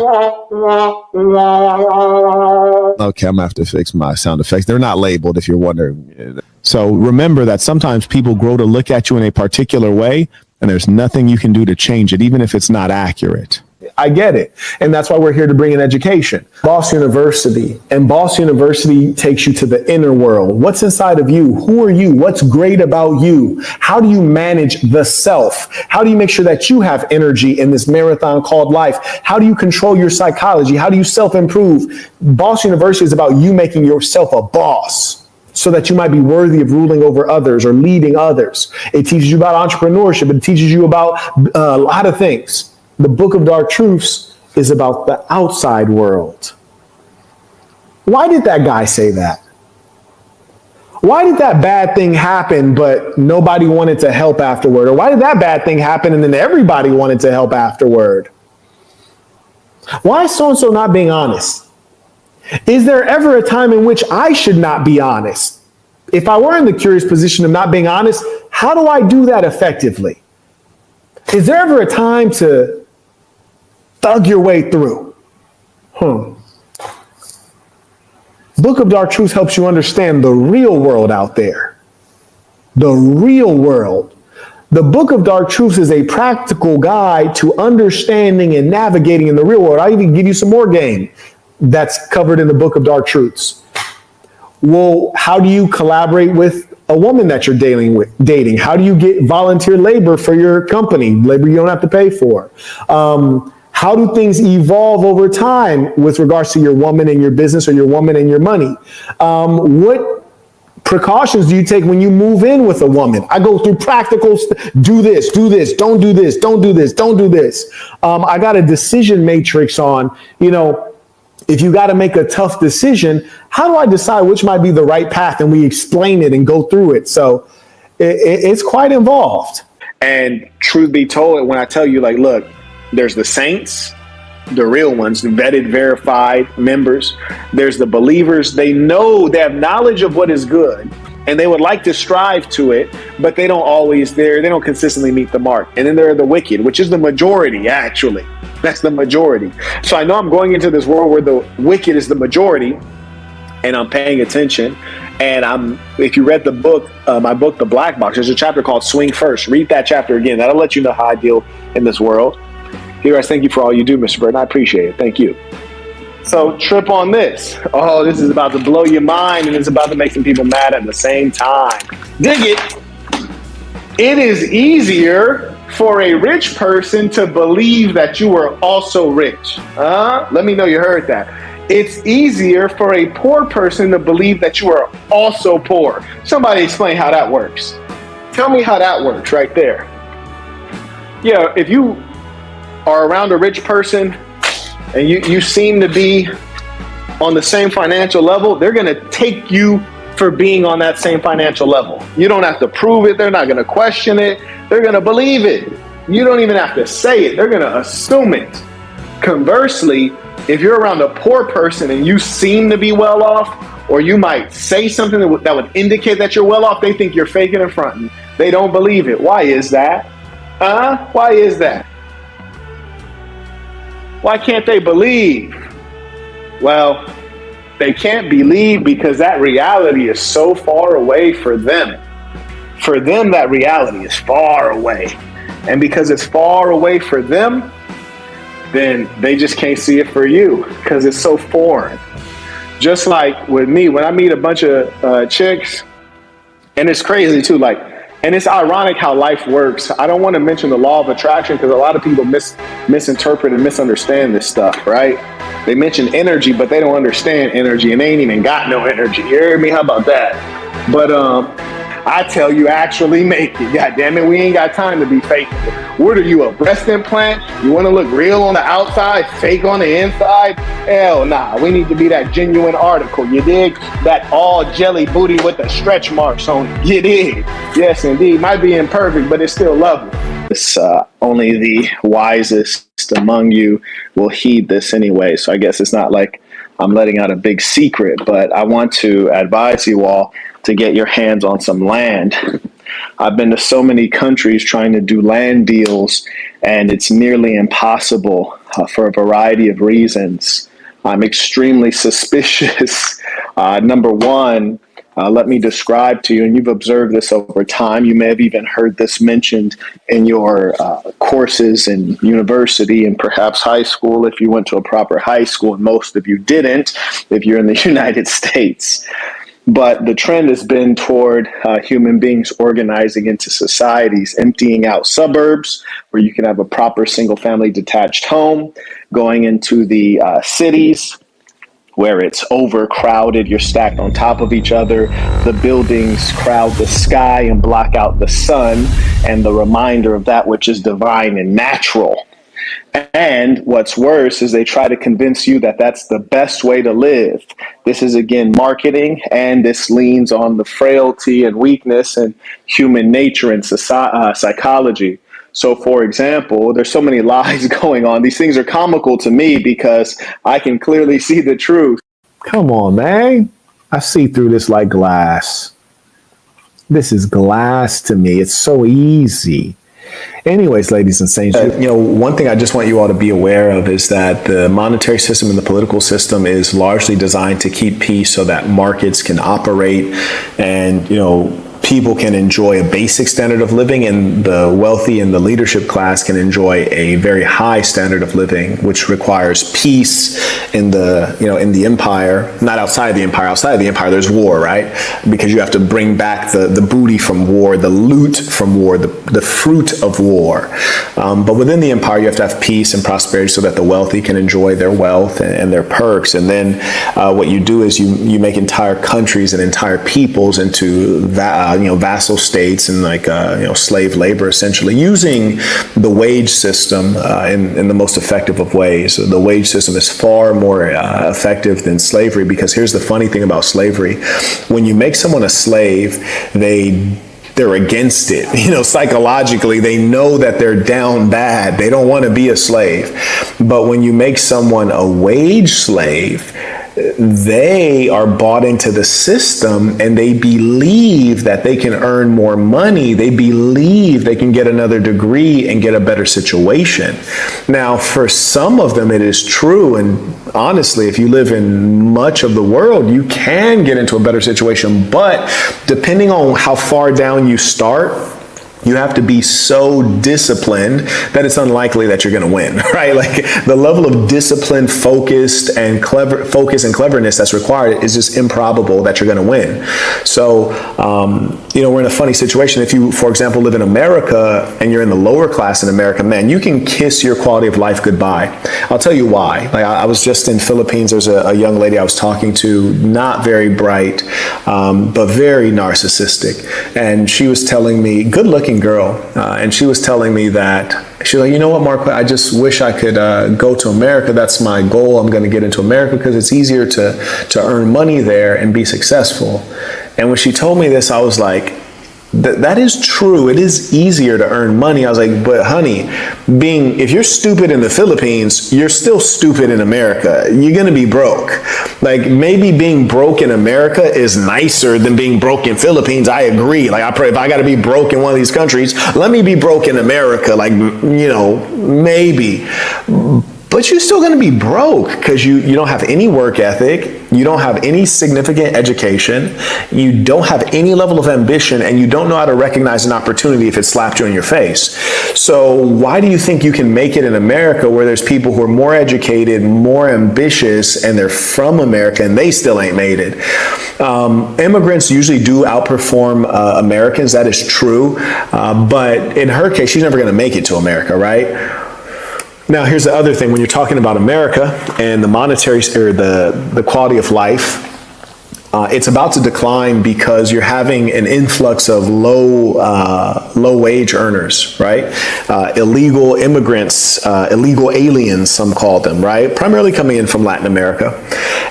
S4: Okay, I'm gonna have to fix my sound effects. They're not labeled, if you're wondering. So remember that sometimes people grow to look at you in a particular way, and there's nothing you can do to change it, even if it's not accurate.
S2: I get it. And that's why we're here to bring in education. Boss University. And Boss University takes you to the inner world. What's inside of you? Who are you? What's great about you? How do you manage the self? How do you make sure that you have energy in this marathon called life? How do you control your psychology? How do you self-improve? Boss University is about you making yourself a boss, so that you might be worthy of ruling over others or leading others. It teaches you about entrepreneurship. It teaches you about a lot of things. The Book of Dark Truths is about the outside world. Why did that guy say that? Why did that bad thing happen, but nobody wanted to help afterward? Or why did that bad thing happen and then everybody wanted to help afterward? Why is so-and-so not being honest? Is there ever a time in which I should not be honest? If I were in the curious position of not being honest, how do I do that effectively? Is there ever a time to thug your way through? Book of Dark Truths helps you understand the real world out there. The real world. The Book of Dark Truths is a practical guide to understanding and navigating in the real world. I'll even give you some more game that's covered in the Book of Dark Truths. Well, how do you collaborate with a woman that you're dating? How do you get volunteer labor for your company? Labor you don't have to pay for. How do things evolve over time with regards to your woman and your business, or your woman and your money? What precautions do you take when you move in with a woman? I go through practical, do this, don't do this, don't do this, don't do this. I got a decision matrix on, if you got to make a tough decision, how do I decide which might be the right path? And we explain it and go through it. So it's quite involved.
S7: And truth be told, when I tell you, like, look, there's the saints, the real ones, the vetted, verified members. There's the believers. They know, they have knowledge of what is good, and they would like to strive to it, but they don't consistently meet the mark. And then there are the wicked, which is the majority, actually. That's the majority. So I know I'm going into this world where the wicked is the majority, and I'm paying attention. And if you read the book, my book, The Black Box, there's a chapter called Swing First. Read that chapter again. That'll let you know how I deal in this world. Here, guys, thank you for all you do, Mr. Burton. I appreciate it. Thank you. So trip on this. Oh, this is about to blow your mind, and it's about to make some people mad at the same time. Dig it. It is easier for a rich person to believe that you are also rich. Let me know you heard that. It's easier for a poor person to believe that you are also poor. Somebody explain how that works. Tell me how that works right there. Yeah, if you are around a rich person and you seem to be on the same financial level, they're going to take you for being on that same financial level. You don't have to prove it. They're not going to question it. They're going to believe it. You don't even have to say it. They're going to assume it. Conversely, if you're around a poor person and you seem to be well off, or you might say something that would indicate that you're well off, they think you're faking and fronting. They don't believe it. Why is that? Why is that? Why can't they believe? Well, they can't believe because that reality is so far away for them. For them, that reality is far away. And because it's far away for them, then they just can't see it for you because it's so foreign. Just like with me, when I meet a bunch of chicks, and it's crazy too, and it's ironic how life works. I don't want to mention the law of attraction because a lot of people misinterpret and misunderstand this stuff, right? They mention energy, but they don't understand energy, and they ain't even got no energy. You hear me? How about that? But I tell you, actually make it. God damn it, we ain't got time to be fake. What are you, a breast implant? You want to look real on the outside, fake on the inside? Hell nah, we need to be that genuine article, you dig? That all jelly booty with the stretch marks on it, you dig? Yes, indeed. Might be imperfect, but it's still lovely. It's only the wisest among you will heed this anyway. So I guess it's not like I'm letting out a big secret, but I want to advise you all to get your hands on some land. I've been to so many countries trying to do land deals, and it's nearly impossible for a variety of reasons. I'm extremely suspicious. Number one, let me describe to you, and you've observed this over time. You may have even heard this mentioned in your courses in university and perhaps high school if you went to a proper high school, and most of you didn't if you're in the United States. But the trend has been toward human beings organizing into societies, emptying out suburbs where you can have a proper single-family detached home, going into the cities where it's overcrowded, you're stacked on top of each other, the buildings crowd the sky and block out the sun and the reminder of that which is divine and natural. And what's worse is they try to convince you that that's the best way to live. This is, again, marketing, and this leans on the frailty and weakness and human nature and psychology. So, for example, there's so many lies going on. These things are comical to me because I can clearly see the truth.
S11: Come on, man. I see through this like glass. This is glass to me. It's so easy. Anyways, ladies and saints, one thing I just want you all to be aware of is that the monetary system and the political system is largely designed to keep peace so that markets can operate and, people can enjoy a basic standard of living, and the wealthy and the leadership class can enjoy a very high standard of living, which requires peace in the empire, not outside of the empire. Outside of the empire, there's war, right? Because you have to bring back the booty from war, the loot from war, the fruit of war. But within the empire, you have to have peace and prosperity so that the wealthy can enjoy their wealth and their perks. And then what you do is you make entire countries and entire peoples into vassal states and slave labor, essentially, using the wage system in the most effective of ways. The wage system is far more effective than slavery, because here's the funny thing about slavery. When you make someone a slave, they're against it. Psychologically, they know that they're down bad. They don't want to be a slave. But when you make someone a wage slave, they are bought into the system and they believe that they can earn more money. They believe they can get another degree and get a better situation. Now, for some of them, it is true. And honestly, if you live in much of the world, you can get into a better situation. But depending on how far down you start, you have to be so disciplined that it's unlikely that you're going to win, right? Like the level of discipline, focus and cleverness that's required is just improbable that you're going to win. So, we're in a funny situation. If you, for example, live in America and you're in the lower class in America, man, you can kiss your quality of life goodbye. I'll tell you why. Like I was just in Philippines. There's a young lady I was talking to, not very bright, but very narcissistic. And she was telling me, good looking girl, and she was telling me that she's like, you know what, Mark, I just wish I could go to America. That's my goal. I'm going to get into America because it's easier to earn money there and be successful. And when she told me this, I was like, that is true. It is easier to earn money. I was like, but honey, if you're stupid in the Philippines, you're still stupid in America. You're going to be broke. Like maybe being broke in America is nicer than being broke in Philippines. I agree. Like I pray if I got to be broke in one of these countries, let me be broke in America. Like, maybe. But you're still going to be broke because you don't have any work ethic. You don't have any significant education. You don't have any level of ambition, and you don't know how to recognize an opportunity if it slapped you in your face. So why do you think you can make it in America where there's people who are more educated, more ambitious, and they're from America and they still ain't made it? Immigrants usually do outperform Americans. That is true. But in her case, she's never going to make it to America, right? Now, here's the other thing. When you're talking about America and the monetary or the quality of life, It's about to decline because you're having an influx of low wage earners, right? Illegal immigrants, illegal aliens, some call them, right? Primarily coming in from Latin America.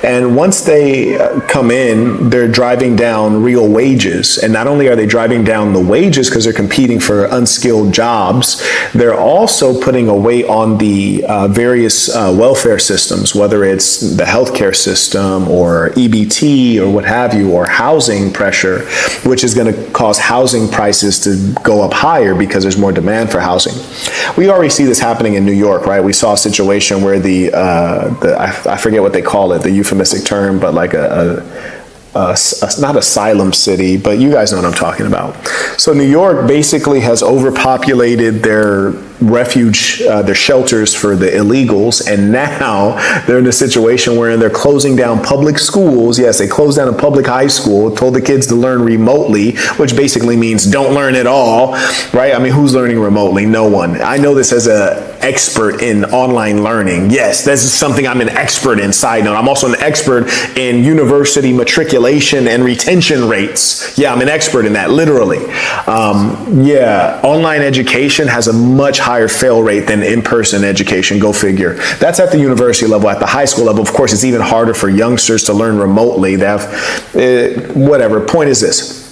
S11: And once they come in, they're driving down real wages. And not only are they driving down the wages because they're competing for unskilled jobs, they're also putting a weight on the various welfare systems, whether it's the healthcare system or EBT or what have you, or housing pressure, which is going to cause housing prices to go up higher because there's more demand for housing. We already see this happening in New York, right? We saw a situation where I forget what they call it, the euphemistic term, but like not asylum city, but you guys know what I'm talking about. So New York basically has overpopulated their refuge, their shelters for the illegals, and now they're in a situation where they're closing down public schools. Yes, they closed down a public high school, told the kids to learn remotely, which basically means don't learn at all, right? I mean, who's learning remotely? No one. I know this as an expert in online learning. Yes, this is something I'm an expert in. Side note, I'm also an expert in university matriculation and retention rates. Yeah, I'm an expert in that, literally. Yeah, online education has a much higher fail rate than in-person education. Go figure. That's at the university level. At the high school level, of course, it's even harder for youngsters to learn remotely. They have, whatever. Point is this.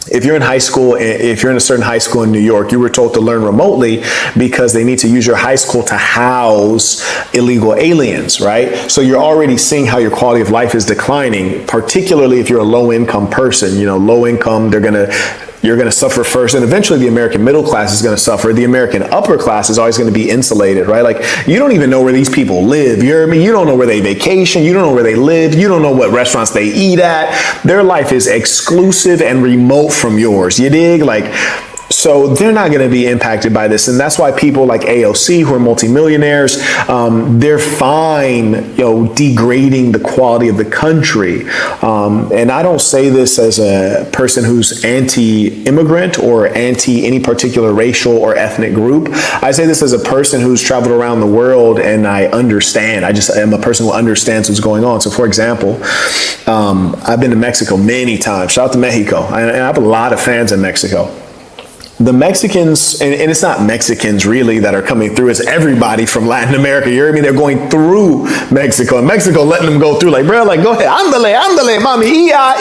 S11: If you're in high school, if you're in a certain high school in New York, you were told to learn remotely because they need to use your high school to house illegal aliens, right? So you're already seeing how your quality of life is declining, particularly if you're a low-income person. You know, low income, you're going to suffer first, and eventually the American middle class is going to suffer. The American upper class is always going to be insulated, right? Like, you don't even know where these people live. You hear me? You don't know where they vacation. You don't know where they live. You don't know what restaurants they eat at. Their life is exclusive and remote from yours. You dig? Like, so they're not going to be impacted by this. And that's why people like AOC, who are multimillionaires, they're fine, degrading the quality of the country. And I don't say this as a person who's anti-immigrant or anti any particular racial or ethnic group. I say this as a person who's traveled around the world and I understand. I just am a person who understands what's going on. So for example, I've been to Mexico many times. Shout out to Mexico. And I have a lot of fans in Mexico. The Mexicans, and it's not Mexicans really that are coming through, it's everybody from Latin America. You hear me? They're going through Mexico, and Mexico letting them go through. Like, bro, like, go ahead. Andale, mami,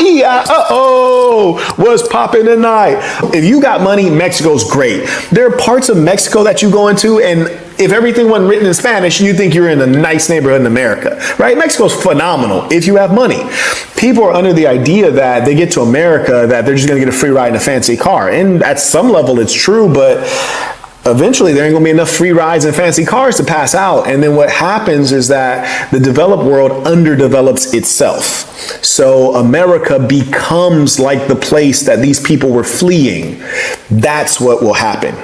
S11: ia, uh-oh. What's popping tonight? If you got money, Mexico's great. There are parts of Mexico that you go into, and if everything wasn't written in Spanish, you think you're in a nice neighborhood in America, right? Mexico's phenomenal if you have money. People are under the idea that they get to America, that they're just going to get a free ride in a fancy car. And at some level, it's true, but eventually there ain't going to be enough free rides and fancy cars to pass out. And then what happens is that the developed world underdevelops itself. So America becomes like the place that these people were fleeing. That's what will happen.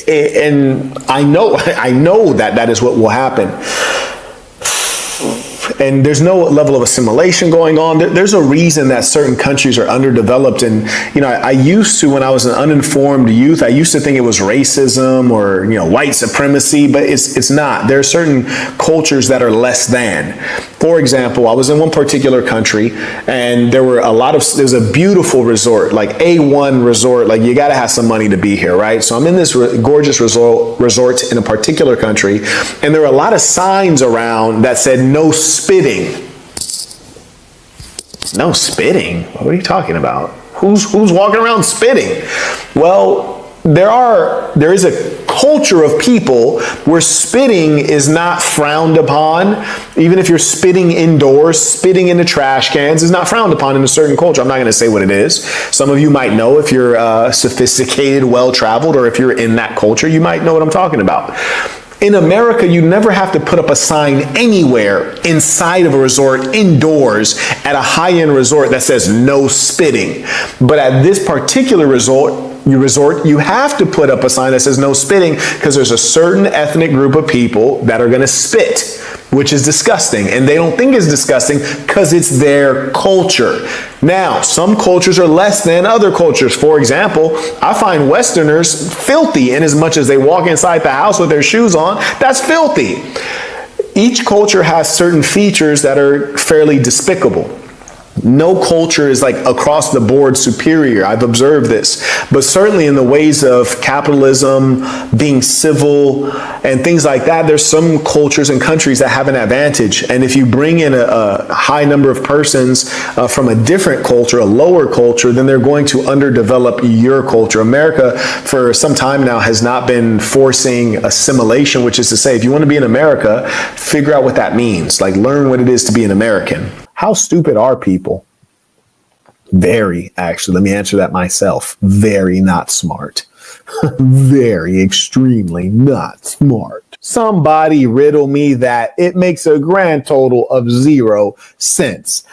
S11: And I know that is what will happen. And there's no level of assimilation going on. There's a reason that certain countries are underdeveloped. And, I used to, when I was an uninformed youth, I used to think it was racism or, white supremacy, but it's not. There are certain cultures that are less than. For example, I was in one particular country and there's a beautiful resort, like A1 resort, like you got to have some money to be here, right? So I'm in this gorgeous resort in a particular country, and there were a lot of signs around that said no spitting. No spitting? What are you talking about? Who's walking around spitting? Well, there is a culture of people where spitting is not frowned upon. Even if you're spitting indoors, spitting into trash cans is not frowned upon in a certain culture. I'm not going to say what it is. Some of you might know if you're sophisticated, well-traveled, or if you're in that culture, you might know what I'm talking about. In America, you never have to put up a sign anywhere inside of a resort, indoors, at a high-end resort that says no spitting. But at this particular resort, you have to put up a sign that says no spitting because there's a certain ethnic group of people that are going to spit, which is disgusting. And they don't think it's disgusting because it's their culture. Now, some cultures are less than other cultures. For example, I find Westerners filthy in as much as they walk inside the house with their shoes on. That's filthy. Each culture has certain features that are fairly despicable. No culture is like across the board superior. I've observed this, but certainly in the ways of capitalism, being civil and things like that, there's some cultures and countries that have an advantage. And if you bring in a high number of persons from a different culture, a lower culture, then they're going to underdevelop your culture. America for some time now has not been forcing assimilation, which is to say, if you want to be in America, figure out what that means. Like, learn what it is to be an American.
S2: How stupid are people? Very, actually. Let me answer that myself. Very not smart. Very, extremely not smart. Somebody riddle me that. It makes a grand total of 0 cents.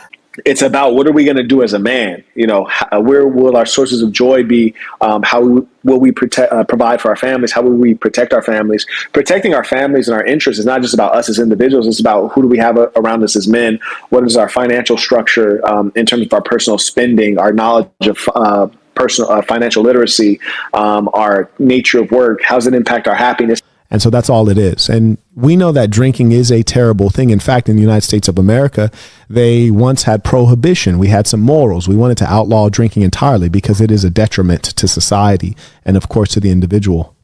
S7: It's about what are we going to do as a man? You know, where will our sources of joy be? How will we provide for our families? How will we protect our families? Protecting our families and our interests is not just about us as individuals. It's about who do we have around us as men? What is our financial structure in terms of our personal spending, our knowledge of personal financial literacy, our nature of work? How does it impact our happiness?
S9: And so that's all it is. And we know that drinking is a terrible thing. In fact, in the United States of America, they once had prohibition. We had some morals. We wanted to outlaw drinking entirely because it is a detriment to society and, of course, to the individual.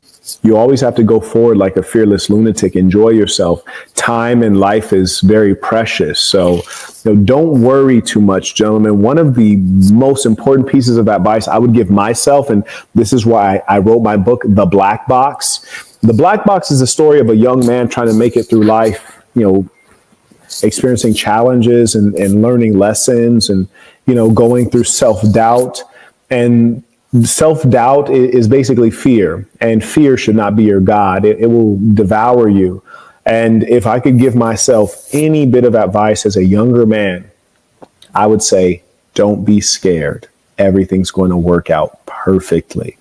S2: You always have to go forward like a fearless lunatic. Enjoy yourself. Time in life is very precious. So don't worry too much, gentlemen. One of the most important pieces of advice I would give myself, and this is why I wrote my book, The Black Box. The Black Box is a story of a young man trying to make it through life, experiencing challenges and learning lessons and, going through self-doubt. And self-doubt is basically fear, and fear should not be your God. It will devour you. And if I could give myself any bit of advice as a younger man, I would say, don't be scared. Everything's going to work out perfectly.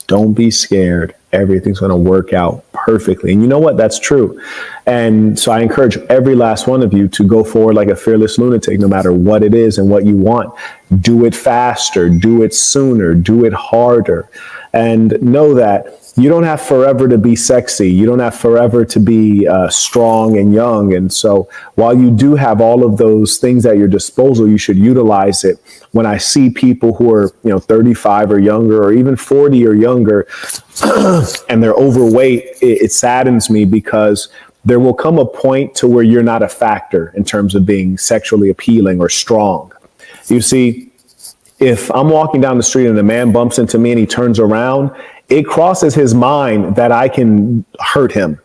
S2: Don't be scared. Everything's going to work out perfectly. And you know what? That's true. And so I encourage every last one of you to go forward like a fearless lunatic, no matter what it is and what you want. Do it faster, do it sooner, do it harder. And know that you don't have forever to be sexy. You don't have forever to be strong and young. And so while you do have all of those things at your disposal, you should utilize it. When I see people who are, 35 or younger, or even 40 or younger, and they're overweight, it saddens me, because there will come a point to where you're not a factor in terms of being sexually appealing or strong. You see, if I'm walking down the street and a man bumps into me and he turns around, it crosses his mind that I can hurt him.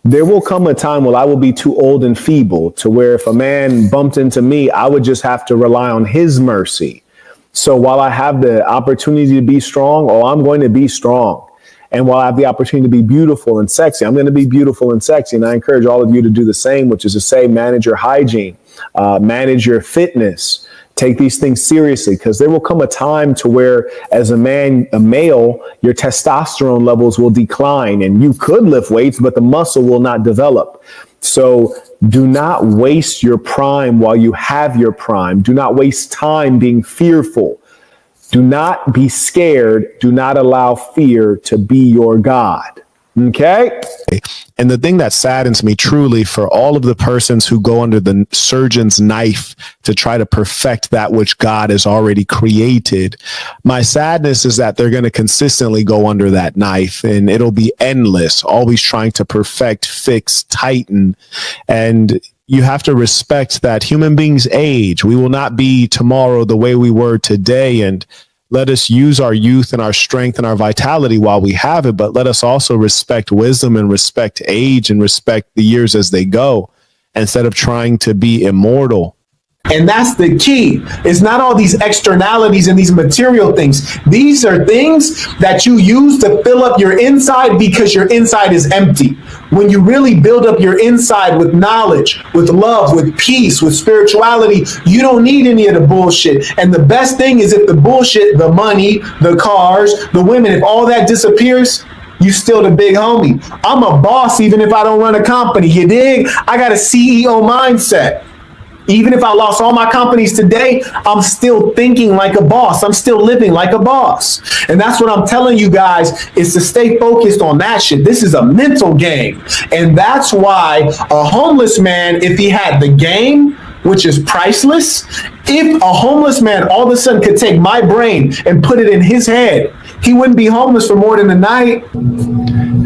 S2: There will come a time when I will be too old and feeble to where if a man bumped into me, I would just have to rely on his mercy. So while I have the opportunity to be strong, I'm going to be strong. And while I have the opportunity to be beautiful and sexy, I'm going to be beautiful and sexy. And I encourage all of you to do the same, which is to say, manage your hygiene, manage your fitness. Take these things seriously, because there will come a time to where, as a male, your testosterone levels will decline, and you could lift weights, but the muscle will not develop. So do not waste your prime while you have your prime. Do not waste time being fearful. Do not be scared. Do not allow fear to be your God. Okay?
S9: And the thing that saddens me truly, for all of the persons who go under the surgeon's knife to try to perfect that which God has already created, my sadness is that they're going to consistently go under that knife, and it'll be endless, always trying to perfect, fix, tighten. And you have to respect that human beings age. We will not be tomorrow the way we were today. And let us use our youth and our strength and our vitality while we have it, but let us also respect wisdom and respect age and respect the years as they go, instead of trying to be immortal.
S4: And that's the key. It's not all these externalities and these material things. These are things that you use to fill up your inside, because your inside is empty. When you really build up your inside with knowledge, with love, with peace, with spirituality, you don't need any of the bullshit. And the best thing is, if the bullshit, the money, the cars, the women, if all that disappears, you still the big homie. I'm a boss even if I don't run a company. You dig? I got a CEO mindset. Even if I lost all my companies today, I'm still thinking like a boss. I'm still living like a boss. And that's what I'm telling you guys, is to stay focused on that shit. This is a mental game. And that's why a homeless man, if he had the game,
S2: which is priceless. If a homeless man all of a sudden could take my brain and put it in his head, he wouldn't be homeless for more than a night.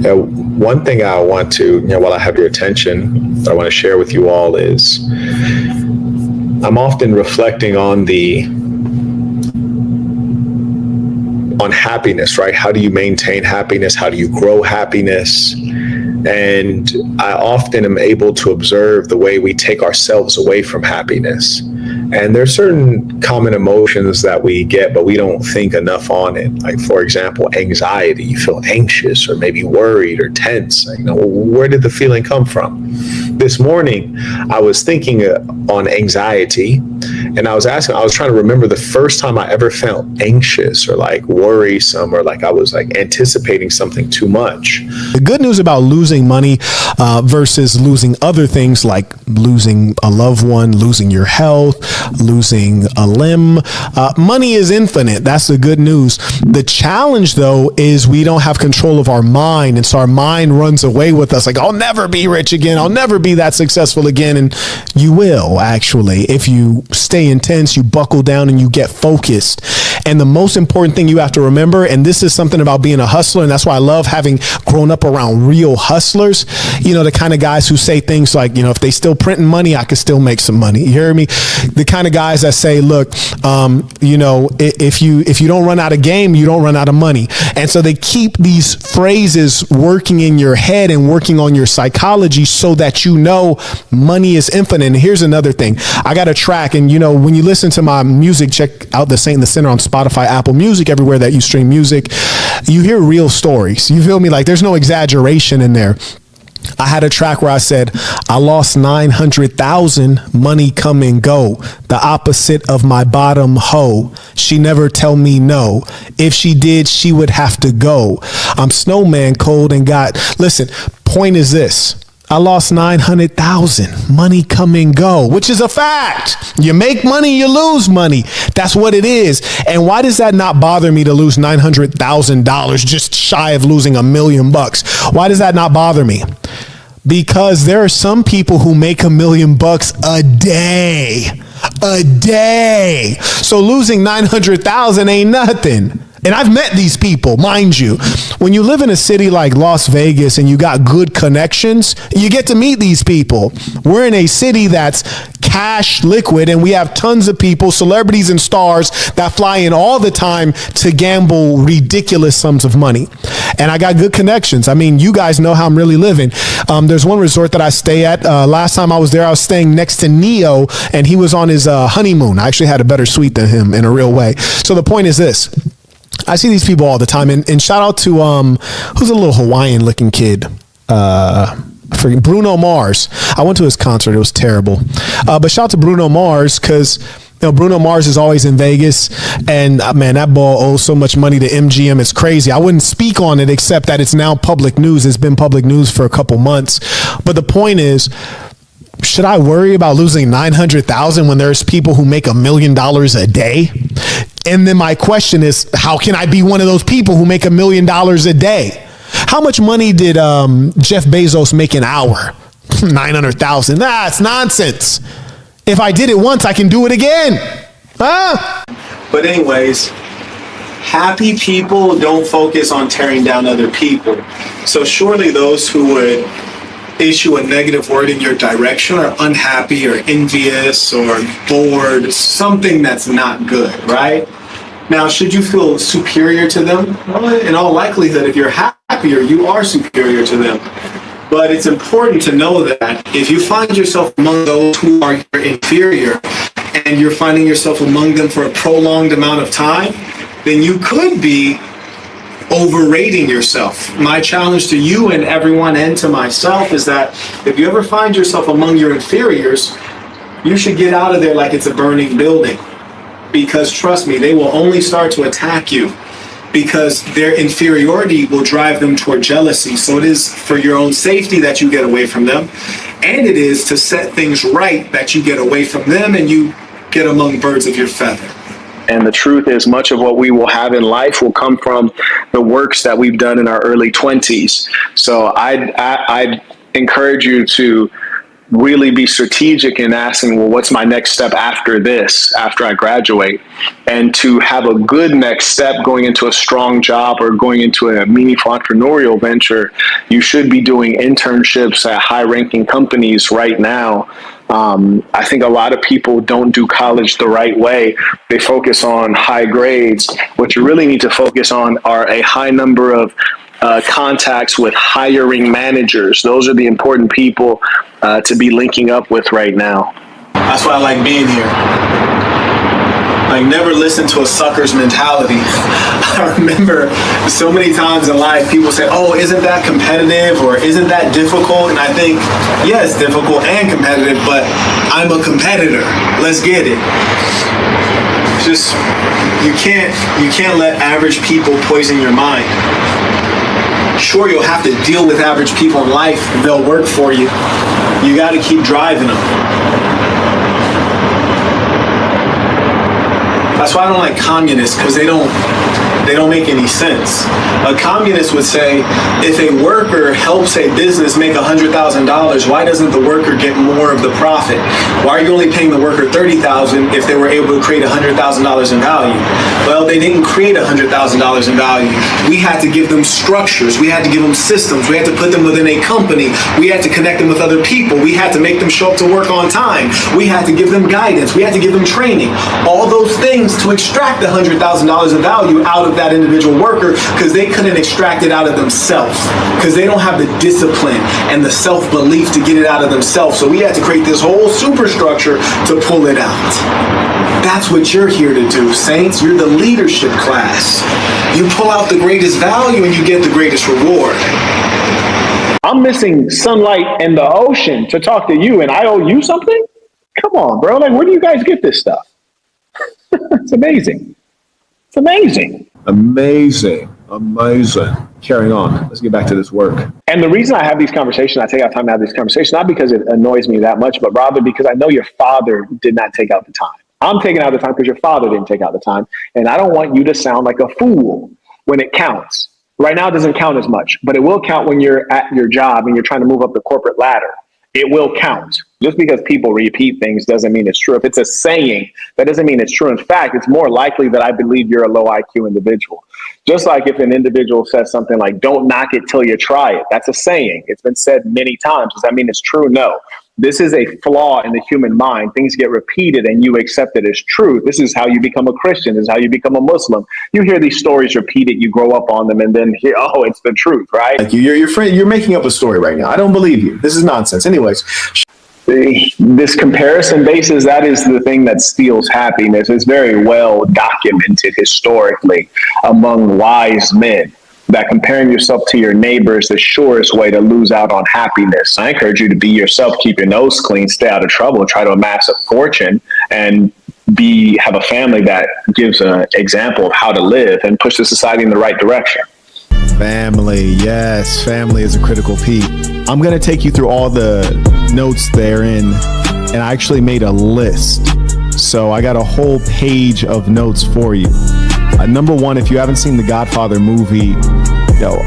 S11: One thing I want to, while I have your attention, that I want to share with you all is I'm often reflecting on happiness, right? How do you maintain happiness? How do you grow happiness? And I often am able to observe the way we take ourselves away from happiness. And there's certain common emotions that we get, but we don't think enough on it. Like, for example, anxiety. You feel anxious or maybe worried or tense. Where did the feeling come from? This morning, I was thinking on anxiety, and I was trying to remember the first time I ever felt anxious or like worrisome or like I was like anticipating something too much.
S9: The good news about losing money versus losing other things like losing a loved one, losing your health, losing a limb, money is infinite. That's the good news. The challenge, though, is we don't have control of our mind. And so our mind runs away with us like, I'll never be rich again. I'll never be that successful again. And you will, actually, if you stay intense, you buckle down and you get focused. And the most important thing you have to remember, and this is something about being a hustler, and that's why I love having grown up around real hustlers, the kind of guys who say things like, if they still printing money, I could still make some money. You hear me? The kind of guys that say, look, if you don't run out of game, you don't run out of money. And so they keep these phrases working in your head and working on your psychology so that money is infinite. And here's another thing. I got a track, and when you listen to my music, check out The Saint and the Sinner on Spotify, Apple Music, everywhere that you stream music. You hear real stories. You feel me? Like, there's no exaggeration in there. I had a track where I said, I lost 900,000, money come and go. The opposite of my bottom hoe. She never tell me no. If she did, she would have to go. I'm snowman cold and listen, point is this. I lost 900,000, money come and go, which is a fact. You make money, you lose money. That's what it is. And why does that not bother me to lose $900,000, just shy of losing $1 million? Why does that not bother me? Because there are some people who make $1 million a day. A day. So losing 900,000 ain't nothing. And I've met these people, mind you. When you live in a city like Las Vegas and you got good connections, you get to meet these people. We're in a city that's cash liquid, and we have tons of people, celebrities and stars, that fly in all the time to gamble ridiculous sums of money. And I got good connections. I mean, you guys know how I'm really living. There's one resort that I stay at. Last time I was there, I was staying next to Neo, and he was on his honeymoon. I actually had a better suite than him in a real way. So the point is this. I see these people all the time, and shout out to who's a little Hawaiian looking kid, Bruno Mars. I went to his concert. It was terrible, but shout out to Bruno Mars, because Bruno Mars is always in Vegas, and man, that ball owes so much money to MGM. It's crazy. I wouldn't speak on it except that it's now public news. It's been public news for a couple months, but the point is, should I worry about losing 900,000 when there's people who make $1 million a day? And then my question is, how can I be one of those people who make $1 million a day? How much money did Jeff Bezos make an hour? 900,000. That's nonsense. If I did it once, I can do it again. But anyways, happy people don't focus on tearing down other people. So surely those who would issue a negative word in your direction are unhappy or envious or bored, something that's not good, right? Now, should you feel superior to them? Well, in all likelihood, if you're happier, you are superior to them. But it's important to know that if you find yourself among those who are your inferior, and you're finding yourself among them for a prolonged amount of time, then you could be overrating yourself. My challenge to you and everyone, and to myself, is that if you ever find yourself among your inferiors, you should get out of there like it's a burning building. Because trust me, they will only start to attack you because their inferiority will drive them toward jealousy. So it is for your own safety that you get away from them, and it is to set things right that you get away from them and you get among birds of your feather.
S7: And the truth is, much of what we will have in life will come from the works that we've done in our early 20s. So I'd encourage you to really be strategic in asking, well, what's my next step after this, after I graduate? And to have a good next step going into a strong job or going into a meaningful entrepreneurial venture, you should be doing internships at high-ranking companies right now. I think a lot of people don't do college the right way. They focus on high grades. What you really need to focus on are a high number of contacts with hiring managers. Those are the important people to be linking up with right now.
S9: That's why I like being here. Like, never listen to a sucker's mentality. I remember so many times in life people say, oh, isn't that competitive or isn't that difficult? And I think, yeah, it's difficult and competitive, but I'm a competitor. Let's get it. Just, you can't let average people poison your mind. Sure, you'll have to deal with average people in life. They'll work for you. You got to keep driving them. That's why I don't like communists, because they don't make any sense. A communist would say, if a worker helps a business make $100,000, why doesn't the worker get more of the profit? Why are you only paying the worker $30,000 if they were able to create $100,000 in value? Well, they didn't create $100,000 in value. We had to give them structures. We had to give them systems. We had to put them within a company. We had to connect them with other people. We had to make them show up to work on time. We had to give them guidance. We had to give them training. All those things to extract the $100,000 of value out of that individual worker, because they couldn't extract it out of themselves, because they don't have the discipline and the self-belief to get it out of themselves. So we had to create this whole superstructure to pull it out. That's what you're here to do, Saints. You're the leadership class. You pull out the greatest value and you get the greatest reward.
S7: I'm missing sunlight and the ocean to talk to you, and I owe you something? Come on, bro. Like, where do you guys get this stuff? It's amazing. It's amazing.
S2: Amazing. Carrying on. Let's get back to this work.
S7: And the reason I have these conversations, I take out time to have these conversations, not because it annoys me that much, but rather because I know your father did not take out the time. I'm taking out the time because your father didn't take out the time. And I don't want you to sound like a fool when it counts. Right now, it doesn't count as much, but it will count when you're at your job and you're trying to move up the corporate ladder. It will count. Just because people repeat things doesn't mean it's true. If it's a saying, that doesn't mean it's true. In fact, it's more likely that I believe you're a low IQ individual. Just like if an individual says something like, don't knock it till you try it. That's a saying. It's been said many times. Does that mean it's true? No. This is a flaw in the human mind. Things get repeated and you accept it as true. This is how you become a Christian. This is how you become a Muslim. You hear these stories repeated, you grow up on them, and then hear, oh, it's the truth, right?
S2: Like you're making up a story right now. I don't believe you. This is nonsense. Anyways.
S7: This comparison basis, that is the thing that steals happiness. It's very well documented historically among wise men that comparing yourself to your neighbor is the surest way to lose out on happiness. I encourage you to be yourself, keep your nose clean, stay out of trouble, try to amass a fortune, and have a family that gives an example of how to live and push the society in the right direction.
S2: Family, yes, family is a critical piece. I'm going to take you through all the notes therein, and I actually made a list. So I got a whole page of notes for you. Number one, if you haven't seen the Godfather movie,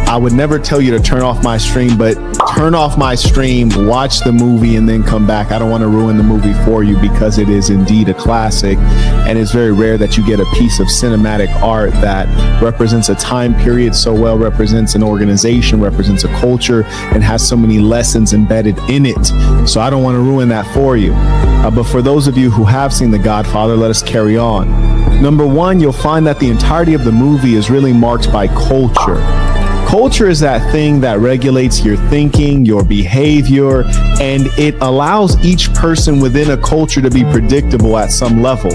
S2: I would never tell you to turn off my stream, but turn off my stream, watch the movie, and then come back. I don't want to ruin the movie for you because it is indeed a classic, and it's very rare that you get a piece of cinematic art that represents a time period so well, represents an organization, represents a culture, and has so many lessons embedded in it. So I don't want to ruin that for you. But for those of you who have seen The Godfather, let us carry on. Number one, you'll find that the entirety of the movie is really marked by culture. Culture is that thing that regulates your thinking, your behavior, and it allows each person within a culture to be predictable at some level.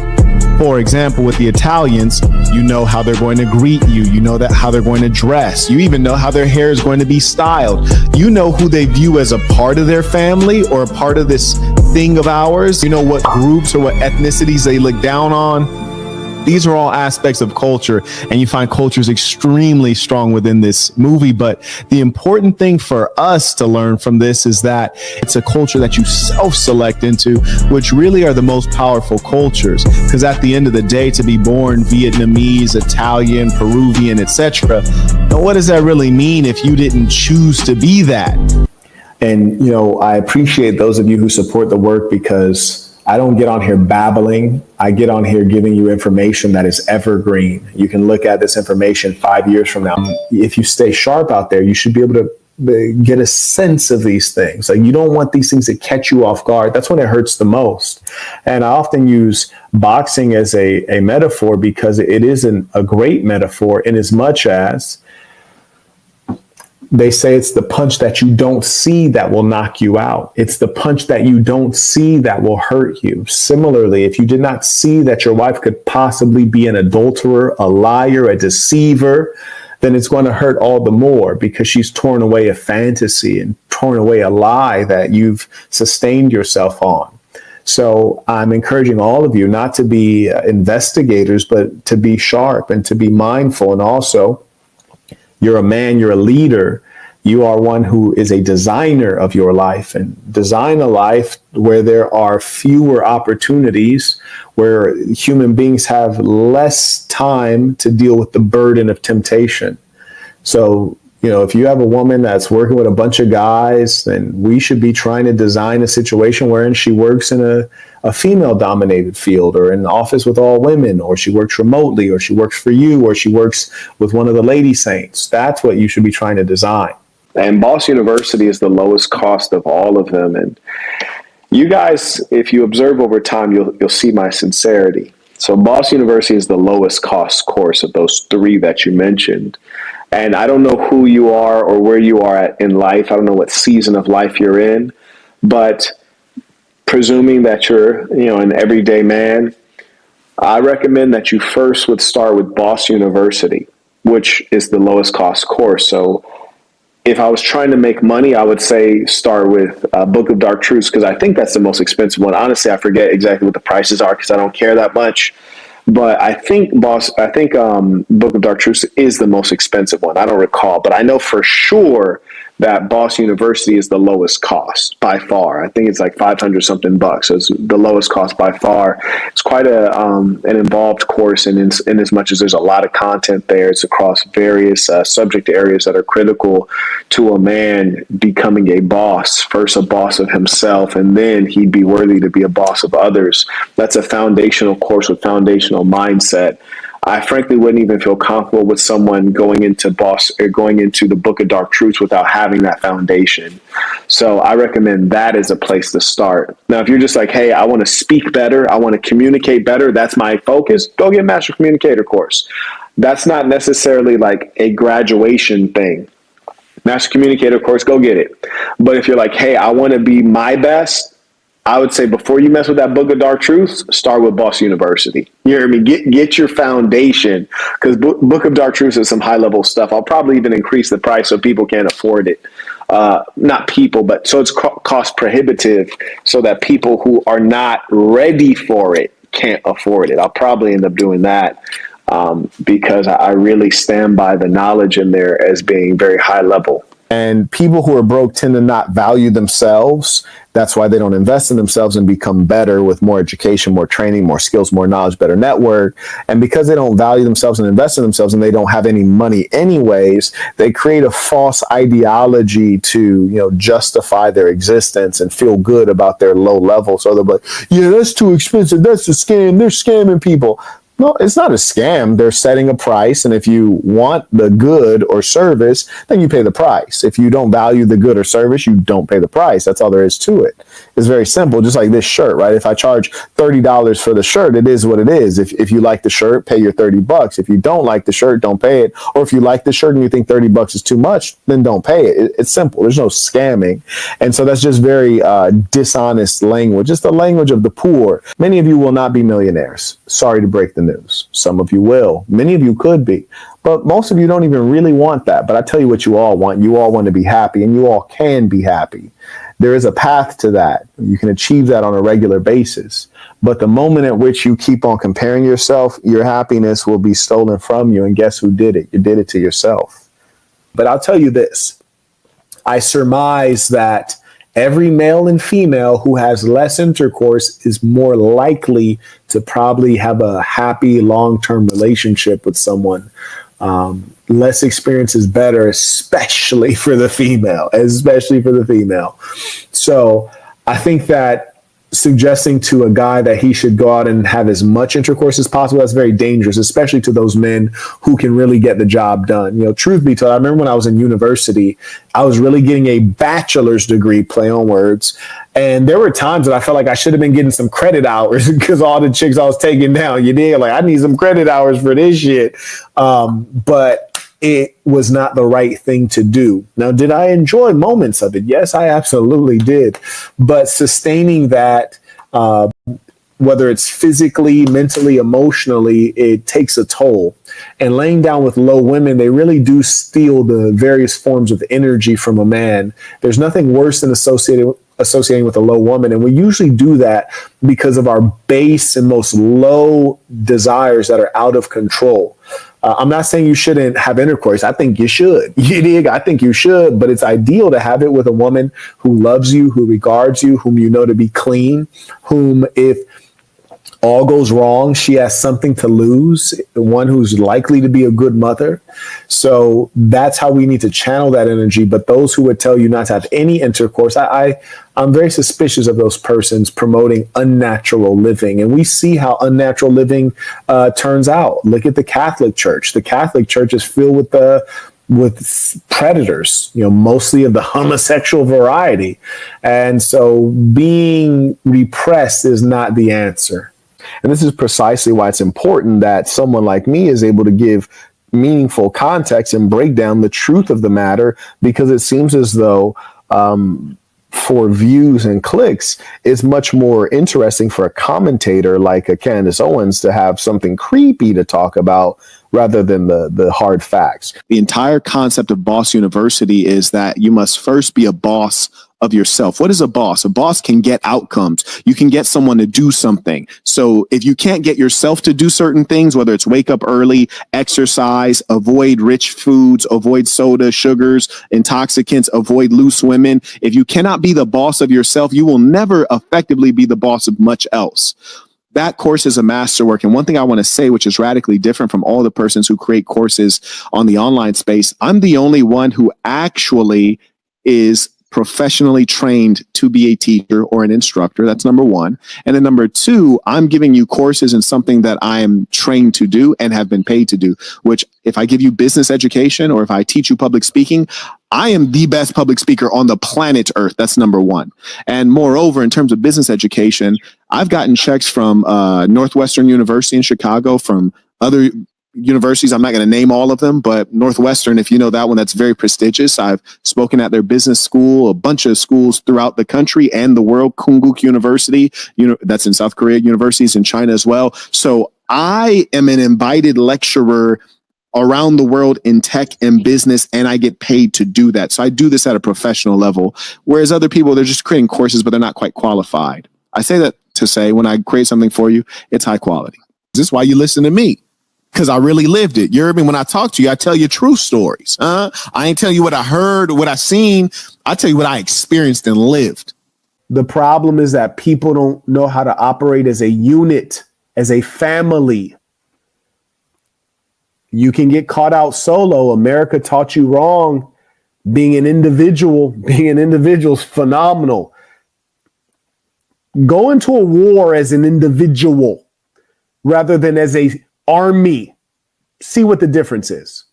S2: For example, with the Italians, you know how they're going to greet you. You know how they're going to dress. You even know how their hair is going to be styled. You know who they view as a part of their family or a part of this thing of ours. You know what groups or what ethnicities they look down on. These are all aspects of culture, and you find culture is extremely strong within this movie. But the important thing for us to learn from this is that it's a culture that you self-select into, which really are the most powerful cultures. Because at the end of the day, to be born Vietnamese, Italian, Peruvian, etc., what does that really mean if you didn't choose to be that? And, you know, I appreciate those of you who support the work because I don't get on here babbling. I get on here giving you information that is evergreen. You can look at this information 5 years from now. If you stay sharp out there, you should be able to get a sense of these things. Like, you don't want these things to catch you off guard. That's when it hurts the most. And I often use boxing as a metaphor because it isn't a great metaphor in as much as they say it's the punch that you don't see that will knock you out. It's the punch that you don't see that will hurt you. Similarly, if you did not see that your wife could possibly be an adulterer, a liar, a deceiver, then it's going to hurt all the more because she's torn away a fantasy and torn away a lie that you've sustained yourself on. So I'm encouraging all of you not to be investigators, but to be sharp and to be mindful. And also, you're a man, you're a leader. You are one who is a designer of your life, and design a life where there are fewer opportunities, where human beings have less time to deal with the burden of temptation. So, you know, if you have a woman that's working with a bunch of guys, then we should be trying to design a situation wherein she works in a female-dominated field, or in an office with all women, or she works remotely, or she works for you, or she works with one of the lady saints. That's what you should be trying to design.
S7: And Boss University is the lowest cost of all of them. And you guys, if you observe over time, you'll see my sincerity. So Boss University is the lowest cost course of those three that you mentioned. And I don't know who you are or where you are at in life. I don't know what season of life you're in, but presuming that you're, you know, an everyday man, I recommend that you first would start with Boss University, which is the lowest cost course. So if I was trying to make money, I would say start with Book of Dark Truths, because I think that's the most expensive one. Honestly, I forget exactly what the prices are because I don't care that much. But I think Book of Dark Truths is the most expensive one. I don't recall, but I know for sure that Boss University is the lowest cost by far. I think it's like 500 something bucks. So it's the lowest cost by far. It's quite an involved course, in as much as there's a lot of content there. It's across various subject areas that are critical to a man becoming a boss. First a boss of himself, and then he'd be worthy to be a boss of others. That's a foundational course with foundational mindset. I frankly wouldn't even feel comfortable with someone going into the Book of Dark Truths without having that foundation. So I recommend that as a place to start. Now, if you're just like, hey, I want to speak better, I want to communicate better, that's my focus, go get Master Communicator course. That's not necessarily like a graduation thing. Master Communicator course, go get it. But if you're like, hey, I want to be my best, I would say before you mess with that Book of Dark Truths, start with Boss University. You hear me? Get your foundation, because Book of Dark Truths is some high level stuff. I'll probably even increase the price so people can't afford it. Not people, but so it's cost prohibitive so that people who are not ready for it can't afford it. I'll probably end up doing that because I really stand by the knowledge in there as being very high level.
S2: And people who are broke tend to not value themselves. That's why they don't invest in themselves and become better with more education, more training, more skills, more knowledge, better network. And because they don't value themselves and invest in themselves, and they don't have any money anyways, they create a false ideology to, justify their existence and feel good about their low level. So they're like, yeah, that's too expensive. That's a scam. They're scamming people. No, it's not a scam. They're setting a price, and if you want the good or service, then you pay the price. If you don't value the good or service, you don't pay the price. That's all there is to it. It's very simple, just like this shirt, right? If I charge $30 for the shirt, it is what it is. If you like the shirt, pay your $30. If you don't like the shirt, don't pay it. Or if you like the shirt and you think $30 is too much, then don't pay it. It's simple. There's no scamming. And so that's just very dishonest language. It's the language of the poor. Many of you will not be millionaires. Sorry to break the news. Some of you will. Many of you could be. But most of you don't even really want that. But I tell you what you all want. You all want to be happy, and you all can be happy. There is a path to that. You can achieve that on a regular basis. But the moment at which you keep on comparing yourself, your happiness will be stolen from you. And guess who did it? You did it to yourself. But I'll tell you this. I surmise that Every male and female who has less intercourse is more likely to probably have a happy long-term relationship with someone. Less experience is better, especially for the female, So I think that suggesting to a guy that he should go out and have as much intercourse as possible, that's very dangerous, especially to those men who can really get the job done. You know, truth be told, I remember when I was in university, I was really getting a bachelor's degree, play on words. And there were times that I felt like I should have been getting some credit hours because all the chicks I was taking down, you dig? Like, I need some credit hours for this shit. But it was not the right thing to do. Now, did I enjoy moments of it? Yes, I absolutely did. But sustaining that, whether it's physically, mentally, emotionally, it takes a toll. And laying down with low women, they really do steal the various forms of energy from a man. There's nothing worse than associating with a low woman. And we usually do that because of our base and most low desires that are out of control. I'm not saying you shouldn't have intercourse. I think you should. You dig? I think you should, but it's ideal to have it with a woman who loves you, who regards you, whom you know to be clean, whom if all goes wrong, she has something to lose, one who's likely to be a good mother. So that's how we need to channel that energy. But those who would tell you not to have any intercourse, I'm very suspicious of those persons promoting unnatural living. And we see how unnatural living turns out. Look at the Catholic Church. The Catholic Church is filled with predators, you know, mostly of the homosexual variety. And so being repressed is not the answer.
S11: And this is precisely why it's important that someone like me is able to give meaningful context and break down the truth of the matter, because it seems as though for views and clicks, it's much more interesting for a commentator like a Candace Owens to have something creepy to talk about rather than the hard facts.
S1: The entire concept of Boss University is that you must first be a boss of yourself. What is a boss? A boss can get outcomes. You can get someone to do something. So if you can't get yourself to do certain things, whether it's wake up early, exercise, avoid rich foods, avoid soda, sugars, intoxicants, avoid loose women, if you cannot be the boss of yourself, you will never effectively be the boss of much else. That course is a masterwork. And one thing I want to say, which is radically different from all the persons who create courses on the online space, I'm the only one who actually is professionally trained to be a teacher or an instructor. That's number one. And then number two, I'm giving you courses in something that I am trained to do and have been paid to do, which if I give you business education or if I teach you public speaking, I am the best public speaker on the planet Earth. That's number one. And moreover, in terms of business education, I've gotten checks from Northwestern University in Chicago, from other universities. I'm not going to name all of them, but Northwestern, if you know that one, that's very prestigious. I've spoken at their business school, a bunch of schools throughout the country and the world. Koonguk University, that's in South Korea, universities in China as well. So I am an invited lecturer around the world in tech and business, and I get paid to do that. So I do this at a professional level, whereas other people, they're just creating courses, but they're not quite qualified. I say that to say when I create something for you, it's high quality. This is why you listen to me. Because I really lived it. You heard me when I talk to you, I tell you true stories. I ain't tell you what I heard or what I seen. I tell you what I experienced and lived.
S2: The problem is that people don't know how to operate as a unit, as a family. You can get caught out solo. America taught you wrong. Being an individual is phenomenal. Go into a war as an individual rather than as a army. See what the difference is.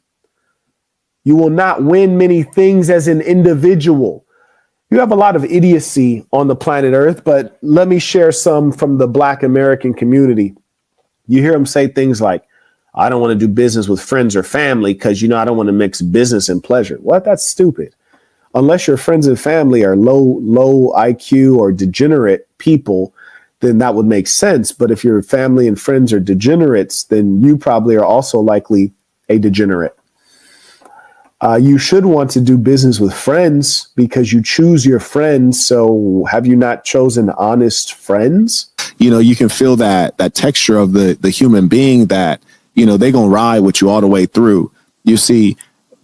S2: You will not win many things as an individual. You have a lot of idiocy on the planet Earth, but let me share some from the Black American community. You hear them say things like, I don't want to do business with friends or family because, I don't want to mix business and pleasure. What? That's stupid. Unless your friends and family are low IQ or degenerate people, then that would make sense. But if your family and friends are degenerates, then you probably are also likely a degenerate. You should want to do business with friends because you choose your friends. So have you not chosen honest friends?
S1: You can feel that texture of the human being that, they're going to ride with you all the way through. You see,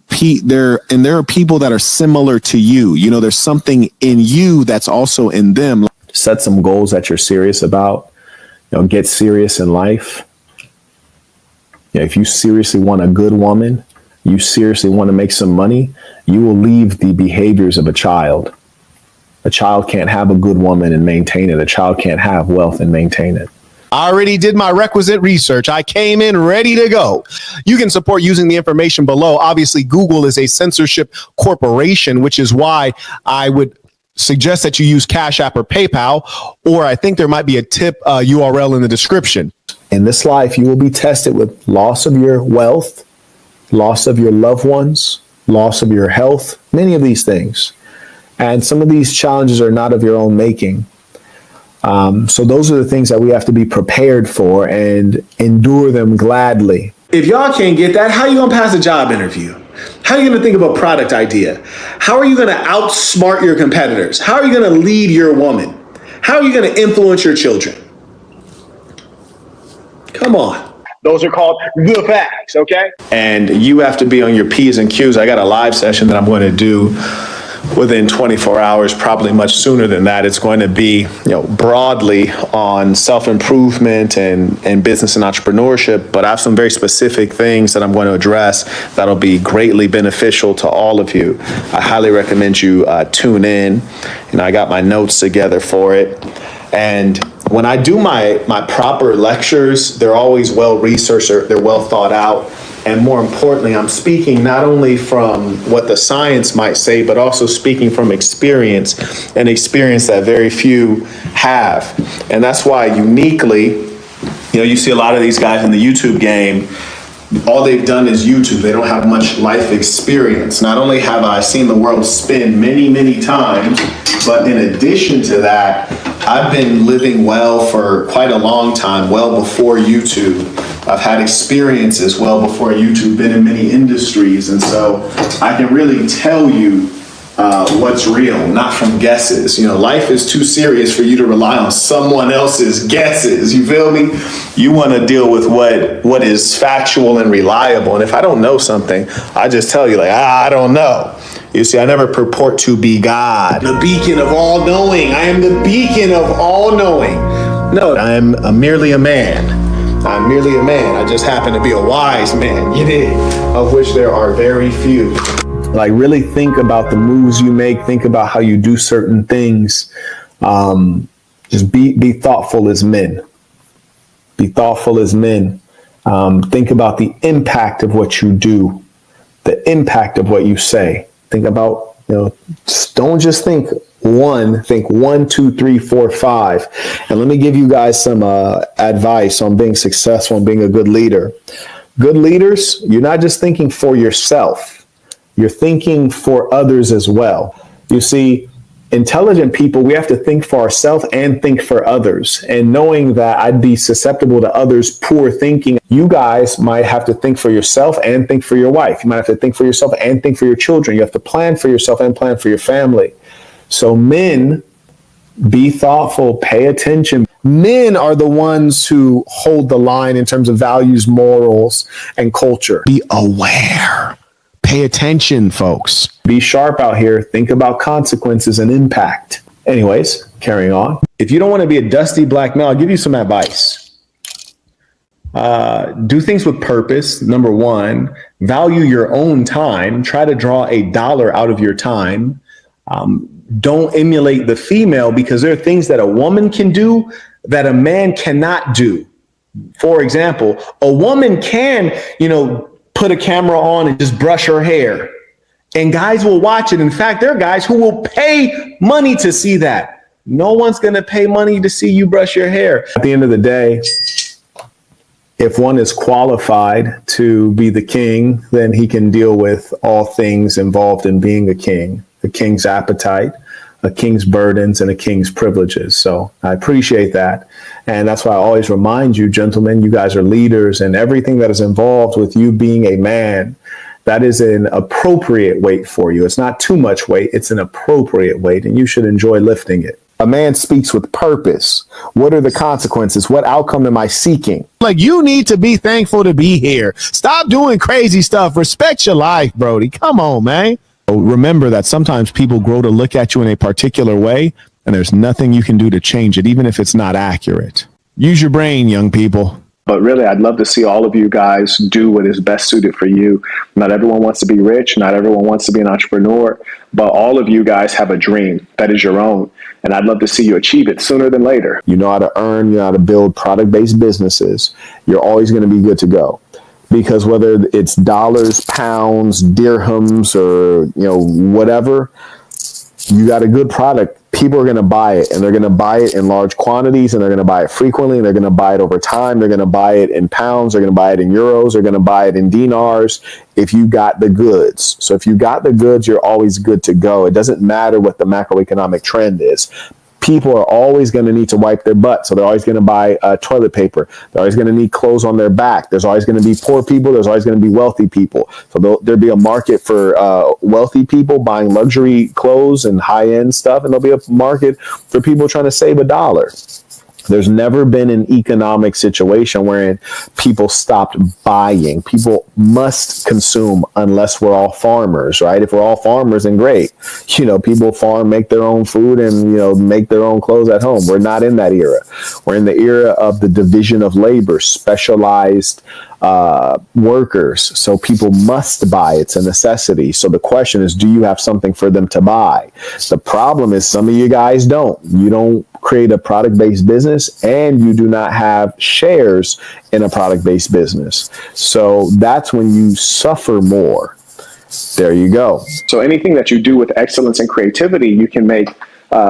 S1: there are people that are similar to you. You know, there's something in you that's also in them.
S11: Set some goals that you're serious about. You know, get serious in life. You know, if you seriously want a good woman, you seriously want to make some money, you will leave the behaviors of a child. A child can't have a good woman and maintain it. A child can't have wealth and maintain it.
S4: I already did my requisite research. I came in ready to go. You can support using the information below. Obviously, Google is a censorship corporation, which is why I would suggest that you use Cash App or PayPal, or I think there might be a tip URL in the description.
S11: In this life, you will be tested with loss of your wealth, loss of your loved ones, loss of your health, many of these things. And some of these challenges are not of your own making. So those are the things that we have to be prepared for and endure them gladly.
S2: If y'all can't get that, how are you going to pass a job interview? How are you going to think of a product idea? How are you going to outsmart your competitors? How are you going to lead your woman? How are you going to influence your children? Come on. Those are called the facts, okay? And you have to be on your P's and Q's. I got a live session that I'm going to do within 24 hours, probably much sooner than that. It's going to be, broadly on self-improvement and business and entrepreneurship, but I have some very specific things that I'm going to address that'll be greatly beneficial to all of you. I highly recommend you tune in. I got my notes together for it. And when I do my proper lectures, they're always well-researched, they're well thought out. And more importantly, I'm speaking not only from what the science might say, but also speaking from experience, an experience that very few have. And that's why uniquely, you see a lot of these guys in the YouTube game, all they've done is YouTube. They don't have much life experience. Not only have I seen the world spin many, many times, but in addition to that, I've been living well for quite a long time, well before YouTube. I've had experiences well before YouTube, been in many industries, and so I can really tell you what's real, not from guesses. Life is too serious for you to rely on someone else's guesses. You feel me? You want to deal with what is factual and reliable. And if I don't know something, I just tell you, I don't know. You see, I never purport to be God, the beacon of all knowing. I am the beacon of all knowing. No, I am merely a man. I'm merely a man. I just happen to be a wise man, of which there are very few.
S11: Really think about the moves you make. Think about how you do certain things. Just be thoughtful as men. Be thoughtful as men. Think about the impact of what you do, the impact of what you say. Think about, don't just think one, think 1, 2, 3, 4, 5. And let me give you guys some advice on being successful and being a good leader. Good leaders, you're not just thinking for yourself. You're thinking for others as well. You see, intelligent people, we have to think for ourselves and think for others. And knowing that I'd be susceptible to others' poor thinking, you guys might have to think for yourself and think for your wife. You might have to think for yourself and think for your children. You have to plan for yourself and plan for your family. So men, be thoughtful, pay attention. Men are the ones who hold the line in terms of values, morals, and culture.
S4: Be aware. Pay attention, folks.
S11: Be sharp out here. Think about consequences and impact. Anyways, carrying on. If you don't want to be a dusty black male, I'll give you some advice. Do things with purpose. Number one, value your own time. Try to draw $1 out of your time. Don't emulate the female, because there are things that a woman can do that a man cannot do. For example, a woman can, put a camera on and just brush her hair, and guys will watch it. In fact, there are guys who will pay money to see that. No one's going to pay money to see you brush your hair. At the end of the day, if one is qualified to be the king, then he can deal with all things involved in being a king. A king's appetite, a king's burdens, and a king's privileges. So I appreciate that. And that's why I always remind you, gentlemen, you guys are leaders, and everything that is involved with you being a man, that is an appropriate weight for you. It's not too much weight. It's an appropriate weight, and you should enjoy lifting it. A man speaks with purpose. What are the consequences? What outcome am I seeking?
S4: Like, you need to be thankful to be here. Stop doing crazy stuff. Respect your life, Brody. Come on, man. Remember that sometimes people grow to look at you in a particular way, and there's nothing you can do to change it, even if it's not accurate. Use your brain, young people.
S7: But really, I'd love to see all of you guys do what is best suited for you. Not everyone wants to be rich. Not everyone wants to be an entrepreneur. But all of you guys have a dream that is your own. And I'd love to see you achieve it sooner than later.
S11: You know how to earn, you know how to build product-based businesses. You're always going to be good to go. Because whether it's dollars, pounds, dirhams, or, whatever, you got a good product. People are going to buy it, and they're going to buy it in large quantities, and they're going to buy it frequently, and they're going to buy it over time. They're going to buy it in pounds. They're going to buy it in euros. They're going to buy it in dinars if you got the goods. So if you got the goods, you're always good to go. It doesn't matter what the macroeconomic trend is. People are always going to need to wipe their butt. So they're always going to buy toilet paper. They're always going to need clothes on their back. There's always going to be poor people. There's always going to be wealthy people. So there'll be a market for wealthy people buying luxury clothes and high-end stuff. And there'll be a market for people trying to save $1. There's never been an economic situation wherein people stopped buying. People must consume unless we're all farmers, right? If we're all farmers, then great. People farm, make their own food, and, make their own clothes at home. We're not in that era. We're in the era of the division of labor, specialized workers. So people must buy. It's a necessity. So the question is, do you have something for them to buy? The problem is some of you guys don't. You don't create a product-based business, and you do not have shares in a product-based business. So that's when you suffer more. There you go.
S7: So anything that you do with excellence and creativity, you can make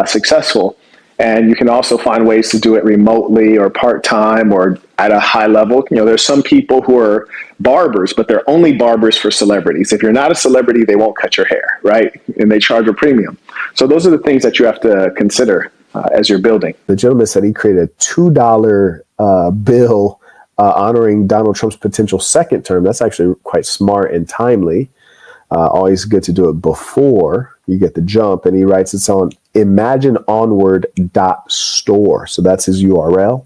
S7: successful. And you can also find ways to do it remotely or part-time or at a high level. There's some people who are barbers, but they're only barbers for celebrities. If you're not a celebrity, they won't cut your hair, right? And they charge a premium. So those are the things that you have to consider as you're building.
S11: The gentleman said he created a $2 bill honoring Donald Trump's potential second term. That's actually quite smart and timely. Always good to do it before you get the jump. And he writes it's on imagineonward.store. So that's his URL.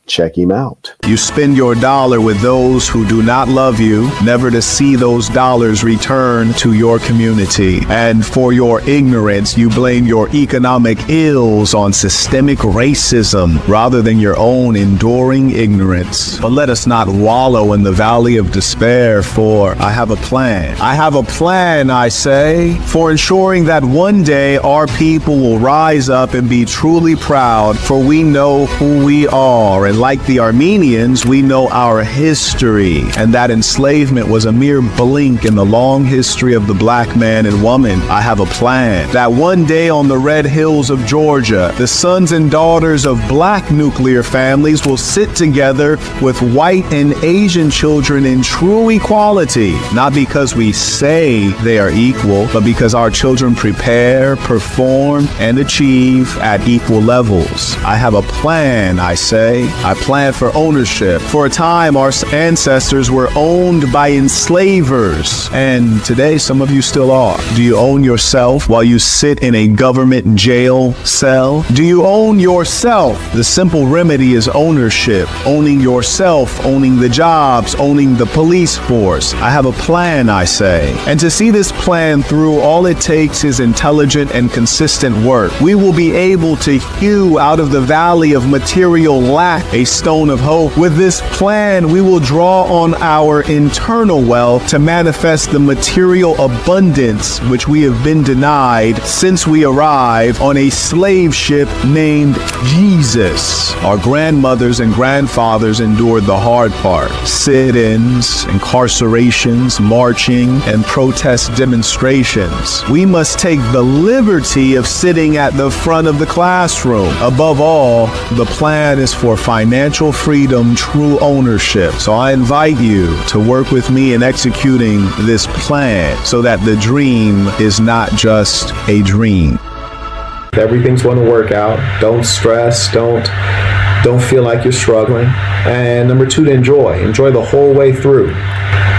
S11: Check him out.
S13: You spend your dollar with those who do not love you, never to see those dollars return to your community. And for your ignorance, you blame your economic ills on systemic racism rather than your own enduring ignorance. But let us not wallow in the valley of despair, for I have a plan. I have a plan, I say, for ensuring that one day our people will rise up and be truly proud, for we know who we are, and like the Armenians, we know our history, and that enslavement was a mere blink in the long history of the black man and woman. I have a plan that one day on the red hills of Georgia, the sons and daughters of black nuclear families will sit together with white and Asian children in true equality, not because we say they are equal, but because our children prepare, perform, and achieve at equal levels. I have a plan, I say. I plan for ownership. For a time, our ancestors were owned by enslavers, and today some of you still are. Do you own yourself while you sit in a government jail cell? Do you own yourself? The simple remedy is ownership. Owning yourself, owning the jobs, owning the police force. I have a plan, I say. And to see this plan through, all it takes is intelligent and consistent work. We will be able to hew out of the valley of material lack a stone of hope. With this plan, we will draw on our internal wealth to manifest the material abundance which we have been denied since we arrived on a slave ship named Jesus. Our grandmothers and grandfathers endured the hard part. Sit-ins, incarcerations, marching, and protest demonstrations. We must take the liberty of sitting at the front of the classroom. Above all, the plan is for financial freedom, true ownership. So I invite you to work with me in executing this plan so that the dream is not just a dream.
S11: Everything's going to work out. Don't stress. Don't feel like you're struggling. And number two, to enjoy the whole way through.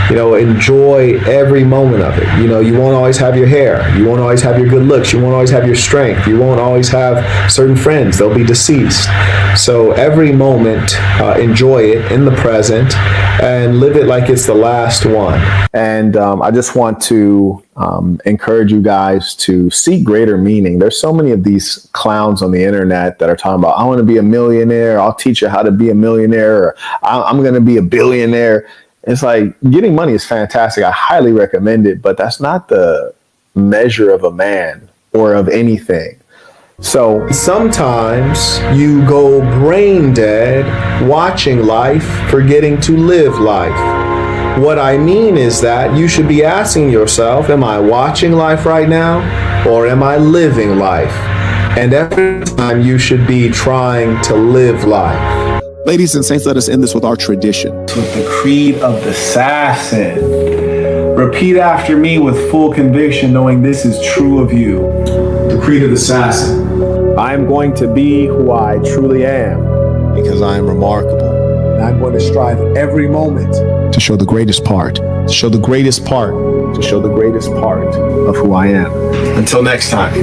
S11: enjoy every moment of it. You won't always have your hair. You won't always have your good looks. You won't always have your strength. You won't always have certain friends. They'll be deceased. So every moment, enjoy it in the present and live it like it's the last one.
S12: And I just want to encourage you guys to seek greater meaning. There's so many of these clowns on the internet that are talking about, I want to be a millionaire. I'll teach you how to be a millionaire. Or I'm going to be a billionaire. It's like, getting money is fantastic. I highly recommend it, but that's not the measure of a man or of anything.
S11: So sometimes you go brain dead watching life, forgetting to live life. What I mean is that you should be asking yourself, am I watching life right now, or am I living life? And every time you should be trying to live life.
S1: Ladies and saints, let us end this with our tradition.
S3: With the creed of the SASN. Repeat after me with full conviction, knowing this is true of you. The creed of the SASN.
S12: I am going to be who I truly am.
S9: Because I am remarkable.
S2: And I'm going to strive every moment
S9: To show the greatest part. To show the greatest part.
S12: To show the greatest part
S11: of who I am.
S3: Until next time.